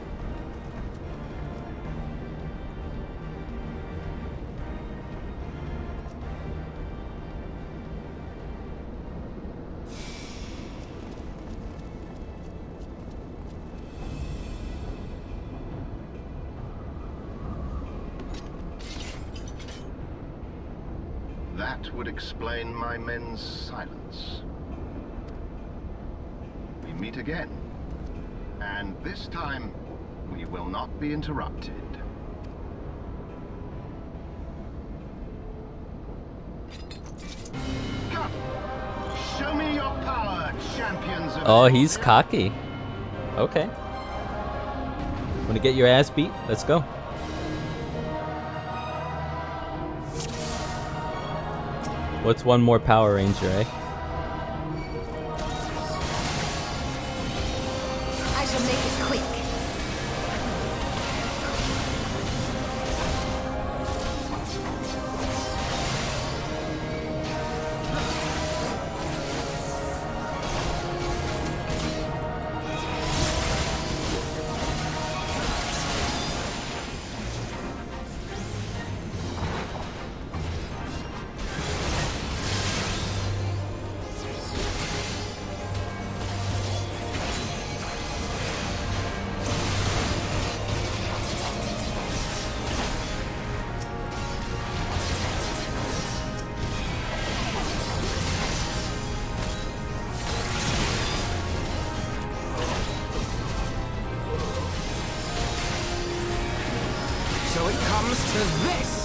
That would explain my men's silence. We meet again, and this time we will not be interrupted. Come, show me your power, champions of... Oh, he's cocky. Okay. Wanna get your ass beat? Let's go. What's one more Power Ranger, eh? I shall make it quick. So it comes to this!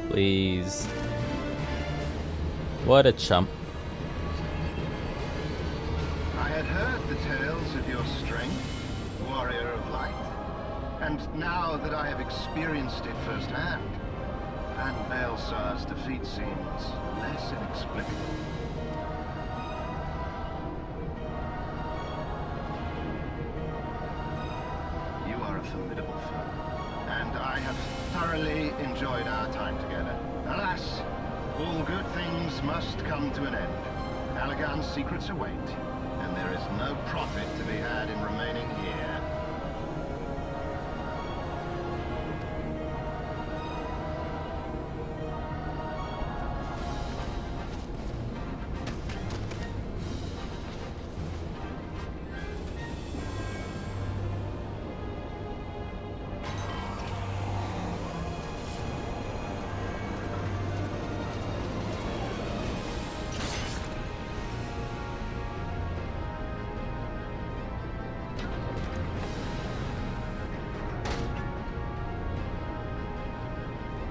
Please. What a chump. the tales of your strength, warrior of light. And now that I have experienced it firsthand, and Baelsar's defeat seems less inexplicable. You are a formidable foe, and I have thoroughly enjoyed our time together. Alas, all good things must come to an end. Allagan's secrets await, and there is no profit to be had in remaining here.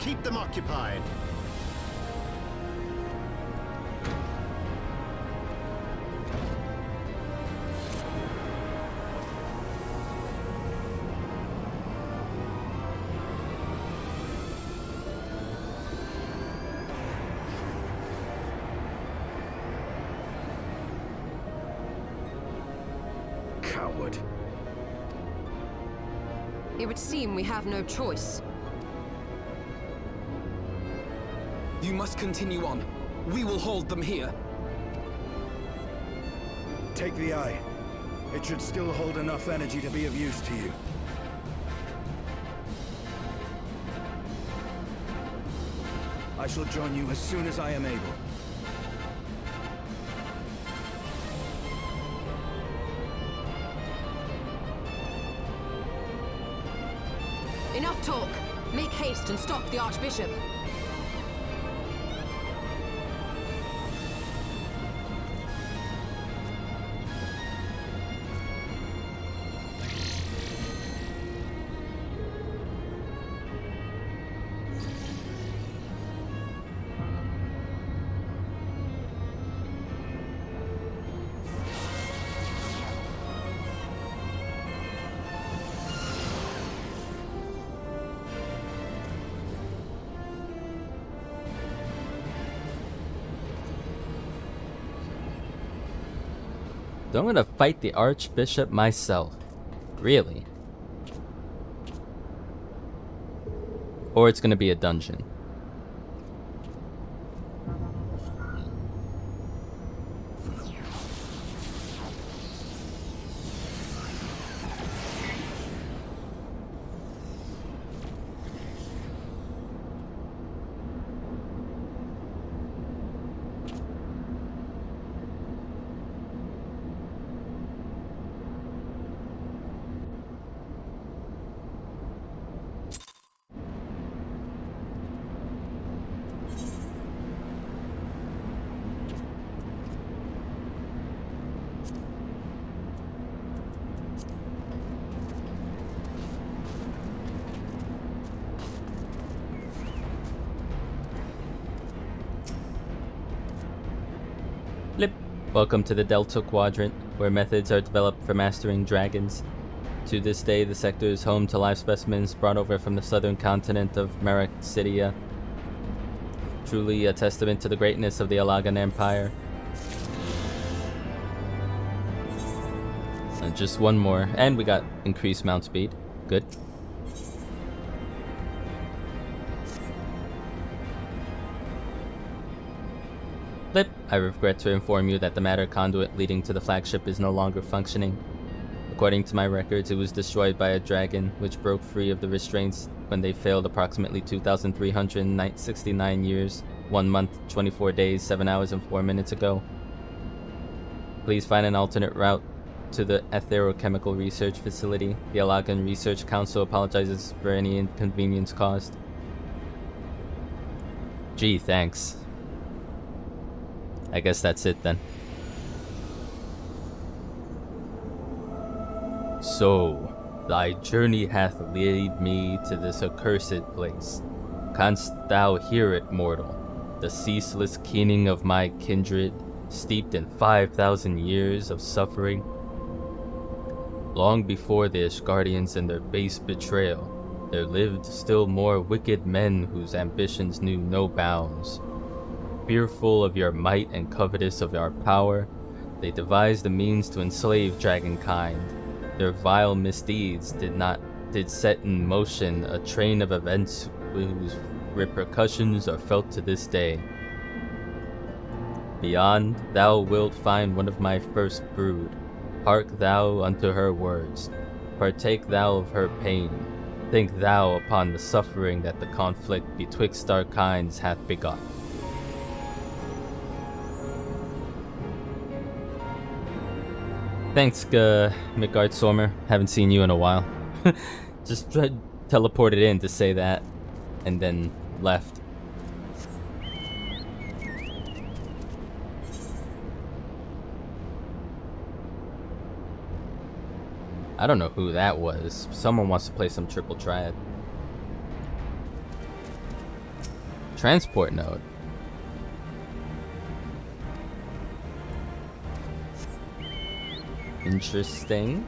Keep them occupied. Coward. It would seem we have no choice. You must continue on. We will hold them here. Take the eye. It should still hold enough energy to be of use to you. I shall join you as soon as I am able. Enough talk! Make haste and stop the Archbishop! So I'm gonna fight the Archbishop myself. Really? Or it's gonna be a dungeon. Blip. Welcome to the Delta Quadrant, where methods are developed for mastering dragons. To this day, the sector is home to live specimens brought over from the southern continent of Meraxidia. Truly a testament to the greatness of the Allagan Empire. And just one more, and we got increased mount speed. Good. Blip. I regret to inform you that the matter conduit leading to the flagship is no longer functioning. According to my records, it was destroyed by a dragon, which broke free of the restraints when they failed approximately 2,369 years, 1 month, 24 days, 7 hours, and 4 minutes ago. Please find an alternate route to the Atherochemical Research Facility. The Allagan Research Council apologizes for any inconvenience caused. Gee, thanks. I guess that's it then. So, thy journey hath led me to this accursed place. Canst thou hear it, mortal? The ceaseless keening of my kindred, steeped in 5,000 years of suffering? Long before the Ishgardians and their base betrayal, there lived still more wicked men whose ambitions knew no bounds. Fearful of your might and covetous of our power, they devised a means to enslave dragonkind. Their vile misdeeds did set in motion a train of events whose repercussions are felt to this day. Beyond, thou wilt find one of my first brood. Hark thou unto her words. Partake thou of her pain. Think thou upon the suffering that the conflict betwixt our kinds hath begot. Thanks, Midgard Stormer. Haven't seen you in a while. Just teleported in to say that, and then left. I don't know who that was. Someone wants to play some triple triad. Transport node. Interesting.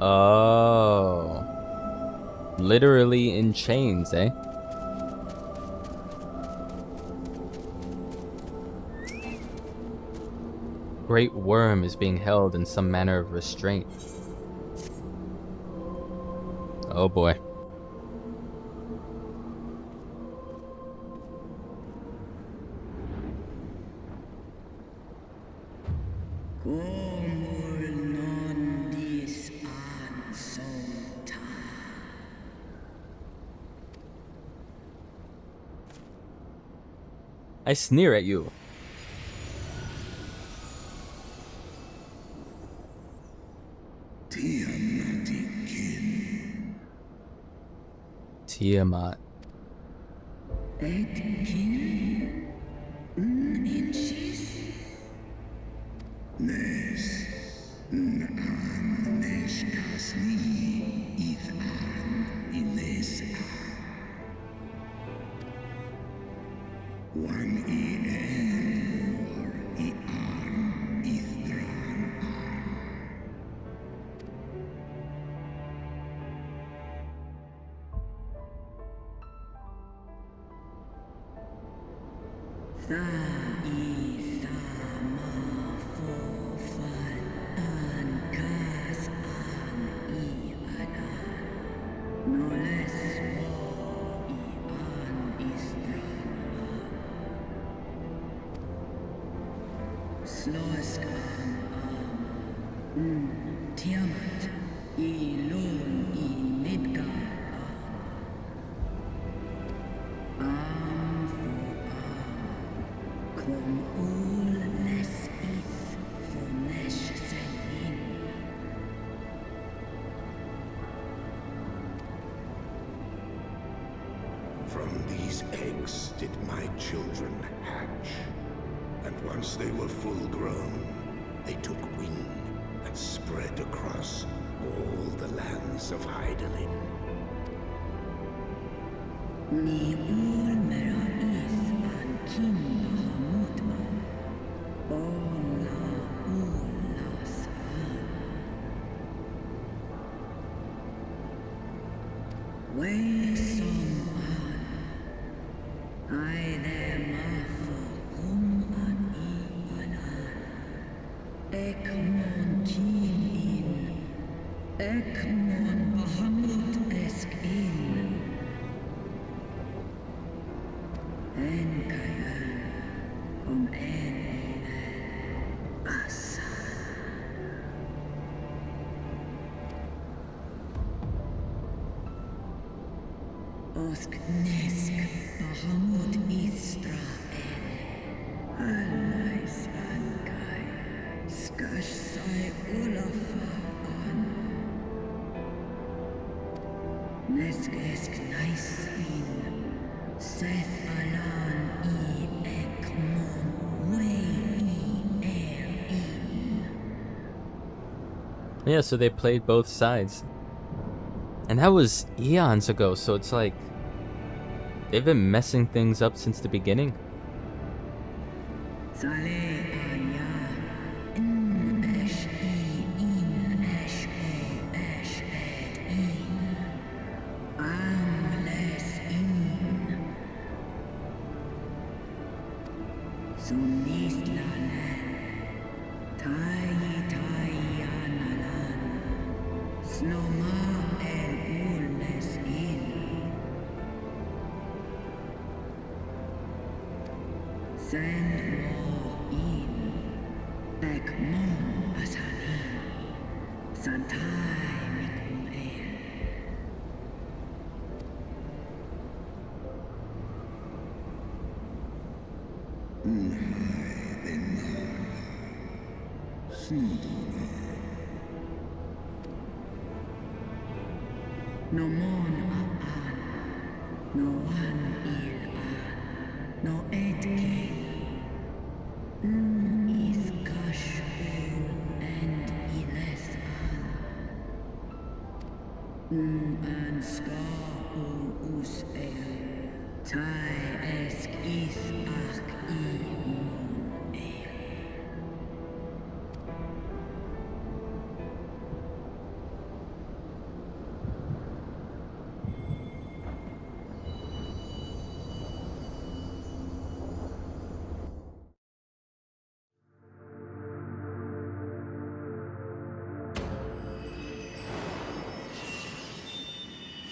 Oh. Literally in chains, eh? Great worm is being held in some manner of restraint. Oh boy. I sneer at you. Tiamat. Tiamat, Ilon, Midgard. Arm for arm, kom ul les ith for nesh sen in. From these eggs did my children hatch, and once they were full grown, they took wing and spread across all the lands of Hydaelyn. Ni ul mera ith an kim bahamutma, ola ulas han. Way som an, I them afo an I anan. Ekmon kin in, Ekmon bahamut esk in. En kayan, om en asan. Osk nesk bahamut Israel. Almais ankai, skash sai olafa an. Nesk esk nice in. Seth alan I ekmon way I Yeah, so they played both sides. And that was eons ago, so it's like they've been messing things up since the beginning.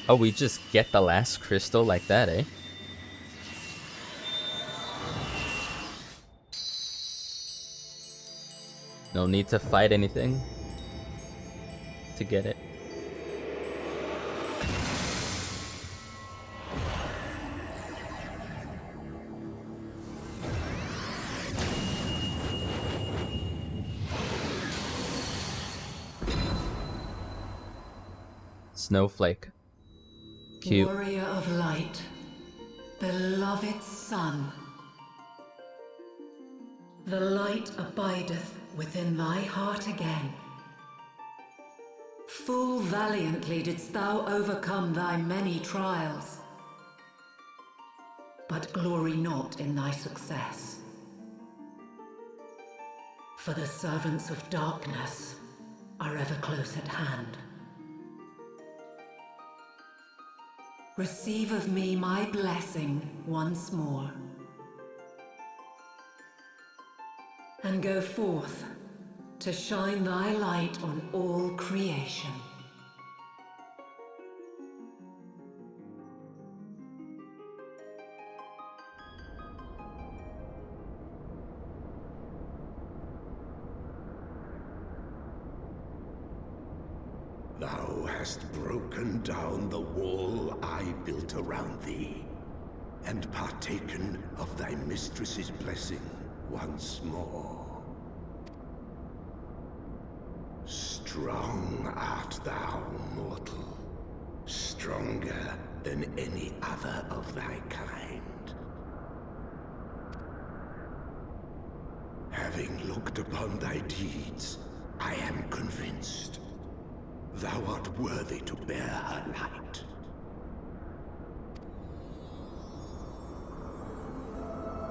Oh, we just get the last crystal like that, eh? No need to fight anything to get it. Snowflake. Cute. Warrior of light, beloved son. The light abideth within thy heart again. Full valiantly didst thou overcome thy many trials, but glory not in thy success. For the servants of darkness are ever close at hand. Receive of me my blessing once more, and go forth to shine thy light on all creation. Thou hast broken down the wall I built around thee, and partaken of thy mistress's blessing once more. Strong art thou, mortal, stronger than any other of thy kind. Having looked upon thy deeds, I am convinced thou art worthy to bear her light.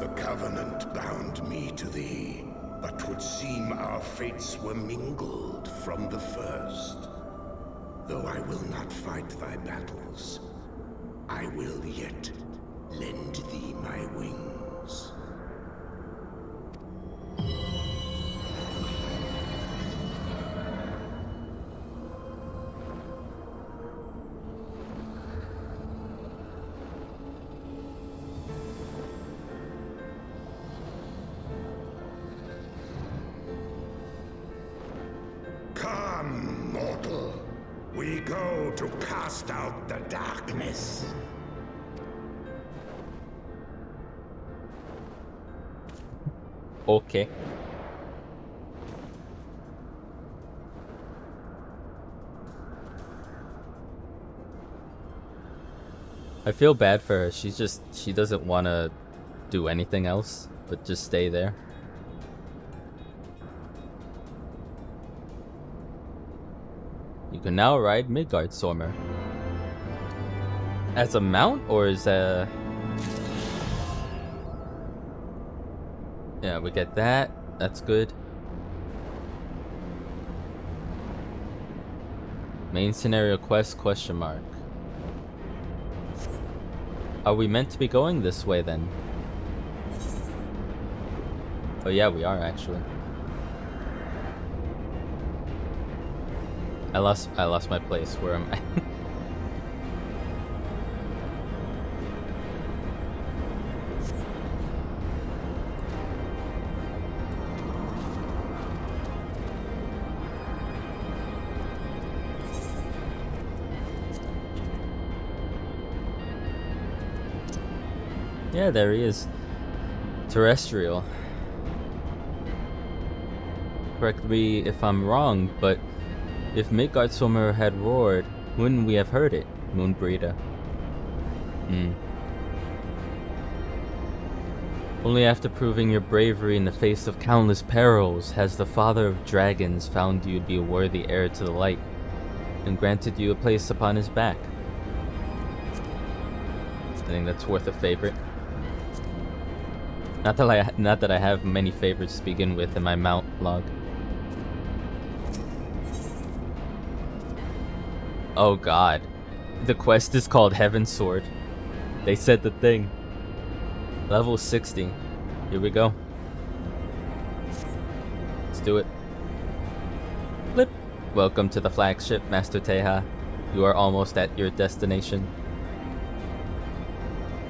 The Covenant bound me to thee, but 'twould seem our fates were mingled from the first. Though I will not fight thy battles, I will yet lend thee my wings. Come, mortal. We go to cast out the darkness. Okay. I feel bad for her. She doesn't want to do anything else but just stay there. can now ride Midgardsormr. As a mount, or as a... Yeah, we get that. That's good. Main scenario quest, question mark. Are we meant to be going this way then? Oh yeah, we are actually. I lost my place. Where am I? Yeah, there he is. Terrestrial. Correct me if I'm wrong, but if Midgardsormr had roared, wouldn't we have heard it, Moonbreeder? Only after proving your bravery in the face of countless perils has the Father of Dragons found you to be a worthy heir to the light, and granted you a place upon his back. I think that's worth a favorite. Not that I have many favorites to begin with in my mount log. Oh god. The quest is called Heavensward. They said the thing. Level 60. Here we go. Let's do it. Blip. Welcome to the flagship, Master Teha. You are almost at your destination.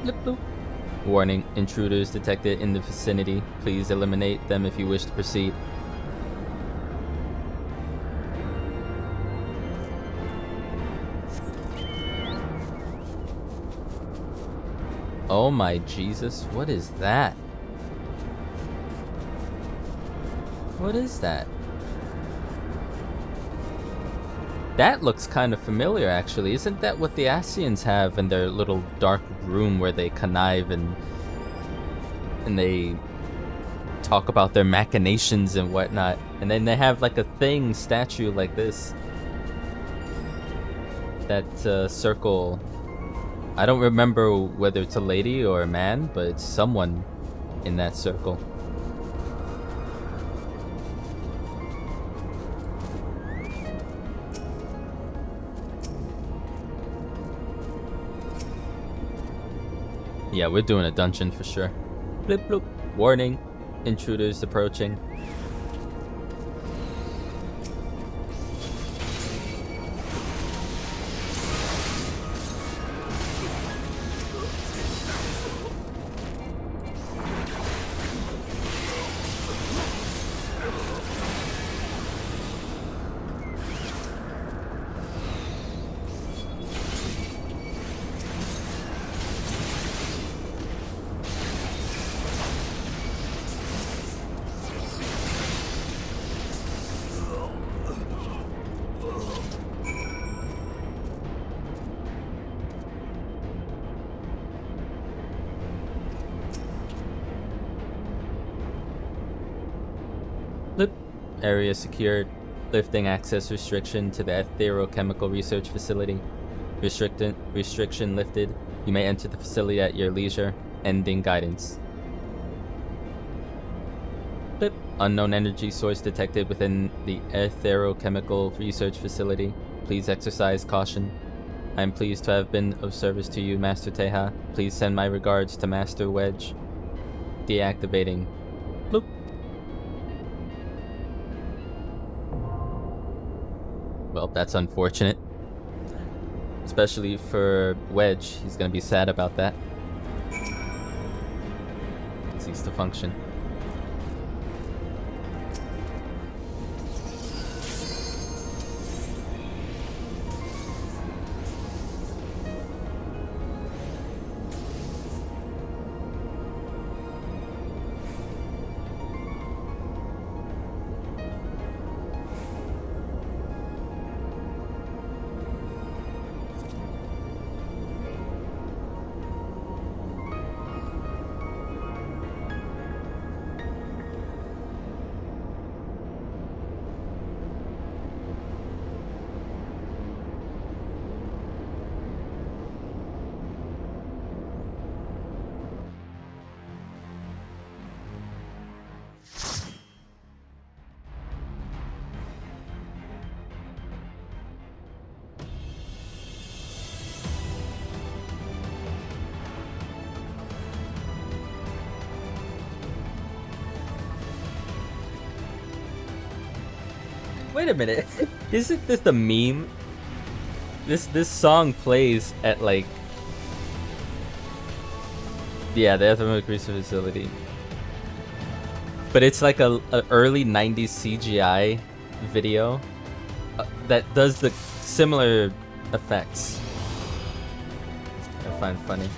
Blip bloop. Warning, intruders detected in the vicinity. Please eliminate them if you wish to proceed. Oh my Jesus, what is that? What is that? That looks kind of familiar actually. Isn't that what the Ascians have in their little dark room where they connive and they talk about their machinations and whatnot? And then they have like a thing, statue like this. That circle. I don't remember whether it's a lady or a man, but it's someone in that circle. Yeah, we're doing a dungeon for sure. Blip bloop. Warning, intruders approaching. Area secured. Lifting access restriction to the Etherochemical Research Facility. Restriction lifted. You may enter the facility at your leisure. Ending guidance. Blip. Unknown energy source detected within the Etherochemical Research Facility. Please exercise caution. I am pleased to have been of service to you, Master Teha. Please send my regards to Master Wedge. Deactivating. Bloop. Well, that's unfortunate. Especially for Wedge. He's gonna be sad about that. Cease to function. Wait a minute. Isn't this the meme? This song plays at like, yeah, the Ephemeral Research Facility. But it's like a early 90s CGI video that does the similar effects. I find funny.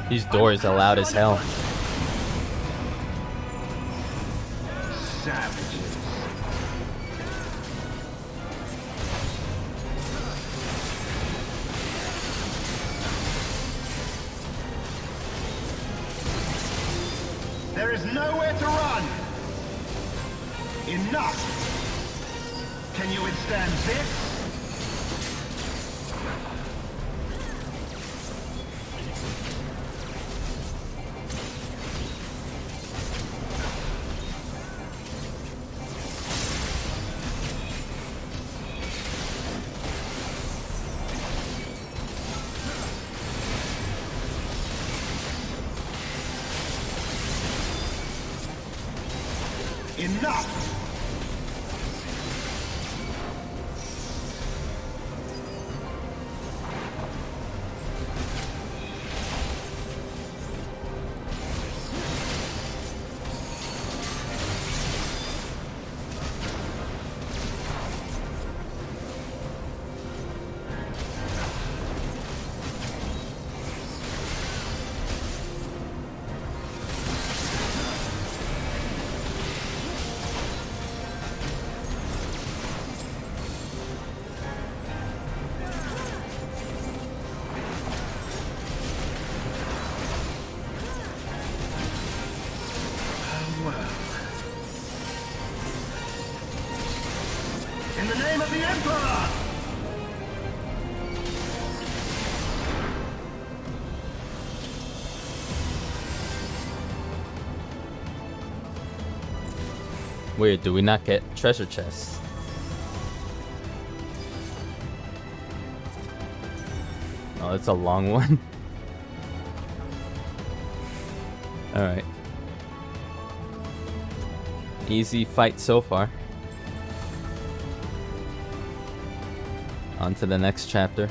These doors are loud as hell. Savages. There is nowhere to run. Enough. Can you withstand this? Enough! In the name of the Emperor! Weird, do we not get treasure chests? Oh, it's a long one. Alright. Easy fight so far. On to the next chapter.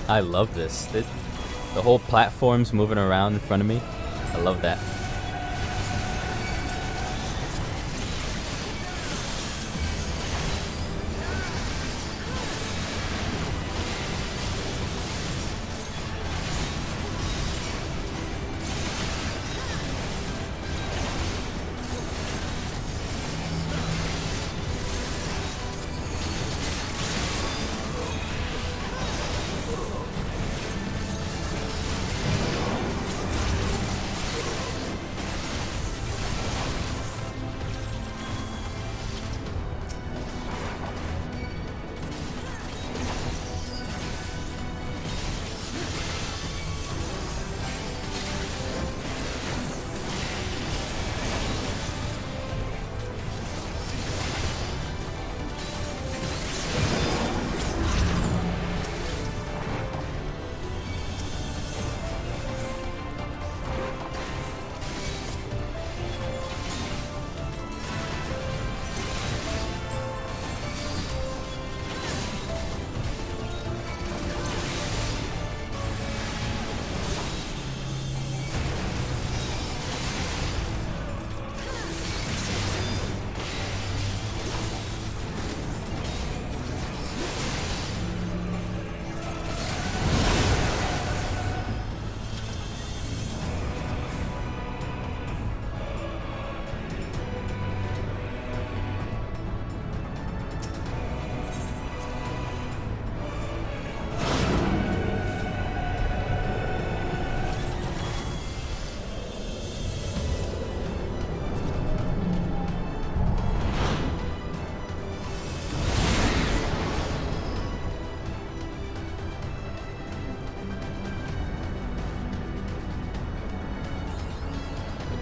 I love this. The whole platform's moving around in front of me. I love that.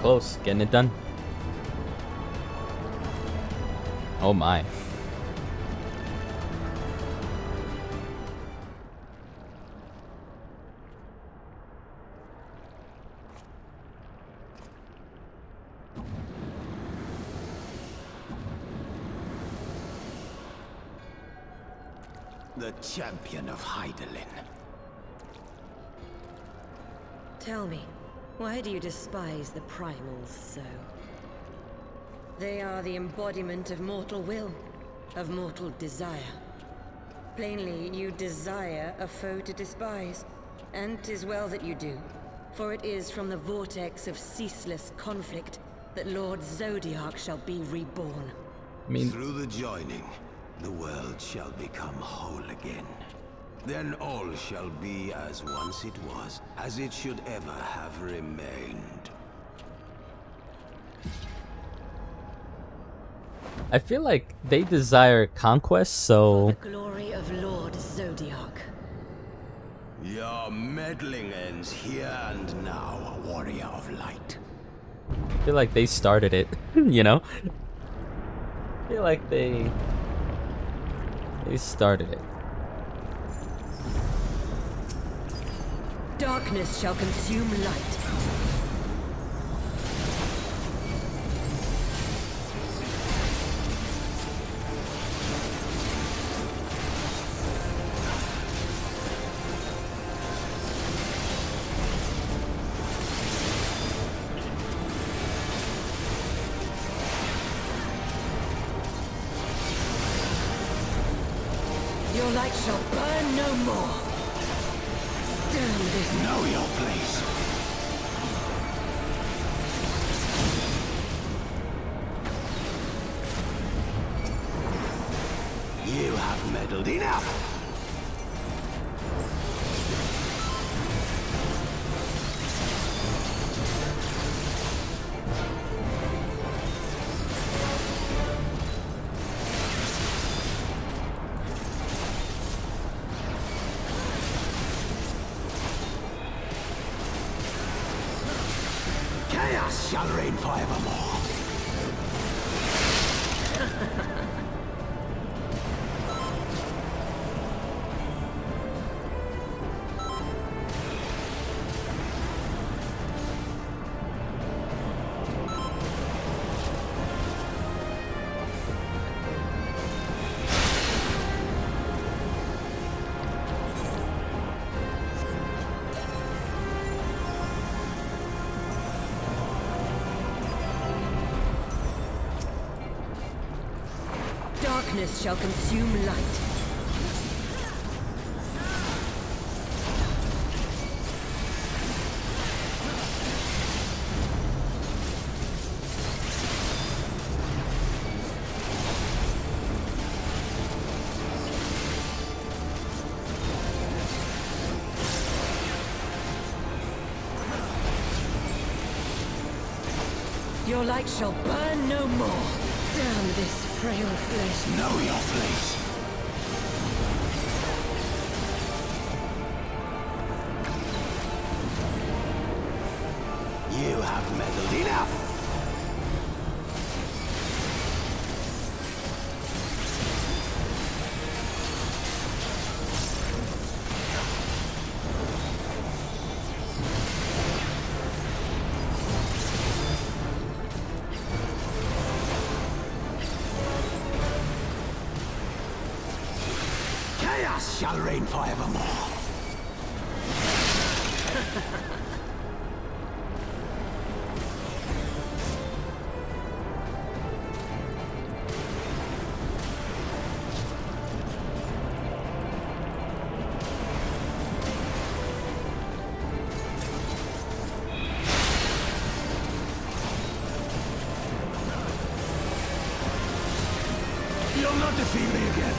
Close, getting it done. Oh my. The champion of Hydaelyn. Tell me, why do you despise the primals so? They are the embodiment of mortal will, of mortal desire. Plainly, you desire a foe to despise, and 'tis well that you do, for it is from the vortex of ceaseless conflict that Lord Zodiark shall be reborn. Through the joining, the world shall become whole again. Then all shall be as once it was, as it should ever have remained. I feel like they desire conquest, so... The glory of Lord Zodiark. Your meddling ends here and now, warrior of light. I feel like they started it, you know? I feel like they started it. Darkness shall consume light. Your light shall burn no more. Damn this. Know your place. You have meddled enough. Chaos shall reign forevermore. darkness shall consume light. Your light shall burn no more. Damn this frail flesh. Know your place. You have meddled enough. Shall reign forevermore. You'll not defeat me again.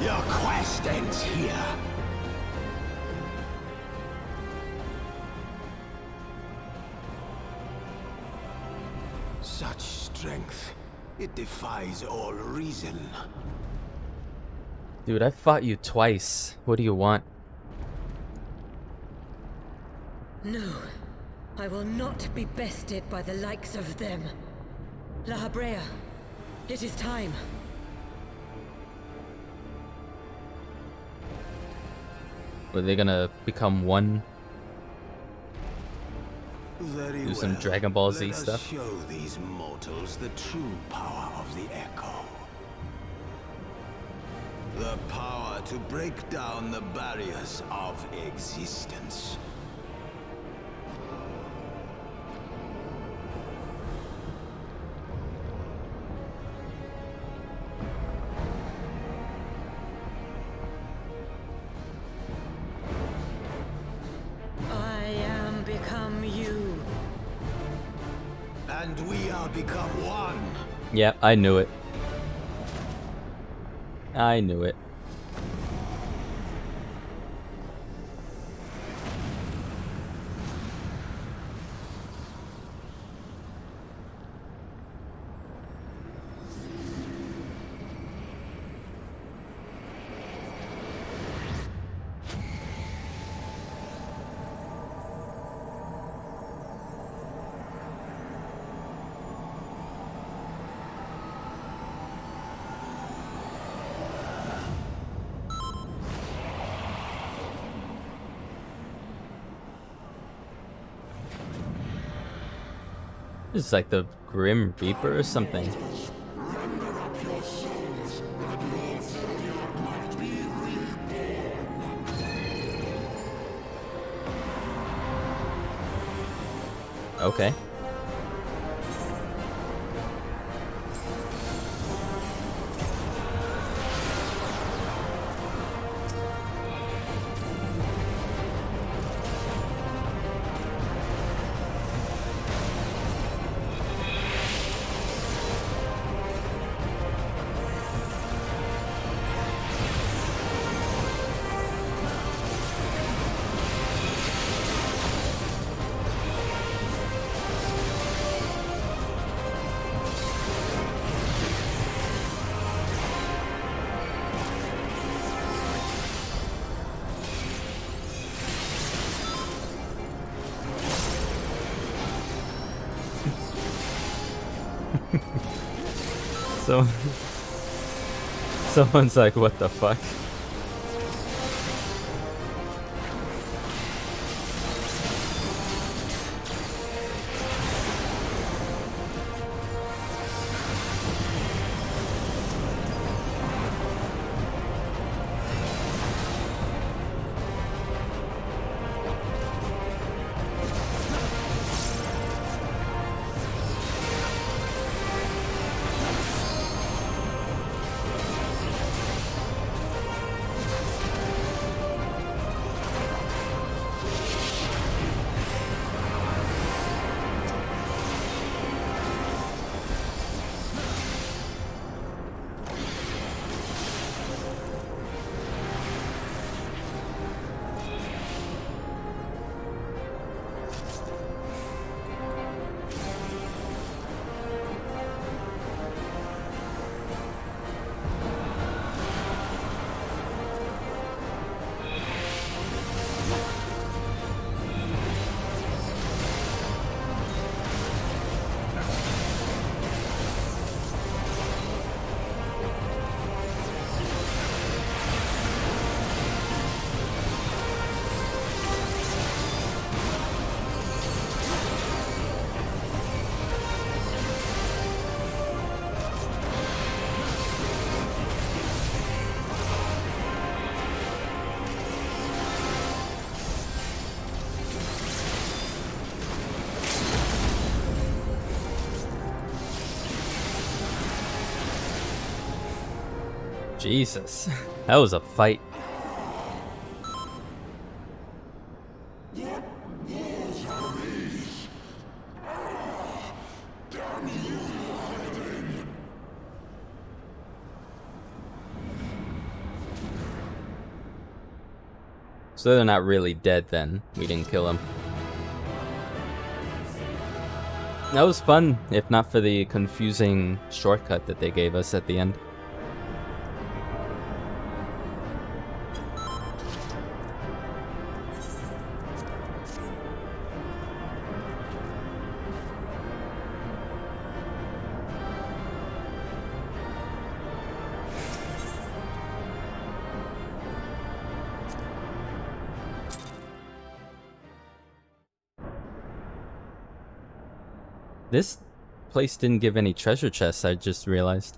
Your quest ends here. Such strength, it defies all reason. Dude, I fought you twice. What do you want? No, I will not be bested by the likes of them. La Habrea, it is time. Were they gonna become one? Very Do some well. Dragon Ball Z Let us stuff? show these mortals the true power of the Echo. The power to break down the barriers of existence. And we are become one. Yeah, I knew it. I knew it. This is like the Grim Reaper or something. Okay. So someone's like, what the fuck? Jesus, that was a fight. So they're not really dead then. We didn't kill them. That was fun, if not for the confusing shortcut that they gave us at the end. This place didn't give any treasure chests, I just realized.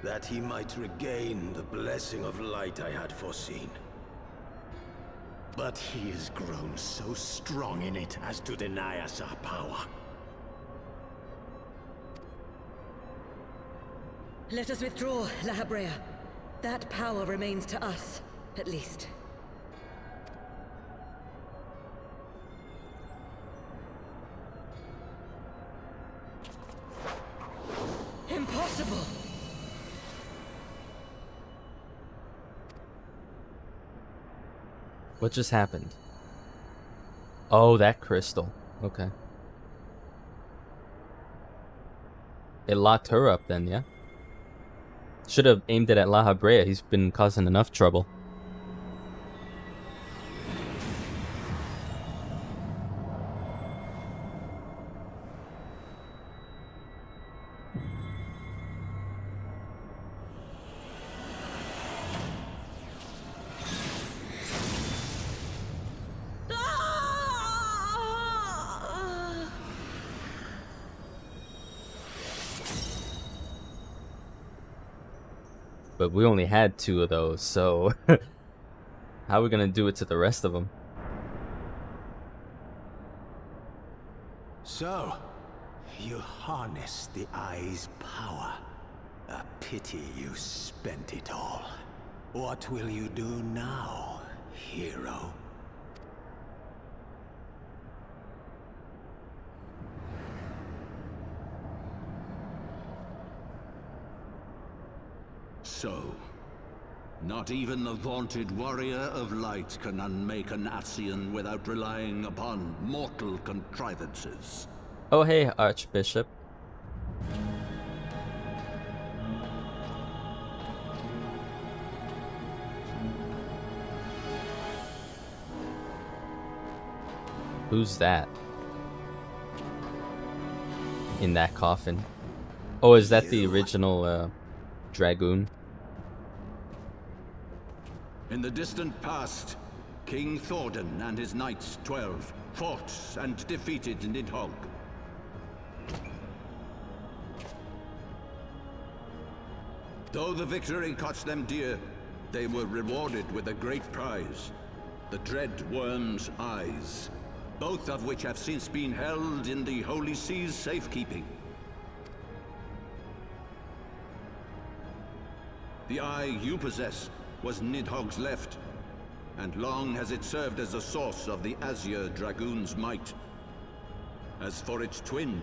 That he might regain the blessing of light I had foreseen. But he has grown so strong in it as to deny us our power. Let us withdraw, La Habrea. That power remains to us, at least. Impossible! What just happened? Oh, that crystal. Okay. It locked her up then, yeah? Should have aimed it at La Habrea. He's been causing enough trouble. But we only had 2 of those, so how are we gonna do it to the rest of them? So, you harness the eye's power. A pity you spent it all. What will you do now, hero? So, not even the vaunted warrior of light can unmake an Ascian without relying upon mortal contrivances. Oh hey, Archbishop. Who's that? In that coffin. Oh, is that the original Dragoon? In the distant past, King Thordan and his knights 12 fought and defeated Nidhogg. Though the victory cost them dear, they were rewarded with a great prize, the dread worm's eyes, both of which have since been held in the Holy Sea's safekeeping. The eye you possess was Nidhogg's left, and long has it served as a source of the Azure Dragoon's might. As for its twin,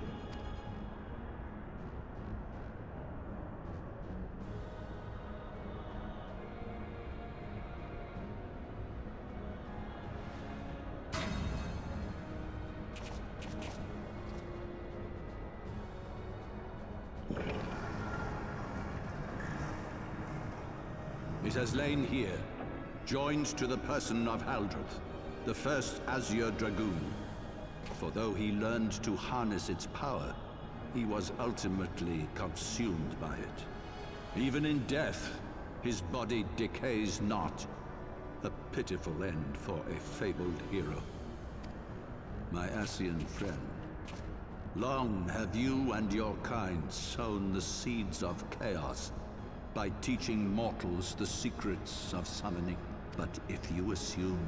it has lain here, joined to the person of Haldreth, the first Azure Dragoon. For though he learned to harness its power, he was ultimately consumed by it. Even in death, his body decays not. A pitiful end for a fabled hero. My Ascian friend, Long have you and your kind sown the seeds of chaos by teaching mortals the secrets of summoning. But if you assumed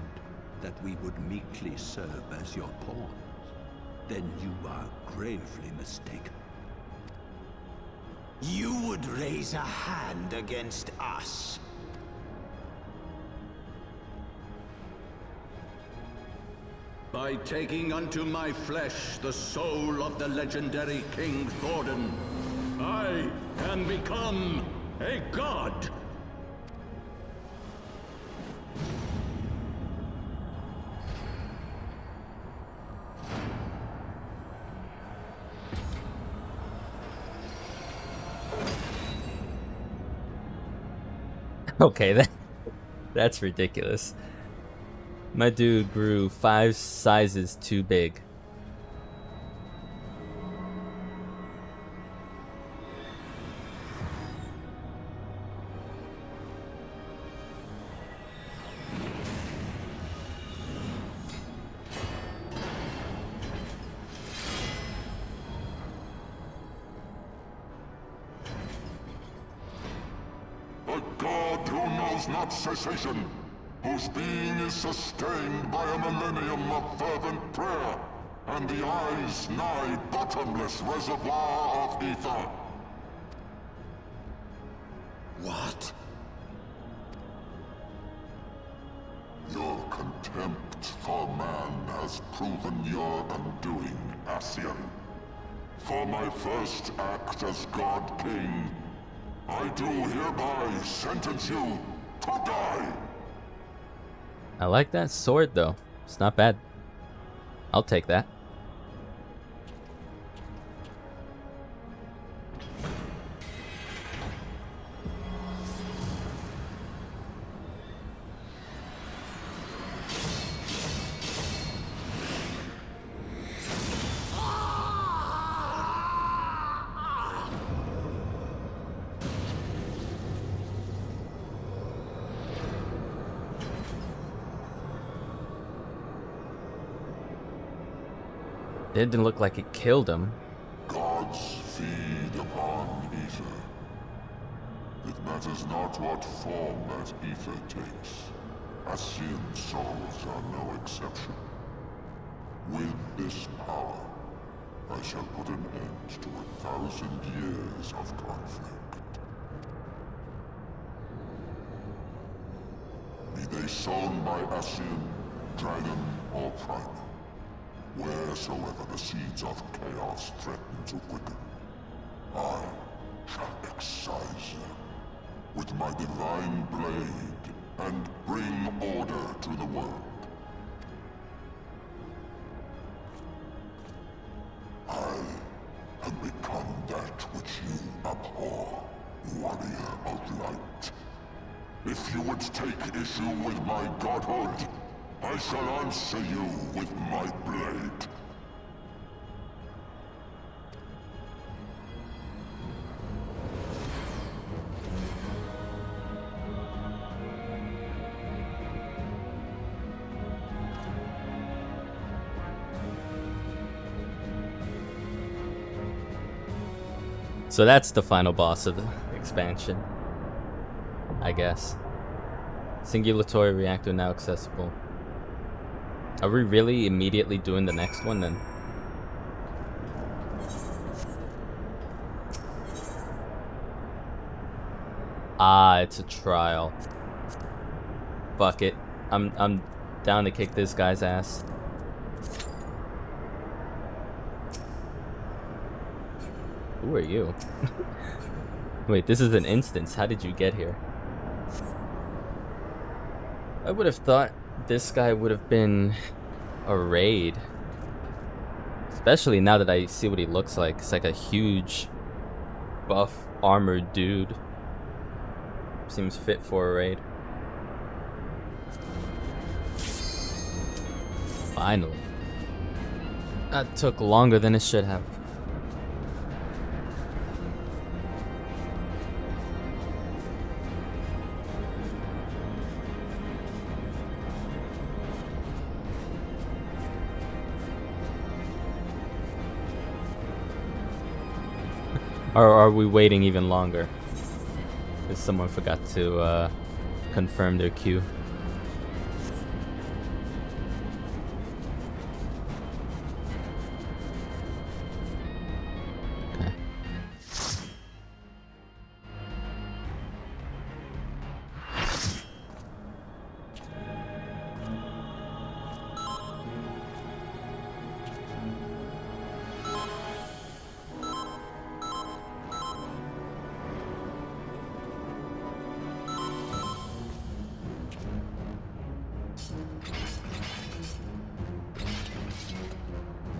that we would meekly serve as your pawns, then you are gravely mistaken. You would raise a hand against us? By taking unto my flesh the soul of the legendary King Thordan, I can become a god! Okay, that's ridiculous. My dude grew 5 sizes too big. A god who knows not cessation, whose being is sustained by a millennium of fervent prayer, and the eye's nigh bottomless reservoir of ether. What? Your contempt for man has proven your undoing, Ascian. For my first act as God King, I do hereby sentence you to die. I like that sword though. It's not bad. I'll take that. It didn't look like it killed him. Gods feed upon ether. It matters not what form that ether takes. Ascian souls are no exception. With this power, I shall put an end to 1,000 years of conflict. Be they sown by Ascian, dragon, or primal. Wheresoever the seeds of chaos threaten to quicken, I shall excise them with my divine blade and bring order to the world. I have become that which you abhor, warrior of light. If you would take issue with my godhood, I shall answer you with my blade. So that's the final boss of the expansion, I guess. Singulatory reactor now accessible. Are we really immediately doing the next one then? Ah, it's a trial. Fuck it. I'm down to kick this guy's ass. Who are you? Wait, this is an instance. How did you get here? I would have thought this guy would have been a raid. Especially now that I see what he looks like. It's like a huge, buff, armored dude. Seems fit for a raid. Finally. That took longer than it should have. Or are we waiting even longer? Because someone forgot to confirm their queue.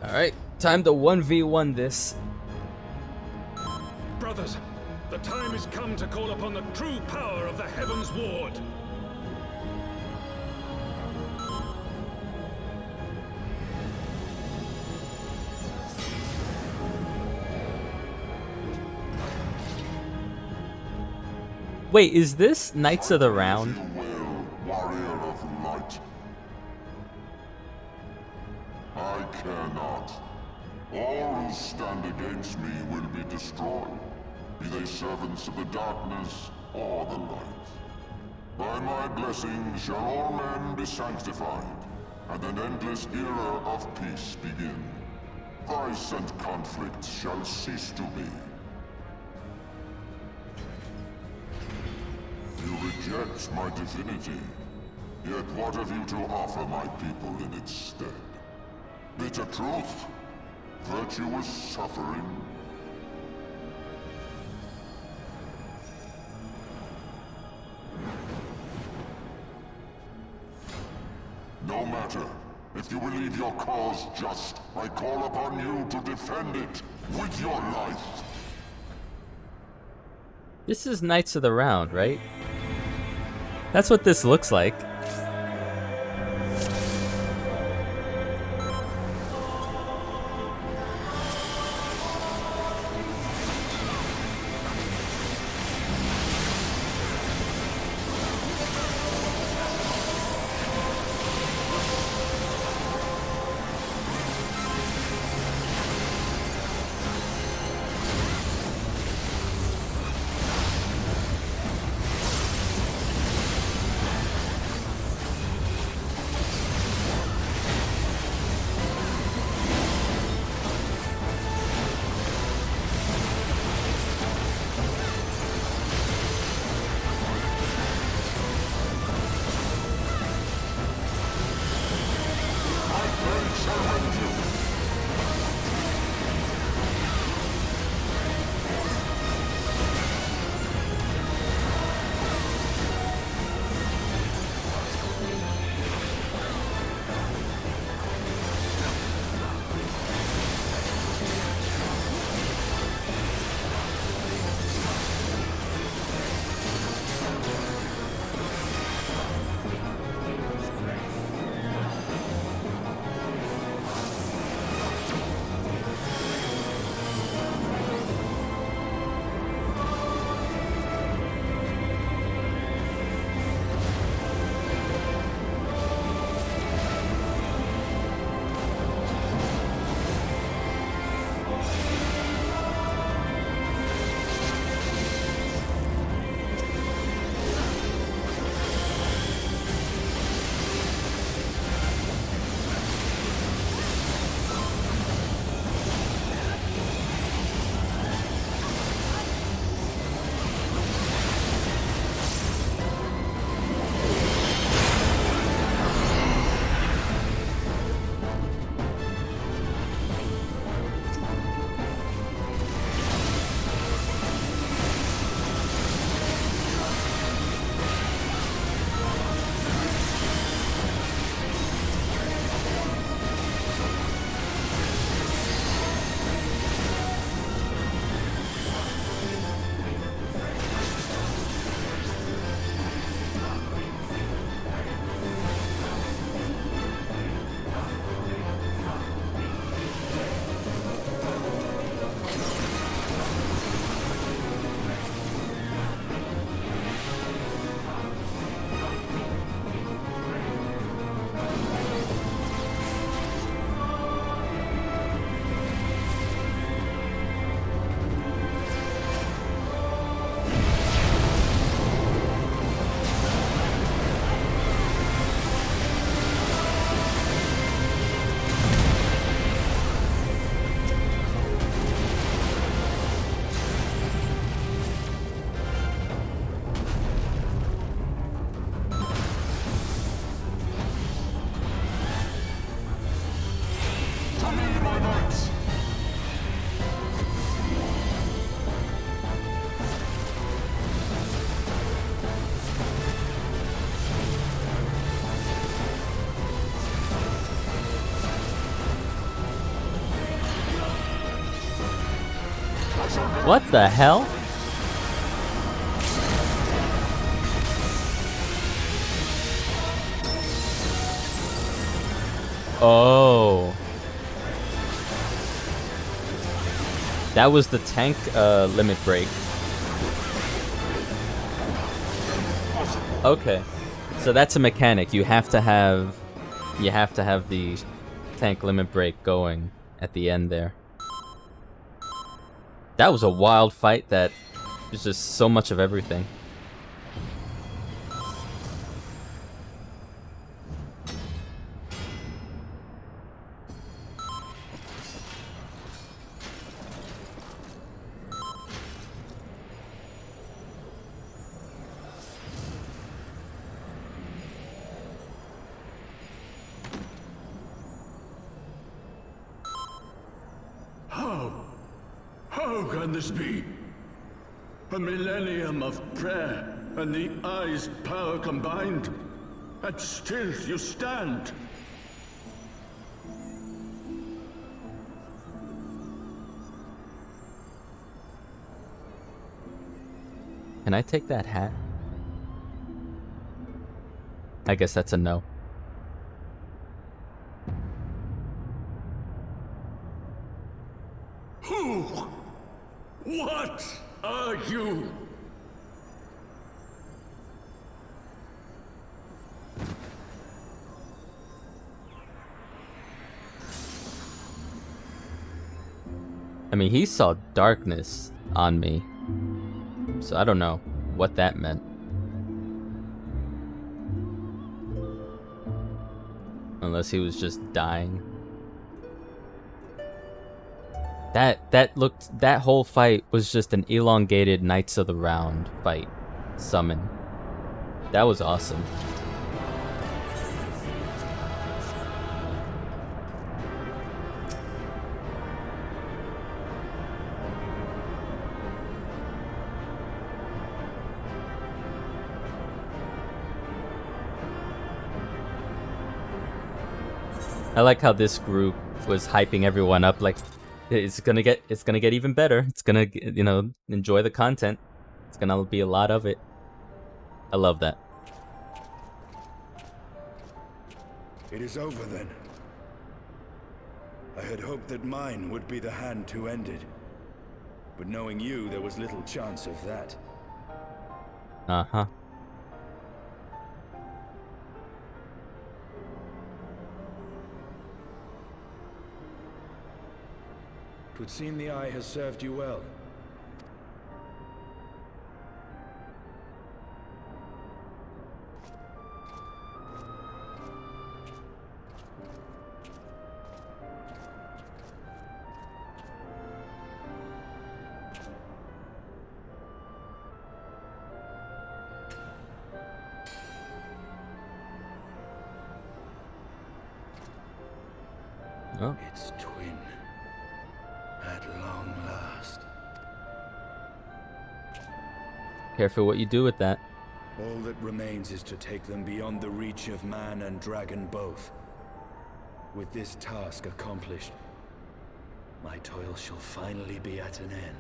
Alright, time to 1v1 this. Brothers, the time has come to call upon the true power of the Heavensward. Wait, is this Knights of the Round? Warrior of light. I care not. All who stand against me will be destroyed, be they servants of the darkness or the light. By my blessing shall all men be sanctified, and an endless era of peace begin. Vice and conflict shall cease to be. You reject my divinity, yet what have you to offer my people in its stead? Bitter truth? Virtuous suffering? No matter. If you believe your cause just, I call upon you to defend it with your life. This is Knights of the Round, right? That's what this looks like. What the hell? Oh. That was the tank limit break. Okay. So that's a mechanic. You have to have the tank limit break going at the end there. That was a wild fight that was just so much of everything. How can this be? A millennium of prayer and the Eye's power combined, and still you stand. Can I take that hat? I guess that's a no. Who? What are you? I mean, he saw darkness on me, so I don't know what that meant. Unless he was just dying. That whole fight was just an elongated Knights of the Round fight summon. That was awesome. I like how this group was hyping everyone up like it's gonna get even better. It's gonna, you know, enjoy the content. It's gonna be a lot of it. I love that. It is over then. I had hoped that mine would be the hand to end it. But knowing you, there was little chance of that. Uh-huh. It would seem the Eye has served you well. Oh. It's twin. At long last. Careful what you do with that. All that remains is to take them beyond the reach of man and dragon both. With this task accomplished, my toil shall finally be at an end.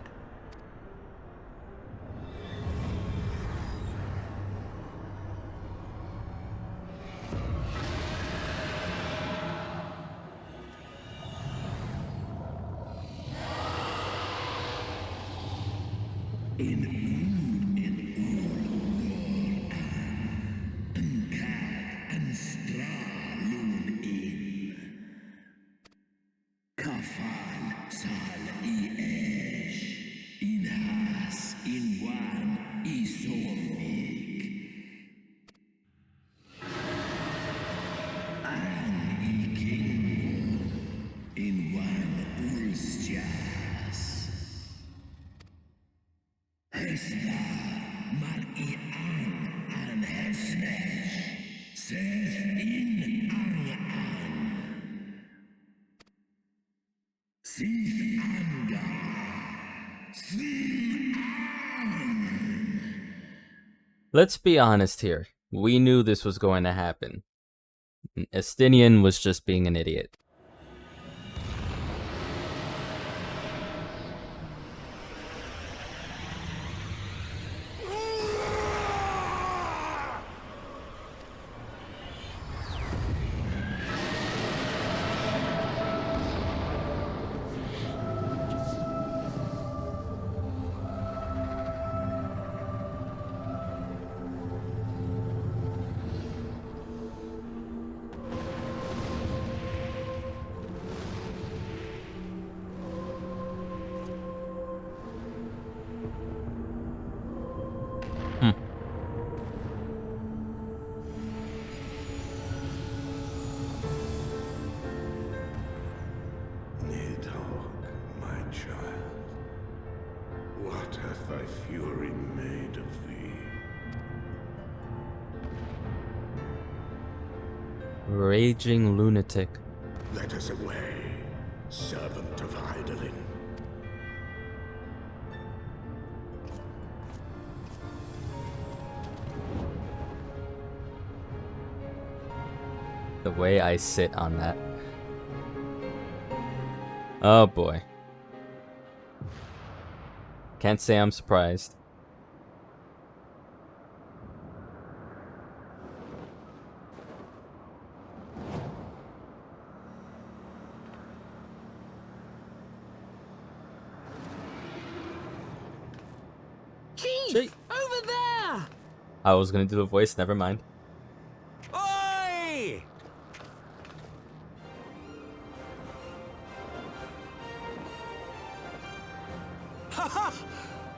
Let's be honest here. We knew this was going to happen. Estinian was just being an idiot. Raging lunatic. Let us away, servant of Hydaelyn. The way I sit on that. Oh boy. Can't say I'm surprised. Chief! Over there! I was gonna do the voice, never mind. Oi! Haha!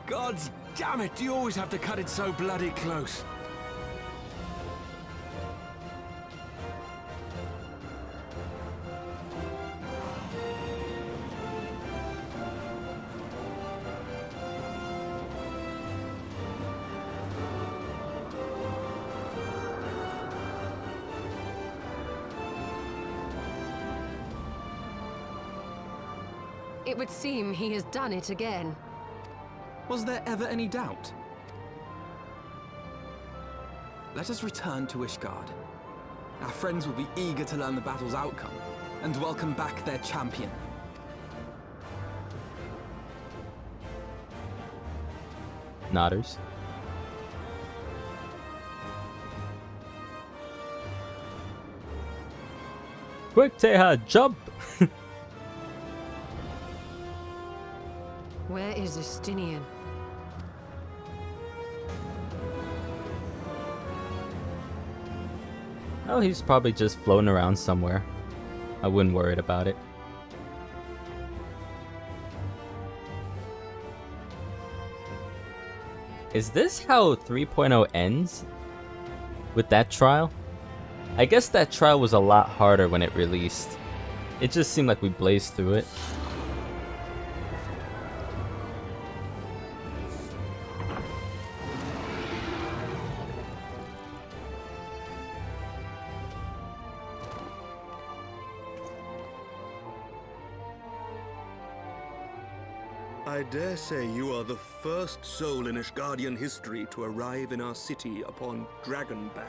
God damn it, you always have to cut it so bloody close. It would seem he has done it again. Was there ever any doubt? Let us return to Ishgard. Our friends will be eager to learn the battle's outcome, and welcome back their champion. Nodders. Quick, Teha, jump! Where is Estinian? Oh, he's probably just floating around somewhere. I wouldn't worry about it. Is this how 3.0 ends? With that trial? I guess that trial was a lot harder when it released. It just seemed like we blazed through it. I dare say you are the first soul in Ishgardian history to arrive in our city upon Dragonback.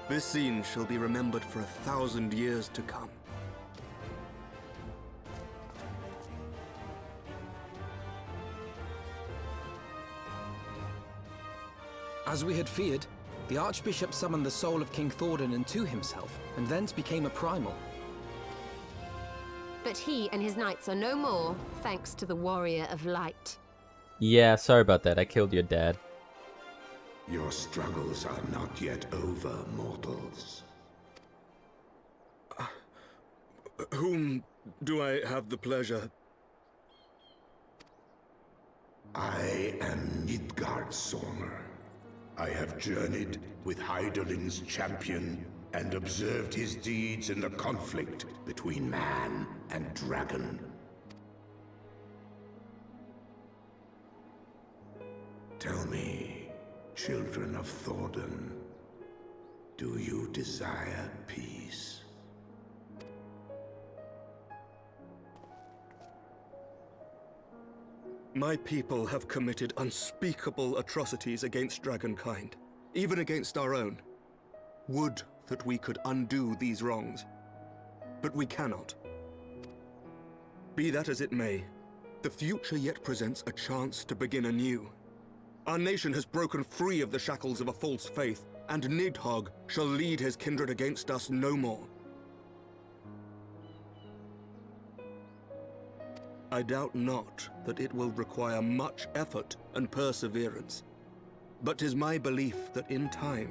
This scene shall be remembered for 1,000 years to come. As we had feared, the Archbishop summoned the soul of King Thordan into himself, and thence became a primal. But he and his knights are no more, thanks to the Warrior of Light. Yeah, sorry about that. I killed your dad. Your struggles are not yet over, mortals. Whom do I have the pleasure? I am Midgardsormr. I have journeyed with Hydaelyn's champion and observed his deeds in the conflict between man and dragon. Tell me, children of Thordan, do you desire peace? My people have committed unspeakable atrocities against dragonkind, even against our own. Would that we could undo these wrongs, but we cannot. Be that as it may, the future yet presents a chance to begin anew. Our nation has broken free of the shackles of a false faith, and Nidhogg shall lead his kindred against us no more. I doubt not that it will require much effort and perseverance, but 'tis my belief that in time,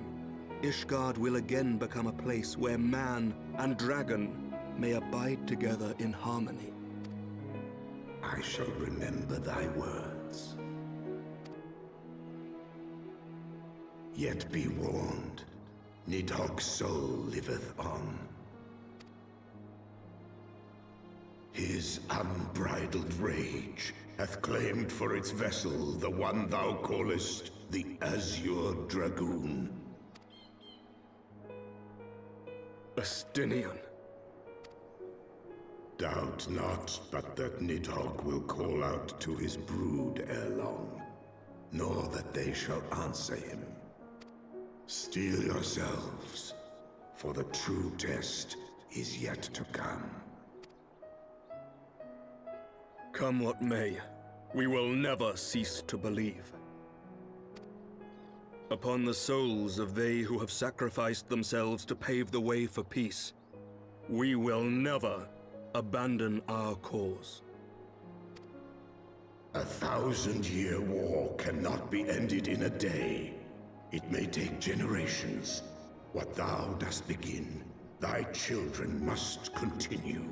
Ishgard will again become a place where man and dragon may abide together in harmony. I shall remember thy words. Yet be warned, Nidhogg's soul liveth on. His unbridled rage hath claimed for its vessel the one thou callest the Azure Dragoon. Estinian. Doubt not, but that Nidhogg will call out to his brood ere long, nor that they shall answer him. Steel yourselves, for the true test is yet to come. Come what may, we will never cease to believe. Upon the souls of they who have sacrificed themselves to pave the way for peace, we will never abandon our cause. 1,000-year war cannot be ended in a day. It may take generations. What thou dost begin, thy children must continue.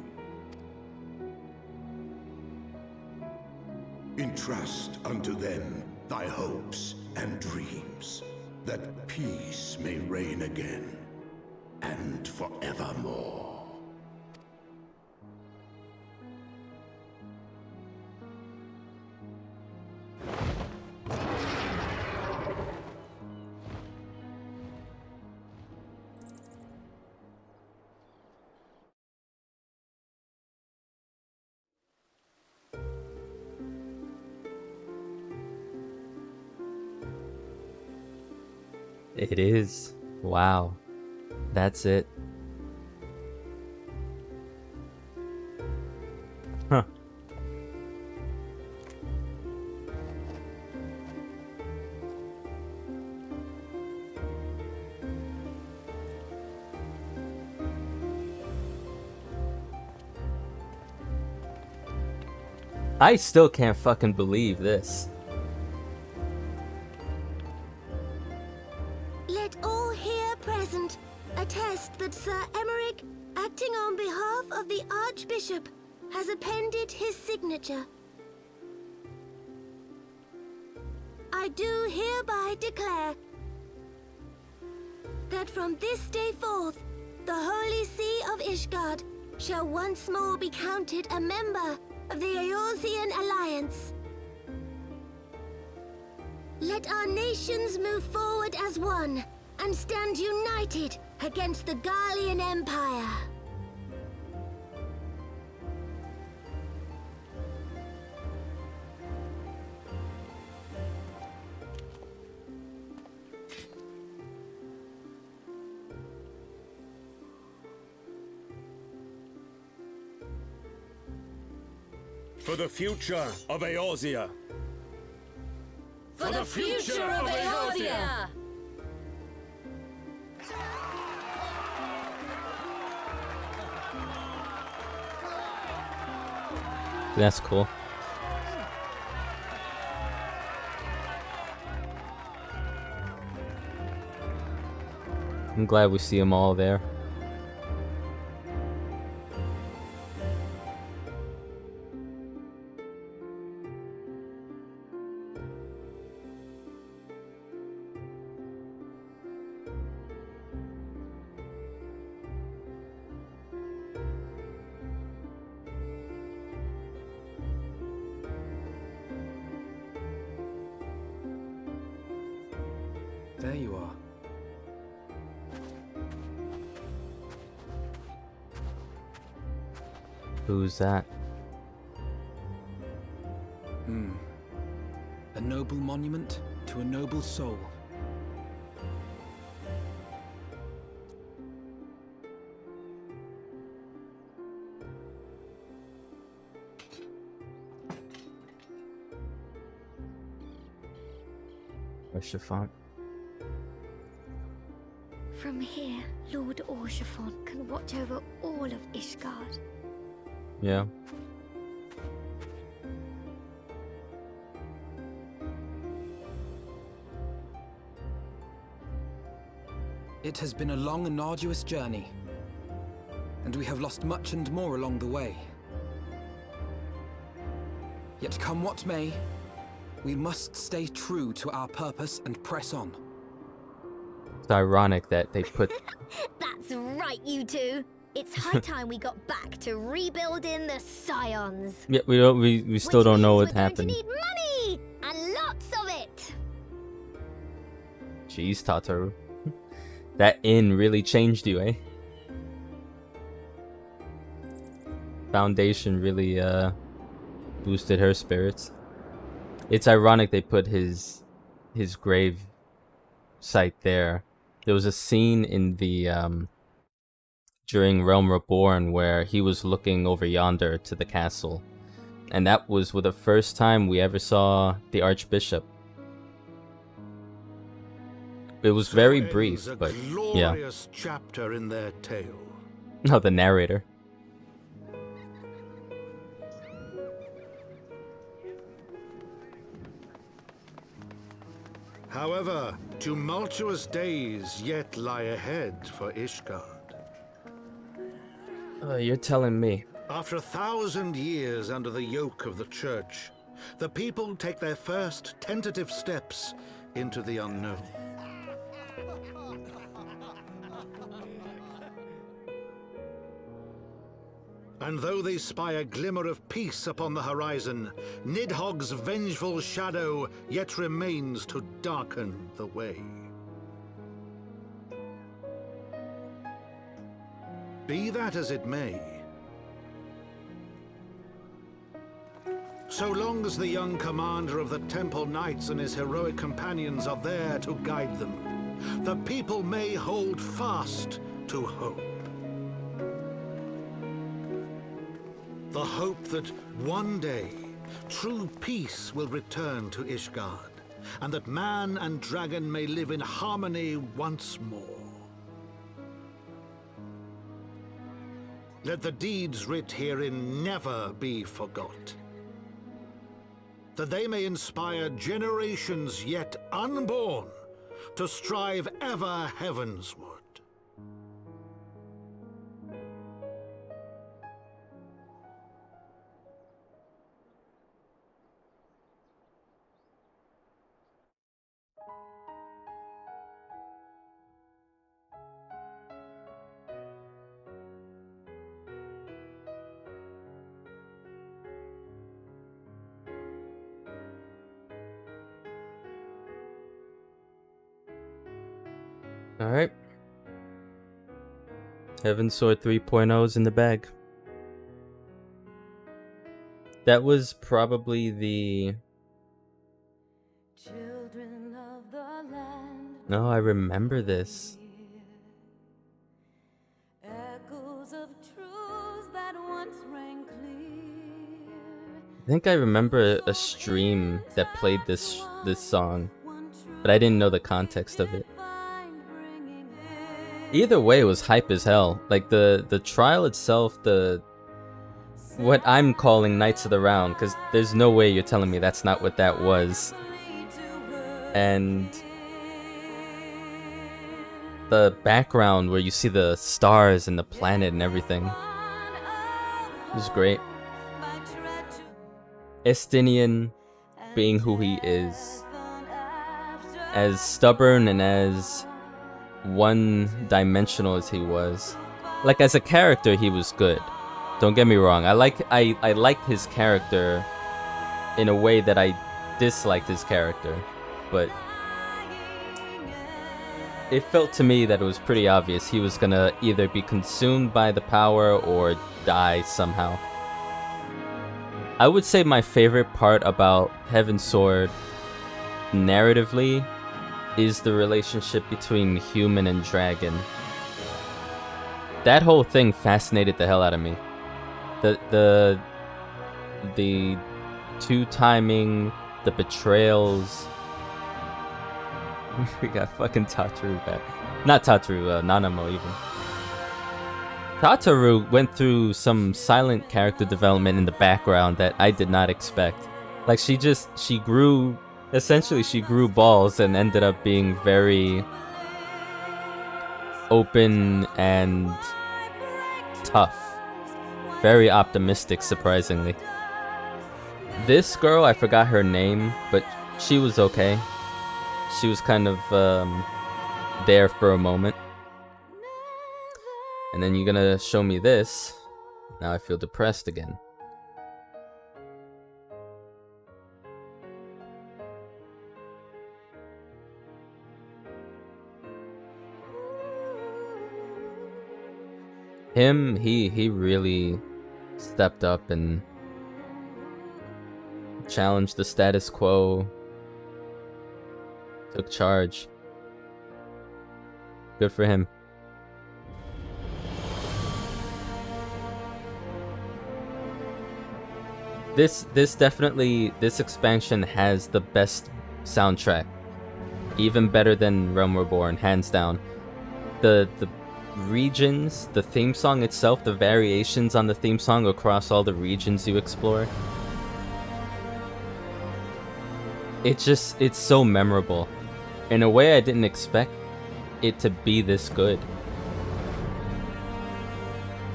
Entrust unto them thy hopes and dreams, that peace may reign again, and forevermore. It is. Wow. That's it. Huh. I still can't fucking believe this. Let all here present attest that Sir Emmerich, acting on behalf of the Archbishop, has appended his signature. I do hereby declare that from this day forth, the Holy See of Ishgard shall once more be counted a member of the Eorzean Alliance. Let our nations move forward as one and stand united against the Garlean Empire. For the future of Eorzea. For the future of Eorzea! That's cool. I'm glad we see them all there. There you are. Who's that? A noble monument to a noble soul. Chiffon. From here, Lord Orchiffon can watch over all of Ishgard. Yeah. It has been a long and arduous journey, and we have lost much and more along the way. Yet come what may, we must stay true to our purpose and press on. It's ironic that they put... That's right, you two. It's high time we got back to rebuilding the Scions. Yeah, we still don't know what happened. We're going to need money and lots of it. Jeez, Tataru. That inn really changed you, eh? foundation really boosted her spirits. It's ironic they put his grave site there. There was a scene in the during Realm Reborn where he was looking over yonder to the castle, and that was the first time we ever saw the Archbishop. It was very brief, but yeah. Glorious chapter in their tale. No, the narrator. However, tumultuous days yet lie ahead for Ishgard. You're telling me. After 1,000 years under the yoke of the Church, the people take their first tentative steps into the unknown. And though they spy a glimmer of peace upon the horizon, Nidhogg's vengeful shadow yet remains to darken the way. Be that as it may, so long as the young commander of the Temple Knights and his heroic companions are there to guide them, the people may hold fast to hope. The hope that one day true peace will return to Ishgard, and that man and dragon may live in harmony once more. Let the deeds writ herein never be forgot, that they may inspire generations yet unborn to strive ever heavensward. Alright. Heavensward 3.0's in the bag. That was probably the... No, I remember this. I think I remember a stream that played this song, but I didn't know the context of it. Either way, it was hype as hell. Like the trial itself, what I'm calling Knights of the Round, because there's no way you're telling me that's not what that was. And the background where you see the stars and the planet and everything, it was great. Estinian being who he is, as stubborn and as one-dimensional as he was, like as a character he was good, don't get me wrong. I liked his character in a way that I disliked his character, but it felt to me that it was pretty obvious he was gonna either be consumed by the power or die somehow. I would say my favorite part about Heavensward narratively is the relationship between human and dragon. That whole thing fascinated the hell out of me. The two-timing, the betrayals. We got fucking Tataru back. Not Tataru, Nanamo even. Tataru went through some silent character development in the background that I did not expect. Like she grew, essentially she grew balls and ended up being very open and tough. Very optimistic, surprisingly. This girl, I forgot her name, but she was okay. She was kind of there for a moment. And then you're gonna show me this. Now I feel depressed again. Him, he really stepped up and challenged the status quo, took charge. Good for him. This expansion has the best soundtrack, even better than Realm Reborn, hands down. The regions, the theme song itself, the variations on the theme song across all the regions you explore, it's so memorable in a way I didn't expect it to be this good.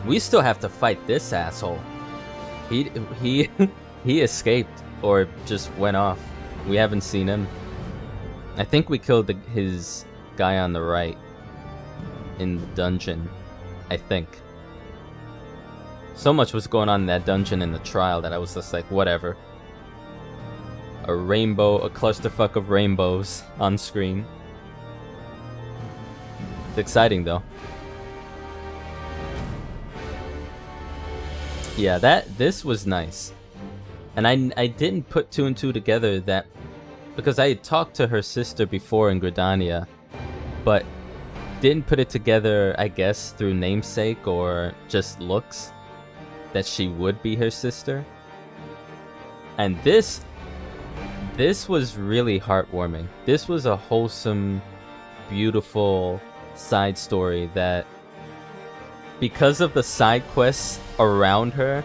We still have to fight this asshole. He escaped or just went off. We haven't seen him. I think we killed his guy on the right in the dungeon, I think. So much was going on in that dungeon in the trial that I was just like, whatever. A clusterfuck of rainbows on screen. It's exciting though. Yeah, this was nice. And I didn't put 2 and 2 together that because I had talked to her sister before in Gridania, but didn't put it together, I guess, through namesake or just looks, that she would be her sister. And this was really heartwarming. This was a wholesome, beautiful side story that, because of the side quests around her,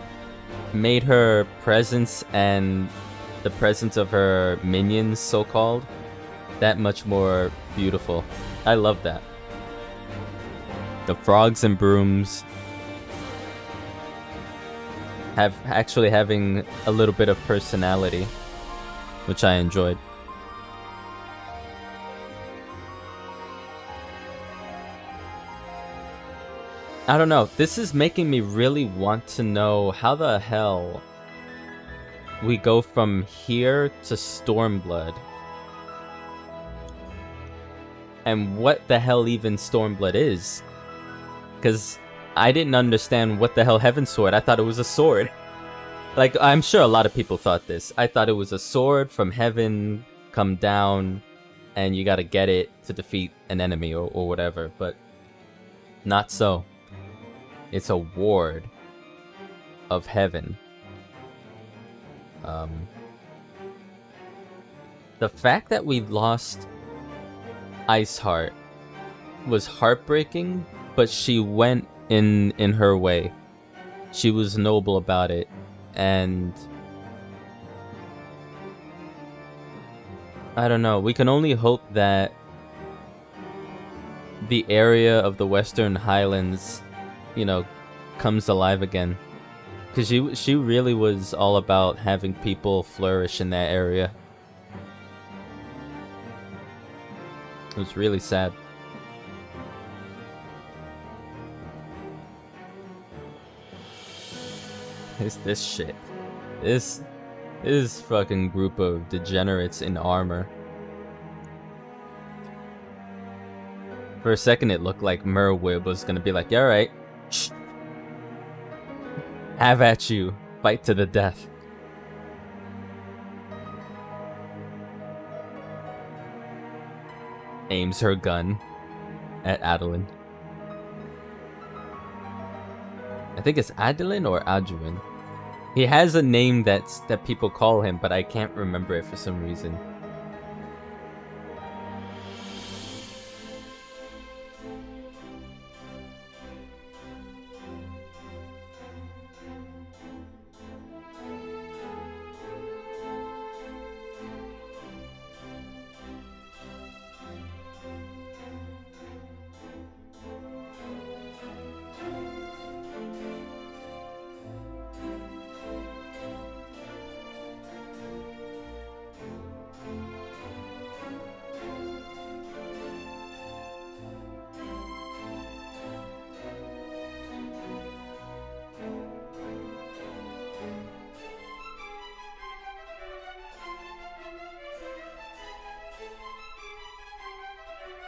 made her presence and the presence of her minions, so-called, that much more beautiful. I love that. The frogs and brooms having a little bit of personality, which I enjoyed. I don't know, this is making me really want to know how the hell we go from here to Stormblood. And what the hell even Stormblood is. Because I didn't understand what the hell Heavensward. I thought it was a sword. Like, I'm sure a lot of people thought this. I thought it was a sword from heaven, come down, and you gotta get it to defeat an enemy or whatever. But not so. It's a ward of heaven. The fact that we lost Iceheart was heartbreaking, but she went in her way. She was noble about it, and I don't know, we can only hope that the area of the Western Highlands, you know, comes alive again. Because she really was all about having people flourish in that area. It was really sad. It's this shit. This fucking group of degenerates in armor. For a second it looked like Merwib was gonna be like, alright, shh. Have at you. Fight to the death. Aims her gun at Adeline. I think it's Adeline or Adruin. He has a name that people call him, but I can't remember it for some reason.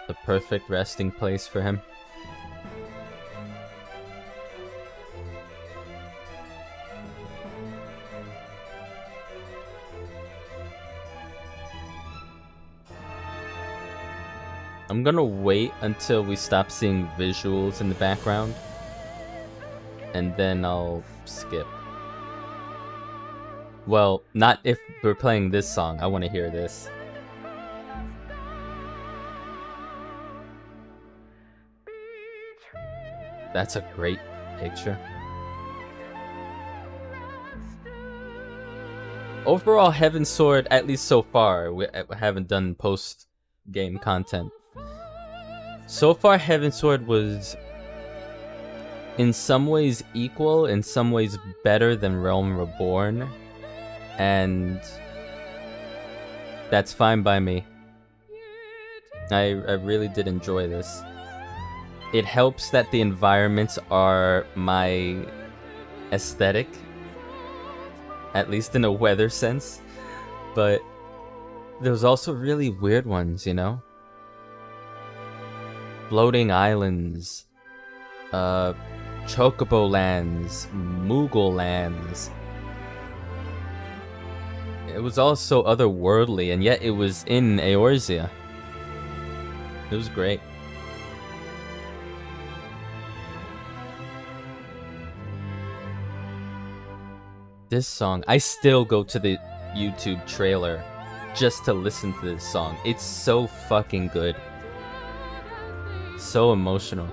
The perfect resting place for him. I'm gonna wait until we stop seeing visuals in the background, and then I'll skip. Well, not if we're playing this song. I want to hear this. That's a great picture. Overall, Heavensward, at least so far, we haven't done post-game content. So far, Heavensward was in some ways equal, in some ways better than Realm Reborn, and that's fine by me. I really did enjoy this. It helps that the environments are my aesthetic, at least in a weather sense, but there's also really weird ones, you know? Floating islands, Chocobo lands, Moogle lands. It was also otherworldly, and yet it was in Eorzea. It was great. This song, I still go to the YouTube trailer just to listen to this song. It's so fucking good. So emotional.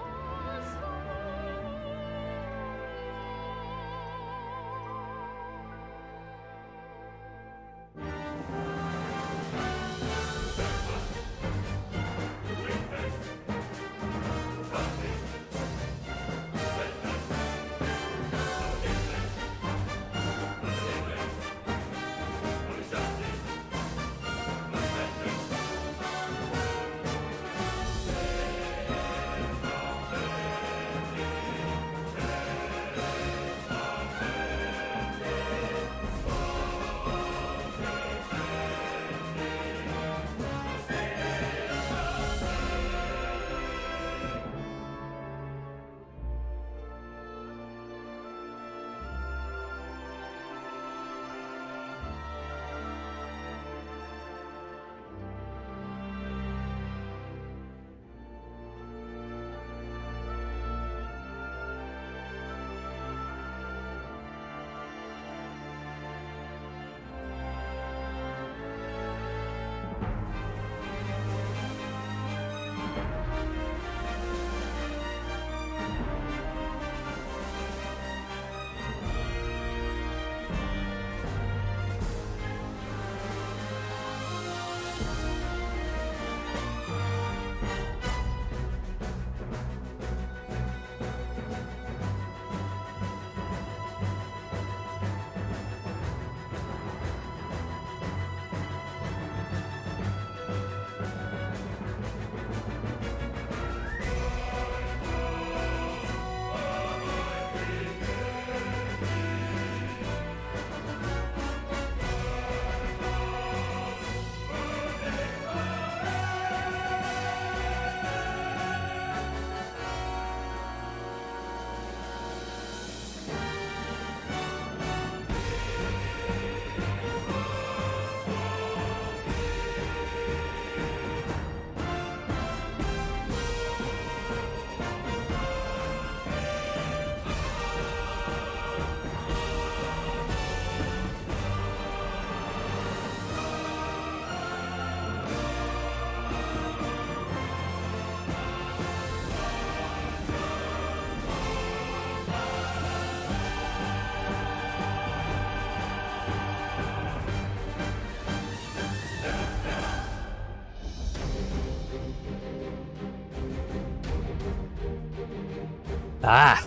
Ah,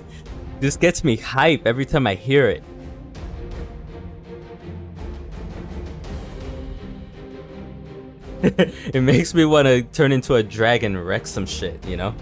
this gets me hype every time I hear it. It makes me want to turn into a dragon and wreck some shit, you know?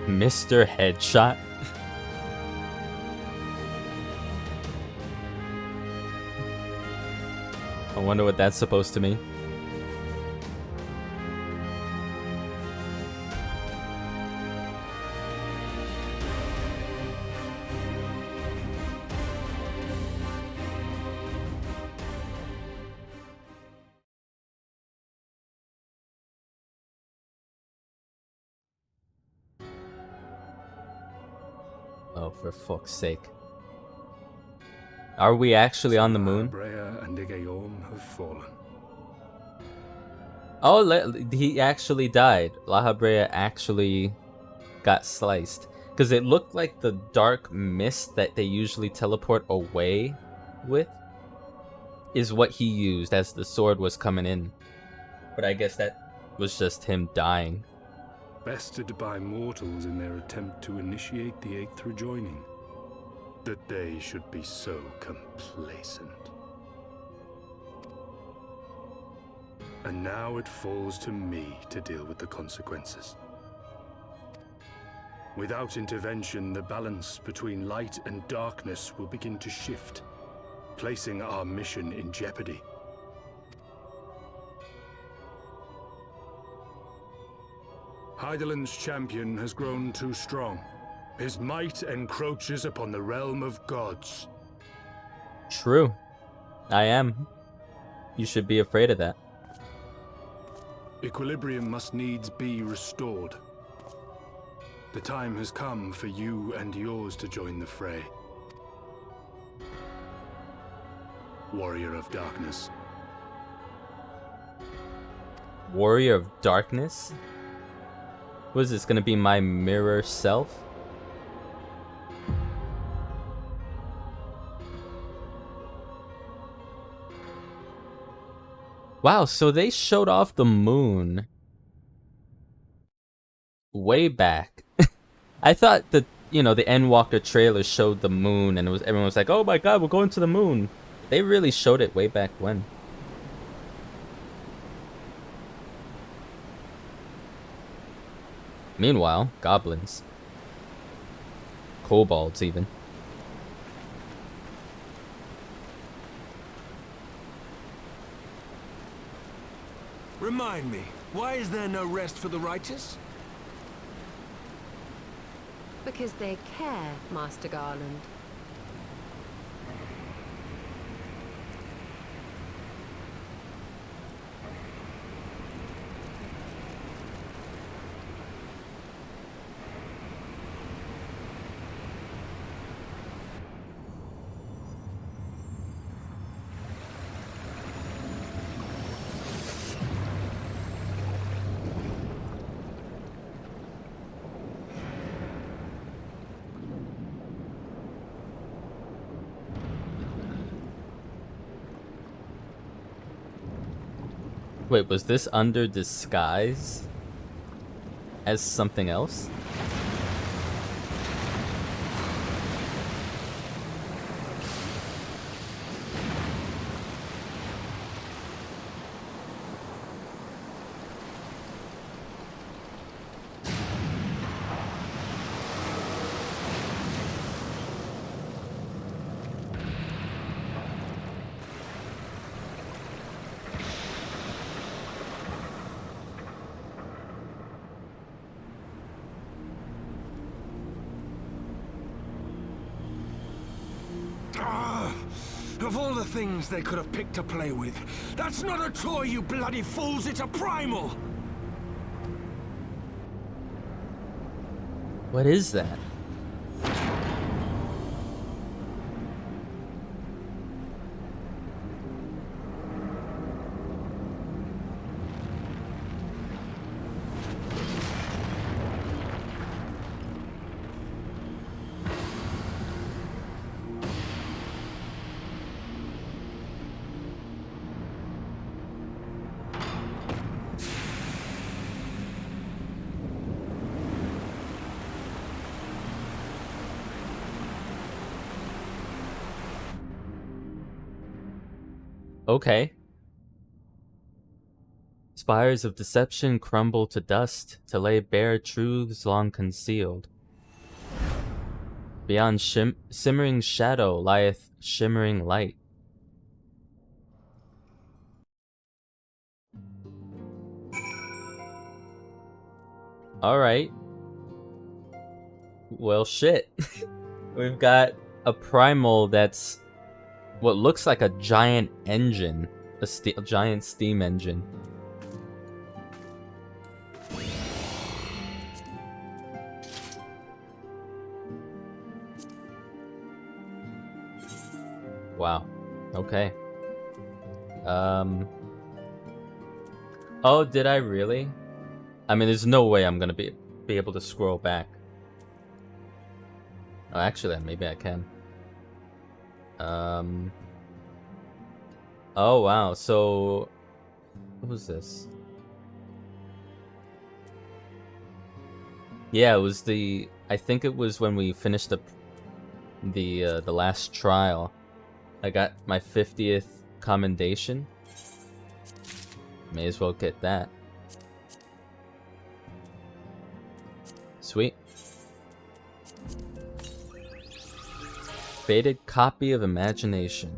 Mr. Headshot. I wonder what that's supposed to mean. Oh, for fuck's sake. Are we actually on the moon? Brea and Igayorm have fallen. Oh, he actually died. La Habrea actually got sliced. Because it looked like the dark mist that they usually teleport away with is what he used as the sword was coming in. But I guess that was just him dying. Bested by mortals in their attempt to initiate the Eighth Rejoining. That they should be so complacent. And now it falls to me to deal with the consequences. Without intervention, the balance between light and darkness will begin to shift, placing our mission in jeopardy. Hydaelyn's champion has grown too strong. His might encroaches upon the realm of gods. True. I am. You should be afraid of that. Equilibrium must needs be restored. The time has come for you and yours to join the fray. Warrior of Darkness. Warrior of Darkness? What is this, gonna be my mirror self? Wow, so they showed off the moon way back. I thought that, you know, the Endwalker trailer showed the moon and everyone was like, oh my god, we're going to the moon. They really showed it way back when. Meanwhile, goblins. Kobolds, even. Remind me, why is there no rest for the righteous? Because they care, Master Garland. Wait, was this under disguise as something else? Of all the things they could have picked to play with, that's not a toy, you bloody fools, it's a primal! What is that? Okay. As Spires of deception crumble to dust to lay bare truths long concealed. Beyond simmering shadow lieth shimmering light. Alright. Well, shit. We've got a primal that's what looks like a giant engine. A giant steam engine. Wow. Okay. Oh, did I really? I mean, there's no way I'm gonna be able to scroll back. Oh, actually, maybe I can. Oh, wow. So, what was this? Yeah, it was the... I think it was when we finished the last trial. I got my 50th commendation. May as well get that. Sweet. Faded copy of Imagination.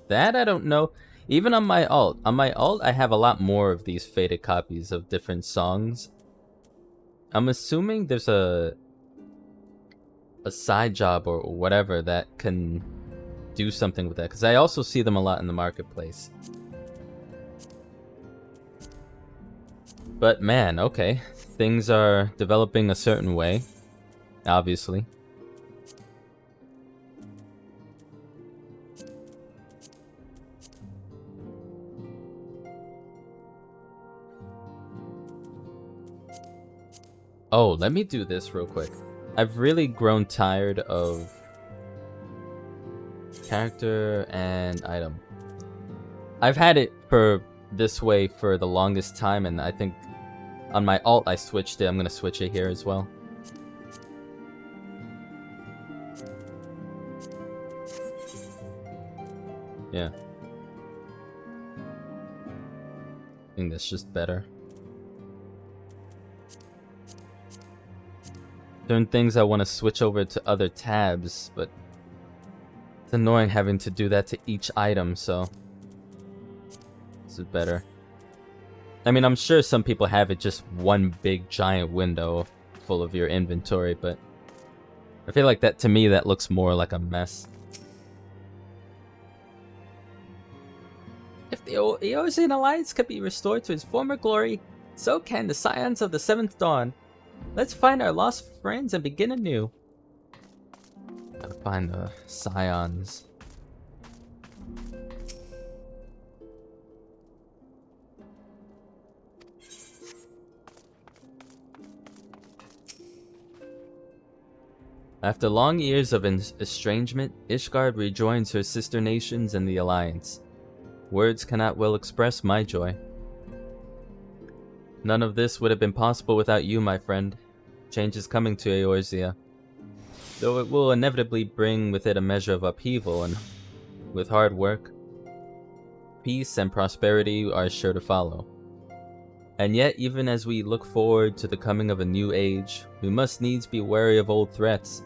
That I don't know. Even on my alt. On my alt, I have a lot more of these faded copies of different songs. I'm assuming there's a side job or whatever that can do something with that, because I also see them a lot in the marketplace. But man, okay. Things are developing a certain way, obviously. Oh, let me do this real quick. I've really grown tired of character and item. I've had it for this way for the longest time, and I think on my alt I switched it. I'm gonna switch it here as well. Yeah. I think that's just better. Certain things I want to switch over to other tabs, but it's annoying having to do that to each item, so this is better. I mean, I'm sure some people have it just one big giant window full of your inventory, but I feel like that, to me, that looks more like a mess. If the Eorzean Alliance could be restored to its former glory, so can the Scions of the Seventh Dawn. Let's find our lost friends and begin anew. Gotta find the Scions. After long years of estrangement, Ishgard rejoins her sister nations in the Alliance. Words cannot well express my joy. None of this would have been possible without you, my friend. Change is coming to Eorzea, though it will inevitably bring with it a measure of upheaval, and with hard work, peace and prosperity are sure to follow. And yet, even as we look forward to the coming of a new age, we must needs be wary of old threats.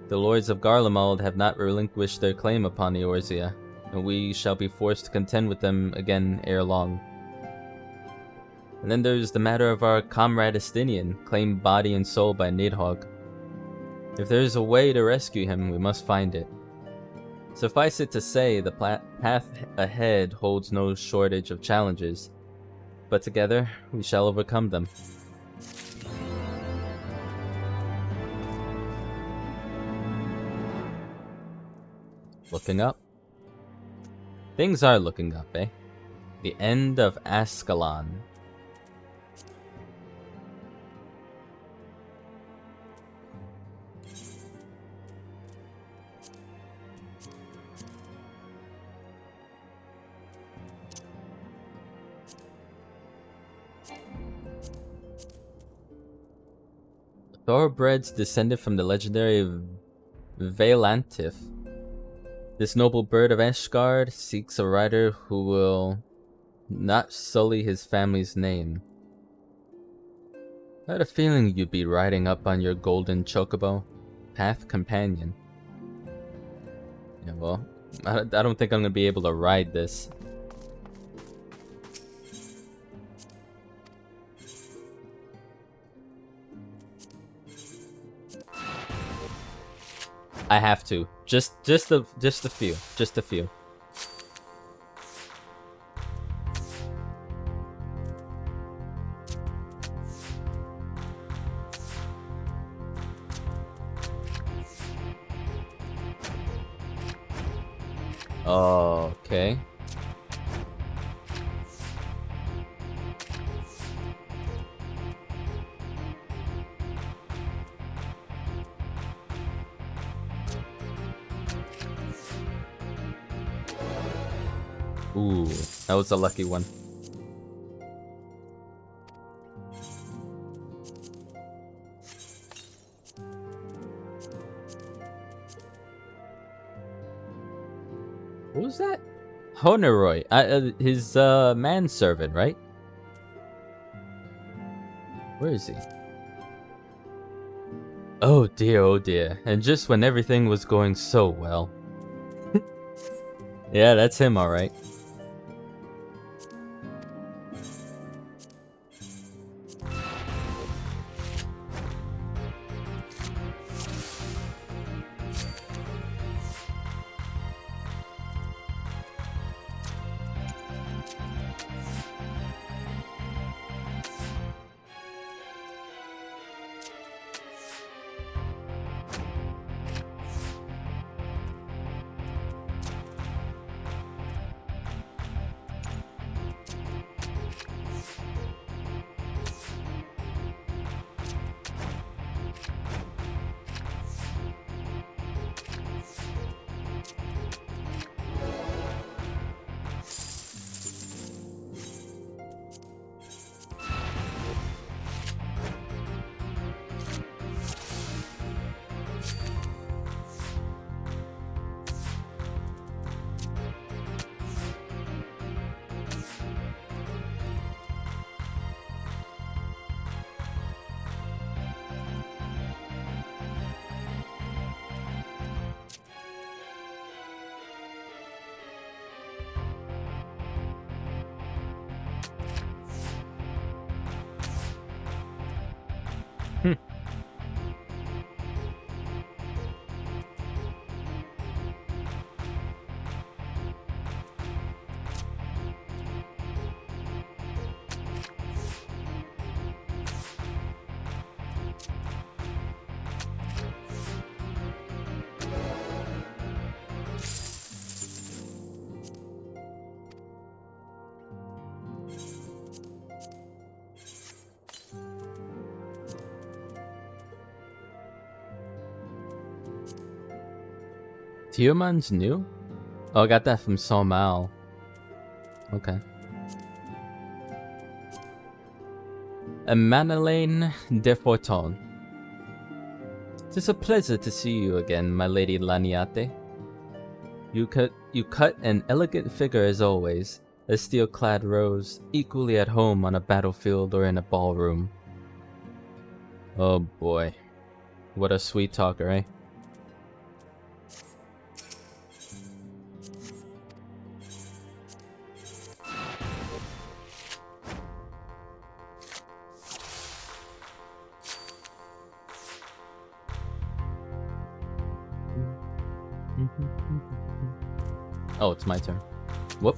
The lords of Garlemald have not relinquished their claim upon Eorzea, and we shall be forced to contend with them again ere long. And then there's the matter of our comrade Estinian, claimed body and soul by Nidhogg. If there is a way to rescue him, we must find it. Suffice it to say, the path ahead holds no shortage of challenges, but together we shall overcome them. Looking up. Things are looking up, eh? The end of Ascalon. Thoroughbreds descended from the legendary Valantif. This noble bird of Ishgard seeks a rider who will not sully his family's name. I had a feeling you'd be riding up on your golden chocobo, path companion. Yeah, well, I don't think I'm gonna be able to ride this. I have to. Just a few. Oh, okay. Ooh, that was a lucky one. What was that? Honoroi, his manservant, right? Where is he? Oh dear, and just when everything was going so well. Yeah, that's him, alright. Tiamon's new? Oh, I got that from Somal. Okay. Madeleine de Forton. 'Tis a pleasure to see you again, my lady Laniate. You cut an elegant figure as always, a steel-clad rose, equally at home on a battlefield or in a ballroom. Oh boy. What a sweet talker, eh? Oh, it's my turn. Whoop.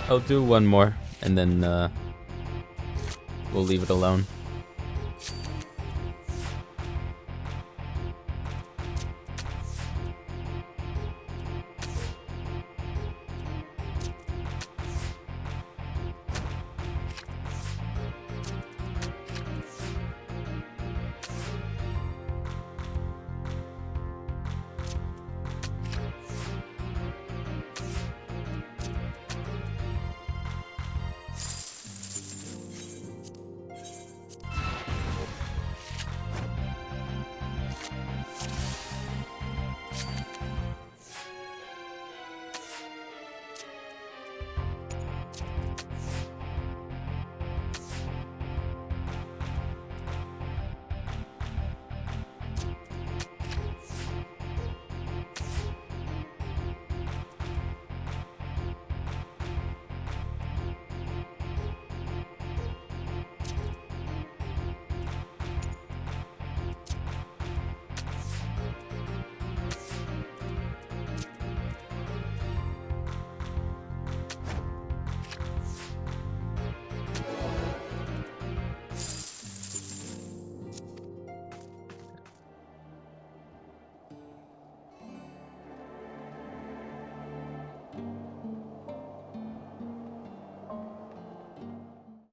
I'll do one more, and then we'll leave it alone.